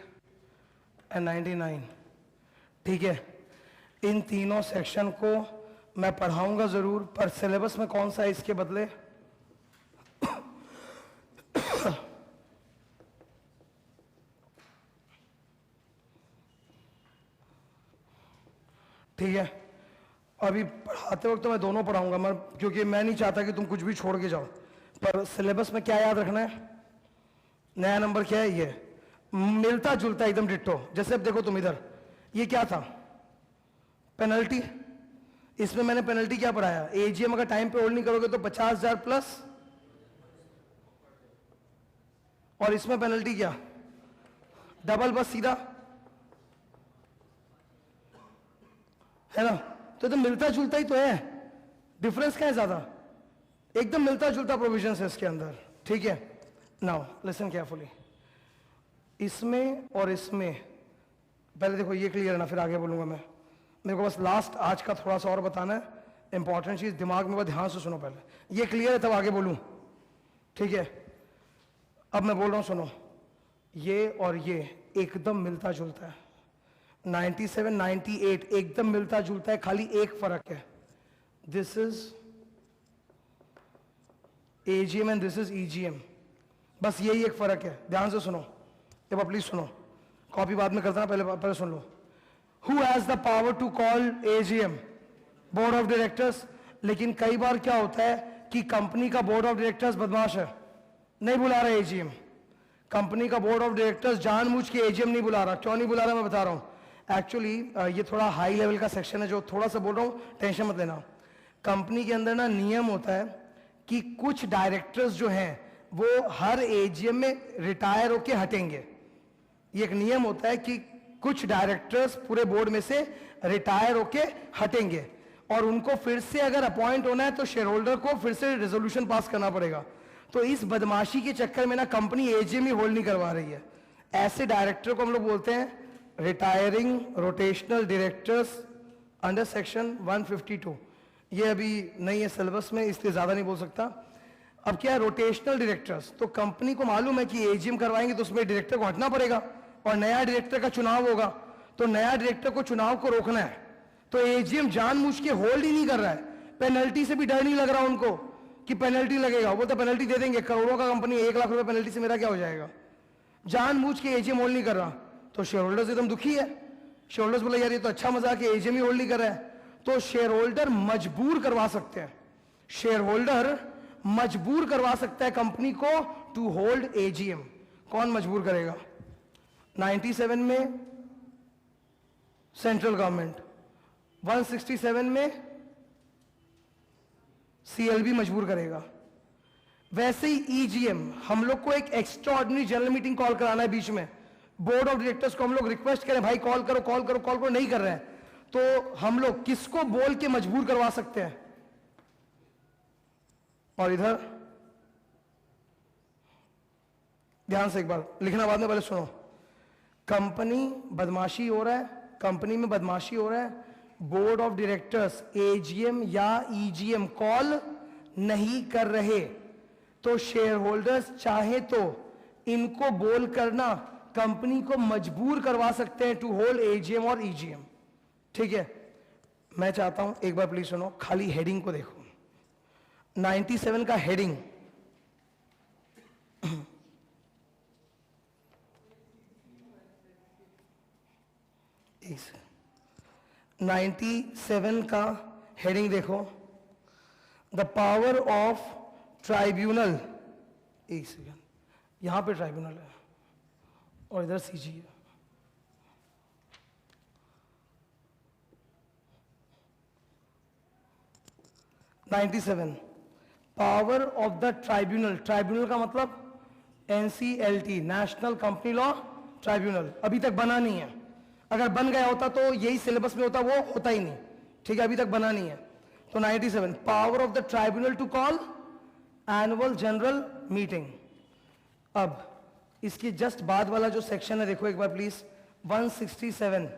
[SPEAKER 1] एंड 99, ठीक है। इन तीनों सेक्शन को मैं पढ़ाऊंगा जरूर, पर सिलेबस में कौन सा है इसके बदले ठीक है। अभी पढ़ाते वक्त तो मैं दोनों पढ़ाऊंगा, मैं क्योंकि मैं नहीं चाहता कि तुम कुछ भी छोड़ के जाओ। पर सिलेबस में क्या याद रखना है, नया नंबर क्या है, ये मिलता जुलता एकदम डिट्टो। जैसे अब देखो तुम इधर, ये क्या था, पेनल्टी। इसमें मैंने पेनल्टी क्या पढ़ाया, एजीएम अगर टाइम पे होल्ड नहीं करोगे तो 50,000 प्लस, और इसमें पेनल्टी क्या, डबल, बस सीधा, है ना। तो एकदम मिलता जुलता ही तो है, डिफरेंस क्या है ज्यादा, एकदम मिलता जुलता प्रोविजन है इसके अंदर, ठीक है। नाउ लिसन केयरफुली, इसमें और इसमें पहले देखो ये क्लियर है ना, फिर आगे बोलूंगा मैं। मेरे को बस लास्ट आज का थोड़ा सा और बताना है, इंपॉर्टेंट चीज दिमाग में, ध्यान से सुनो, पहले ये क्लियर है तब आगे बोलूं, ठीक है। अब मैं बोल रहा हूं सुनो, ये और ये एकदम मिलता जुलता है, 97, 98 एकदम मिलता जुलता है, खाली एक फर्क है, this is AGM and this is EGM, बस यही एक फर्क है। ध्यान से सुनो, एक बार प्लीज सुनो, कॉपी बाद में करता ना, पहले सुन लो। Who has the power to call AGM? Board of directors. लेकिन कई बार क्या होता है कि कंपनी का बोर्ड ऑफ डायरेक्टर्स बदमाश है, नहीं बुला रहा एजीएम। कंपनी का बोर्ड ऑफ डायरेक्टर्स जानबूझ के एजीएम नहीं बुला रहा। क्यों नहीं बुला रहा मैं बता रहा हूं। एक्चुअली ये थोड़ा हाई लेवल का सेक्शन है, जो थोड़ा सा बोल रहा हूं, टेंशन मत लेना। कंपनी के अंदर ना नियम होता है कि कुछ डायरेक्टर्स जो हैं वो हर एजीएम में रिटायर होके हटेंगे। ये एक नियम होता है कि कुछ डायरेक्टर्स पूरे बोर्ड में से रिटायर होके हटेंगे, और उनको फिर से अगर अपॉइंट होना है तो शेयर होल्डर को फिर से रेजोल्यूशन पास करना पड़ेगा। तो इस बदमाशी के चक्कर में ना कंपनी एजीएम ही होल्ड नहीं करवा रही है। ऐसे डायरेक्टर को हम लोग बोलते हैं retiring rotational directors under section 152। ये अभी नहीं है सिलेबस में, इसलिए ज्यादा नहीं बोल सकता। अब क्या है रोटेशनल डायरेक्टर्स, तो कंपनी को मालूम है कि एजीएम करवाएंगे तो उसमें डायरेक्टर को हटना पड़ेगा और नया डायरेक्टर का चुनाव होगा, तो नया डायरेक्टर को चुनाव को रोकना है। तो एजीएम जानबूझ के होल्ड ही नहीं कर रहा है, पेनल्टी से भी डर नहीं लग रहा उनको कि पेनल्टी लगेगा, वो तो पेनल्टी दे देंगे, करोड़ों का कंपनी, 1 लाख रुपए पेनल्टी से मेरा क्या हो जाएगा। जानबूझ के एजीएम होल्ड नहीं कर रहा, तो शेयर होल्डर्स एकदम दुखी है शेयर होल्डर्स बोला यार ये तो अच्छा मजाक है, एजीएम ही होल्ड नहीं कर रहा है, तो शेयर होल्डर मजबूर करवा सकते हैं, शेयर होल्डर मजबूर करवा सकता है कंपनी को टू होल्ड एजीएम। कौन मजबूर करेगा? 97 में सेंट्रल गवर्नमेंट, 167 में सीएलबी मजबूर करेगा। वैसे ही ईजीएम, हम लोग को एक extra ordinary general meeting call कराना है बीच में, बोर्ड ऑफ डायरेक्टर्स को हम लोग रिक्वेस्ट करें भाई कॉल करो कॉल करो कॉल करो, नहीं कर रहे हैं, तो हम लोग किसको बोल के मजबूर करवा सकते हैं? और इधर ध्यान से एक बार लिखना, बाद में पहले सुनो। कंपनी बदमाशी हो रहा है, कंपनी में बदमाशी हो रहा है, बोर्ड ऑफ डायरेक्टर्स एजीएम या ईजीएम कॉल नहीं कर रहे, तो शेयर होल्डर्स चाहे तो इनको बोल करना कंपनी को मजबूर करवा सकते हैं टू होल्ड एजीएम और ईजीएम। ठीक है, मैं चाहता हूं एक बार प्लीज सुनो, खाली हेडिंग को देखो। 97 का हेडिंग, एक 97 का हेडिंग देखो, द पावर ऑफ ट्राइब्यूनल। एक सेकेंड, यहां पे ट्राइब्यूनल है और इधर सीजी है। Power of the tribunal, tribunal का मतलब NCLT, national company law tribunal, अभी तक बना नहीं है। अगर बन गया होता तो यही सिलेबस में होता, वो होता ही नहीं। ठीक है, अभी तक बना नहीं है। तो 97 power of the tribunal to call annual general meeting. अब इसके जस्ट बाद वाला जो सेक्शन है देखो एक बार प्लीज, 167,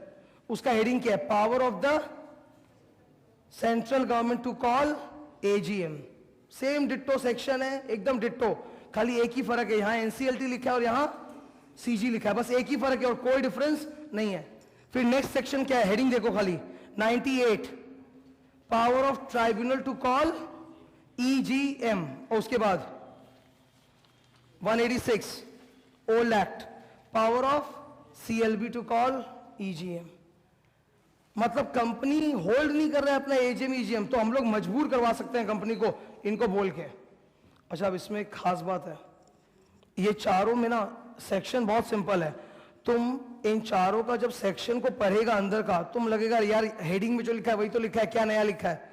[SPEAKER 1] उसका हेडिंग क्या है? Power of the central government to call AGM. Same ditto section है, एकदम डिट्टो, खाली एक ही फर्क है, यहां एनसीएलटी लिखा है और यहां सीजी लिखा है, बस एक ही फर्क है और कोई डिफरेंस नहीं है। फिर नेक्स्ट सेक्शन क्या है, हेडिंग देखो खाली, 98 power of tribunal to call EGM, और उसके बाद 186 old act, power of CLB to call EGM. मतलब कंपनी होल्ड नहीं कर रहा है अपना एजीएम ईजीएम, तो हम लोग मजबूर करवा सकते हैं कंपनी को इनको बोल के। अच्छा, अब इसमें एक खास बात है, ये चारों में ना सेक्शन बहुत सिंपल है, तुम इन चारों का जब सेक्शन को पढ़ेगा अंदर का, तुम लगेगा यार हेडिंग में जो लिखा है वही तो लिखा है, क्या नया लिखा है।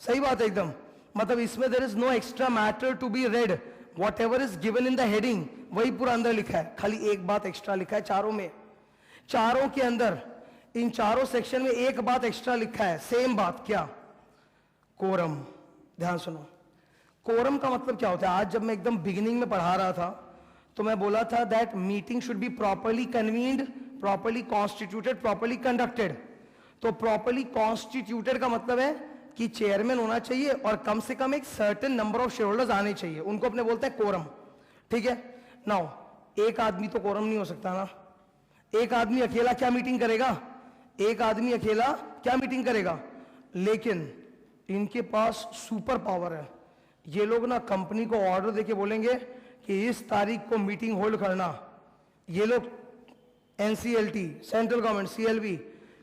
[SPEAKER 1] सही बात है एकदम, मतलब इसमें there is no extra matter to be read, whatever is given in the heading वही पूरा अंदर लिखा है, खाली एक बात एक्स्ट्रा लिखा है चारों में। चारों के अंदर इन चारों सेक्शन में एक बात एक्स्ट्रा लिखा है, सेम बात, क्या? कोरम। ध्यान सुनो, कोरम का मतलब क्या होता है? आज जब मैं एकदम बिगिनिंग में पढ़ा रहा था तो मैं बोला था that meeting should be properly convened, properly constituted, properly conducted. तो प्रॉपर्ली कॉन्स्टिट्यूटेड का मतलब है कि चेयरमैन होना चाहिए और कम से कम एक certain number of share holders आने चाहिए, उनको अपने बोलते हैं कोरम। ठीक है, नाउ एक आदमी तो कोरम नहीं हो सकता ना, एक आदमी अकेला क्या मीटिंग करेगा? एक आदमी अकेला क्या मीटिंग करेगा? लेकिन इनके पास सुपर पावर है, ये लोग ना कंपनी को ऑर्डर देके बोलेंगे कि इस तारीख को मीटिंग होल्ड करना। ये लोग NCLT, central government, CLB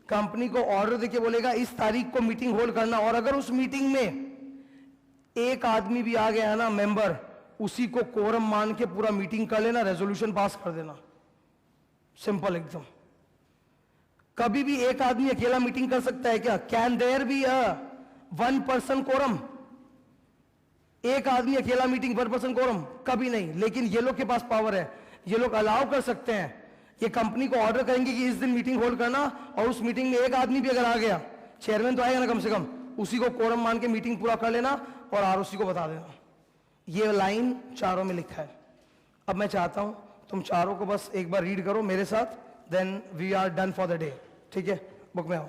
[SPEAKER 1] company को ऑर्डर देके बोलेगा इस तारीख को मीटिंग होल्ड करना, और अगर उस मीटिंग में एक आदमी भी आ गया है ना मेंबर, उसी को कोरम मान के पूरा मीटिंग कर लेना, रेजोल्यूशन पास कर देना, सिंपल एकदम। कभी भी एक आदमी अकेला मीटिंग कर सकता है क्या? Can there be a one person quorum? एक आदमी अकेला मीटिंग, वन पर्सन कोरम? कभी नहीं। लेकिन ये लोग के पास पावर है, ये लोग अलाउ कर सकते हैं, ये कंपनी को ऑर्डर करेंगे कि इस दिन मीटिंग होल्ड करना, और उस मीटिंग में एक आदमी भी अगर आ गया, चेयरमैन तो आएगा ना कम से कम, उसी को कोरम मान के मीटिंग पूरा कर लेना और आरओसी को बता देना। ये लाइन चारों में लिखा है। अब मैं चाहता हूं तुम चारों को बस एक बार रीड करो मेरे साथ, then we are done for the day. ठीक है, बुक में आओ।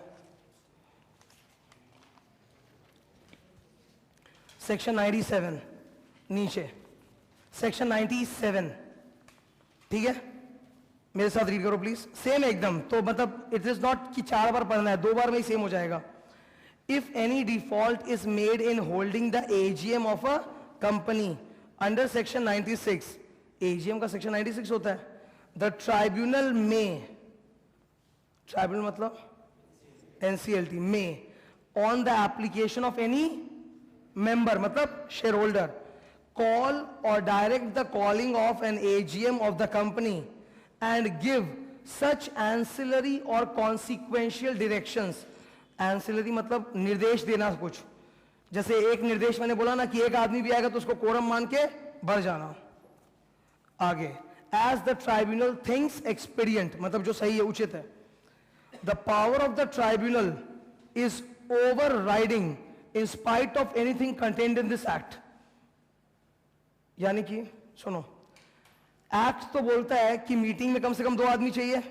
[SPEAKER 1] सेक्शन 97 नीचे, सेक्शन 97, ठीक है, मेरे साथ रीड करो प्लीज। सेम एकदम, तो मतलब इट इज नॉट कि 4 बार पढ़ना है, 2 बार में ही सेम हो जाएगा। If any default is made in holding the AGM of a company under section 96, AGM का सेक्शन 96 होता है, द ट्राइब्यूनल में, ट्राइब्यूनल मतलब एनसीएलटी में on the application of any member मतलब share holder call or direct the calling of an AGM of the company and give such ancillary or consequential directions. Ancillary मतलब निर्देश देना कुछ, जैसे एक निर्देश मैंने बोला ना कि एक आदमी भी आएगा तो उसको कोरम मान के बढ़ जाना। आगे as the tribunal thinks expedient मतलब जो सही है, उचित है। The power of the tribunal is overriding in spite of anything contained in this act. यानी कि सुनो, एक्ट तो बोलता है कि मीटिंग में कम से कम 2 आदमी चाहिए,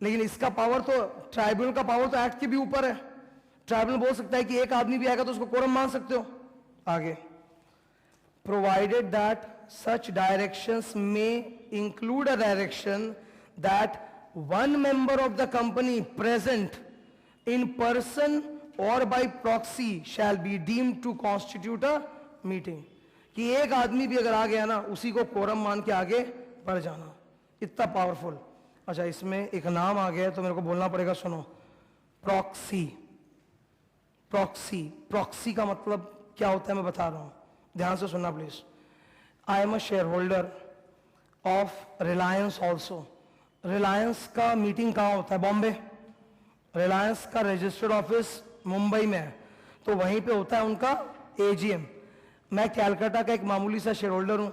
[SPEAKER 1] लेकिन इसका पावर तो ट्राइब्यूनल का पावर तो एक्ट के भी ऊपर है। ट्राइब्यूनल बोल सकता है कि एक आदमी भी आएगा तो उसको कोरम मान सकते हो। आगे provided that such directions may include a direction that one member of the company present in person or by proxy shall be deemed to constitute a meeting। कि एक आदमी भी अगर आ गया ना उसी को कोरम मान के आगे बढ़ जाना, इतना पावरफुल। अच्छा, इसमें एक नाम आ गया तो मेरे को बोलना पड़ेगा, सुनो। प्रॉक्सी। प्रॉक्सी, प्रॉक्सी का मतलब क्या होता है मैं बता रहा हूं, ध्यान से सुनना please. I am a shareholder of Reliance also। Reliance का मीटिंग कहाँ होता है? बॉम्बे। Reliance का रजिस्टर्ड ऑफिस मुंबई में है, तो वहीं पे होता है उनका एजीएम। मैं कैलकाटा का एक मामूली सा शेयर होल्डर हूँ,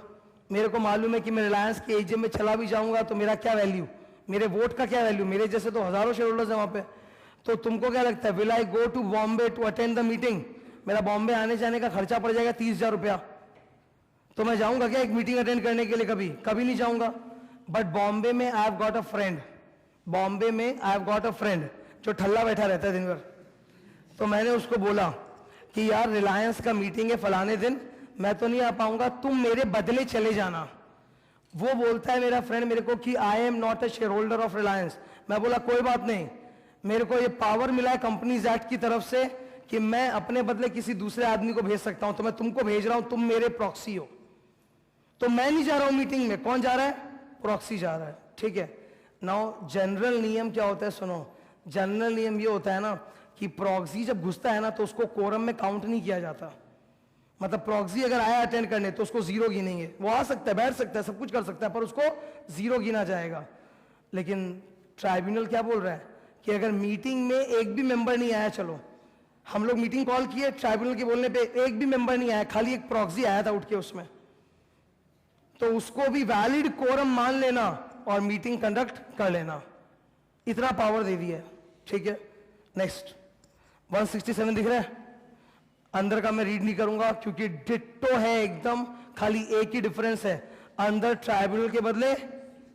[SPEAKER 1] मेरे को मालूम है कि मैं रिलायंस के एजीएम में चला भी जाऊंगा तो मेरा क्या वैल्यू, मेरे वोट का क्या वैल्यू, मेरे जैसे तो हजारों शेयर होल्डर्स हैं वहाँ पे। तो तुमको क्या लगता है, will I go to Bombay to attend the meeting? मेरा बॉम्बे आने जाने का खर्चा पड़ जाएगा 30,000 रुपया, तो मैं जाऊंगा क्या एक मीटिंग अटेंड करने के लिए? कभी कभी नहीं जाऊंगा। बट बॉम्बे में I have got a friend, Bombay में I have got a friend जो ठल्ला बैठा रहता है दिन भर। तो मैंने उसको बोला कि यार रिलायंस का मीटिंग है फलाने दिन, मैं तो नहीं आ पाऊंगा, तुम मेरे बदले चले जाना। वो बोलता है मेरा फ्रेंड मेरे को कि I am not a share holder of Reliance. मैं बोला कोई बात नहीं, मेरे को ये पावर मिला है कंपनीज एक्ट की तरफ से कि मैं अपने बदले किसी दूसरे आदमी को भेज सकता हूं, तो मैं तुमको भेज रहा हूं, तुम मेरे प्रॉक्सी हो। तो मैं नहीं जा रहा हूं मीटिंग में, कौन जा रहा है? प्रॉक्सी जा रहा है, ठीक है। नाउ जनरल नियम क्या होता है, सुनो। जनरल नियम ये होता है ना कि प्रॉक्सी जब घुसता है ना तो उसको कोरम में काउंट नहीं किया जाता। मतलब प्रॉक्सी अगर आया अटेंड करने तो उसको 0 गिनेंगे। वो आ सकता है, बैठ सकता है, सब कुछ कर सकता है, पर उसको 0 गिना जाएगा। लेकिन ट्राइब्यूनल क्या बोल रहा है कि अगर मीटिंग में एक भी मेंबर नहीं आया, चलो हम लोग मीटिंग कॉल किए, ट्राइब्यूनल के बोलने पे एक भी मेंबर नहीं आया, खाली एक प्रॉक्सी आया था उठ के उसमें, तो उसको भी वैलिड कोरम मान लेना और मीटिंग कंडक्ट कर लेना। इतना पावर दे दिया है, ठीक है। नेक्स्ट 167 दिख रहा है, अंदर का मैं रीड नहीं करूंगा क्योंकि डिट्टो है एकदम, खाली एक ही डिफरेंस है, अंदर ट्राइब्यूनल के बदले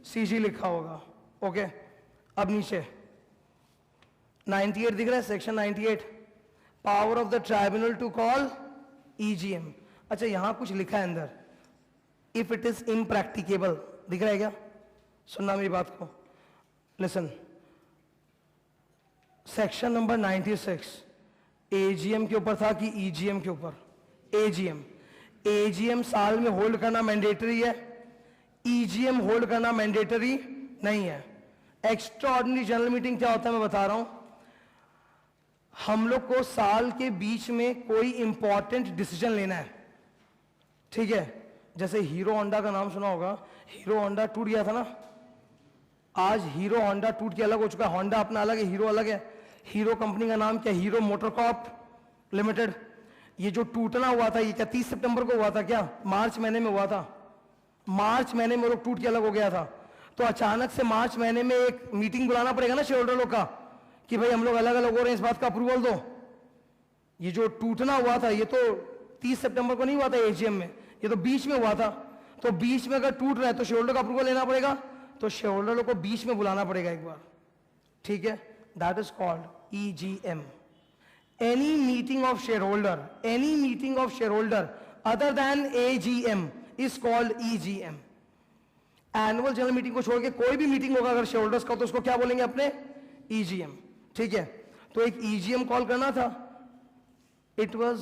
[SPEAKER 1] सीजी लिखा होगा। ओके, अब नीचे 98 दिख रहा है, section 98, power of the tribunal to call EGM. अच्छा, यहां कुछ लिखा है अंदर, इफ इट इज इम्प्रैक्टिकेबल, दिख रहा है क्या? सुनना मेरी बात को, लिसन। सेक्शन नंबर 96 एजीएम के ऊपर था कि ईजीएम के ऊपर? एजीएम। एजीएम साल में होल्ड करना मैंडेटरी है, ईजीएम होल्ड करना मैंडेटरी नहीं है। एक्स्ट्रा ऑर्डिनरी जनरल मीटिंग क्या होता है मैं बता रहा हूं। हम लोग को साल के बीच में कोई इंपॉर्टेंट डिसीजन लेना है, ठीक है। जैसे हीरो होंडा का नाम सुना होगा, हीरो होंडा टूट गया था ना, आज हीरो होंडा टूट के अलग हो चुका है, होंडा अपना अलग है, हीरो अलग है। हीरो कंपनी का नाम क्या? हीरो मोटरकॉर्प लिमिटेड। ये जो टूटना हुआ था ये क्या 30 सितंबर को हुआ था क्या? मार्च महीने में हुआ था, मार्च महीने में लोग टूट के अलग हो गया था। तो अचानक से मार्च महीने में एक मीटिंग बुलाना पड़ेगा ना शेयर होल्डर लोग का कि भाई हम लोग अलग अलग हो रहे हैं, इस बात का अप्रूवल दो। ये जो टूटना हुआ था ये तो 30 सितंबर को नहीं हुआ था एजीएम में, ये तो बीच में हुआ था। तो बीच में अगर टूट रहा है तो शेयर होल्डर का अप्रूवल लेना पड़ेगा, तो शेयर होल्डर को बीच में बुलाना पड़ेगा एक बार, ठीक है। That is called EGM। any meeting of shareholder other than AGM is called EGM। Annual general meeting को छोड़ के कोई भी मीटिंग होगा अगर शेयर होल्डर्स का तो उसको क्या बोलेंगे अपने? EGM, ठीक है। तो एक EGM कॉल करना था, it was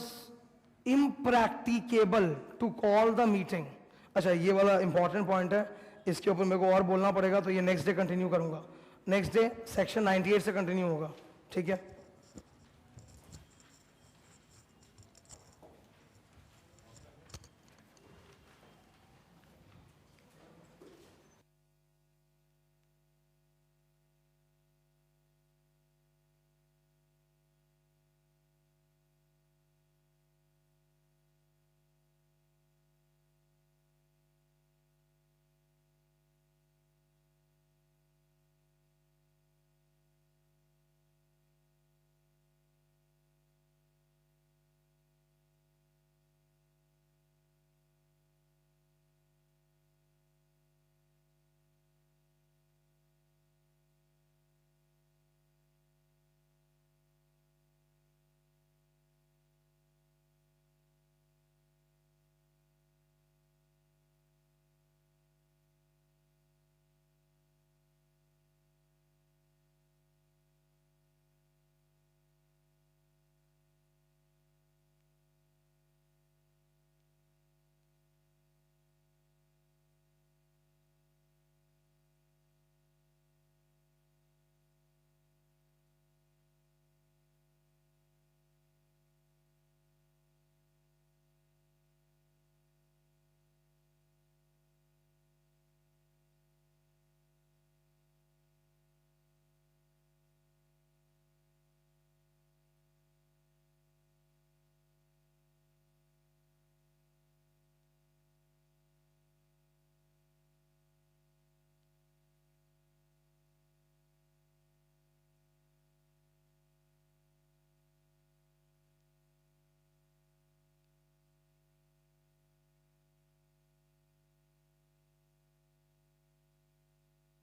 [SPEAKER 1] impracticable to call the meeting. अच्छा, ये वाला इंपॉर्टेंट पॉइंट है, इसके ऊपर मेरे को और बोलना पड़ेगा, तो ये नेक्स्ट डे कंटिन्यू करूंगा। नेक्स्ट डे सेक्शन 98 से कंटिन्यू होगा, ठीक है।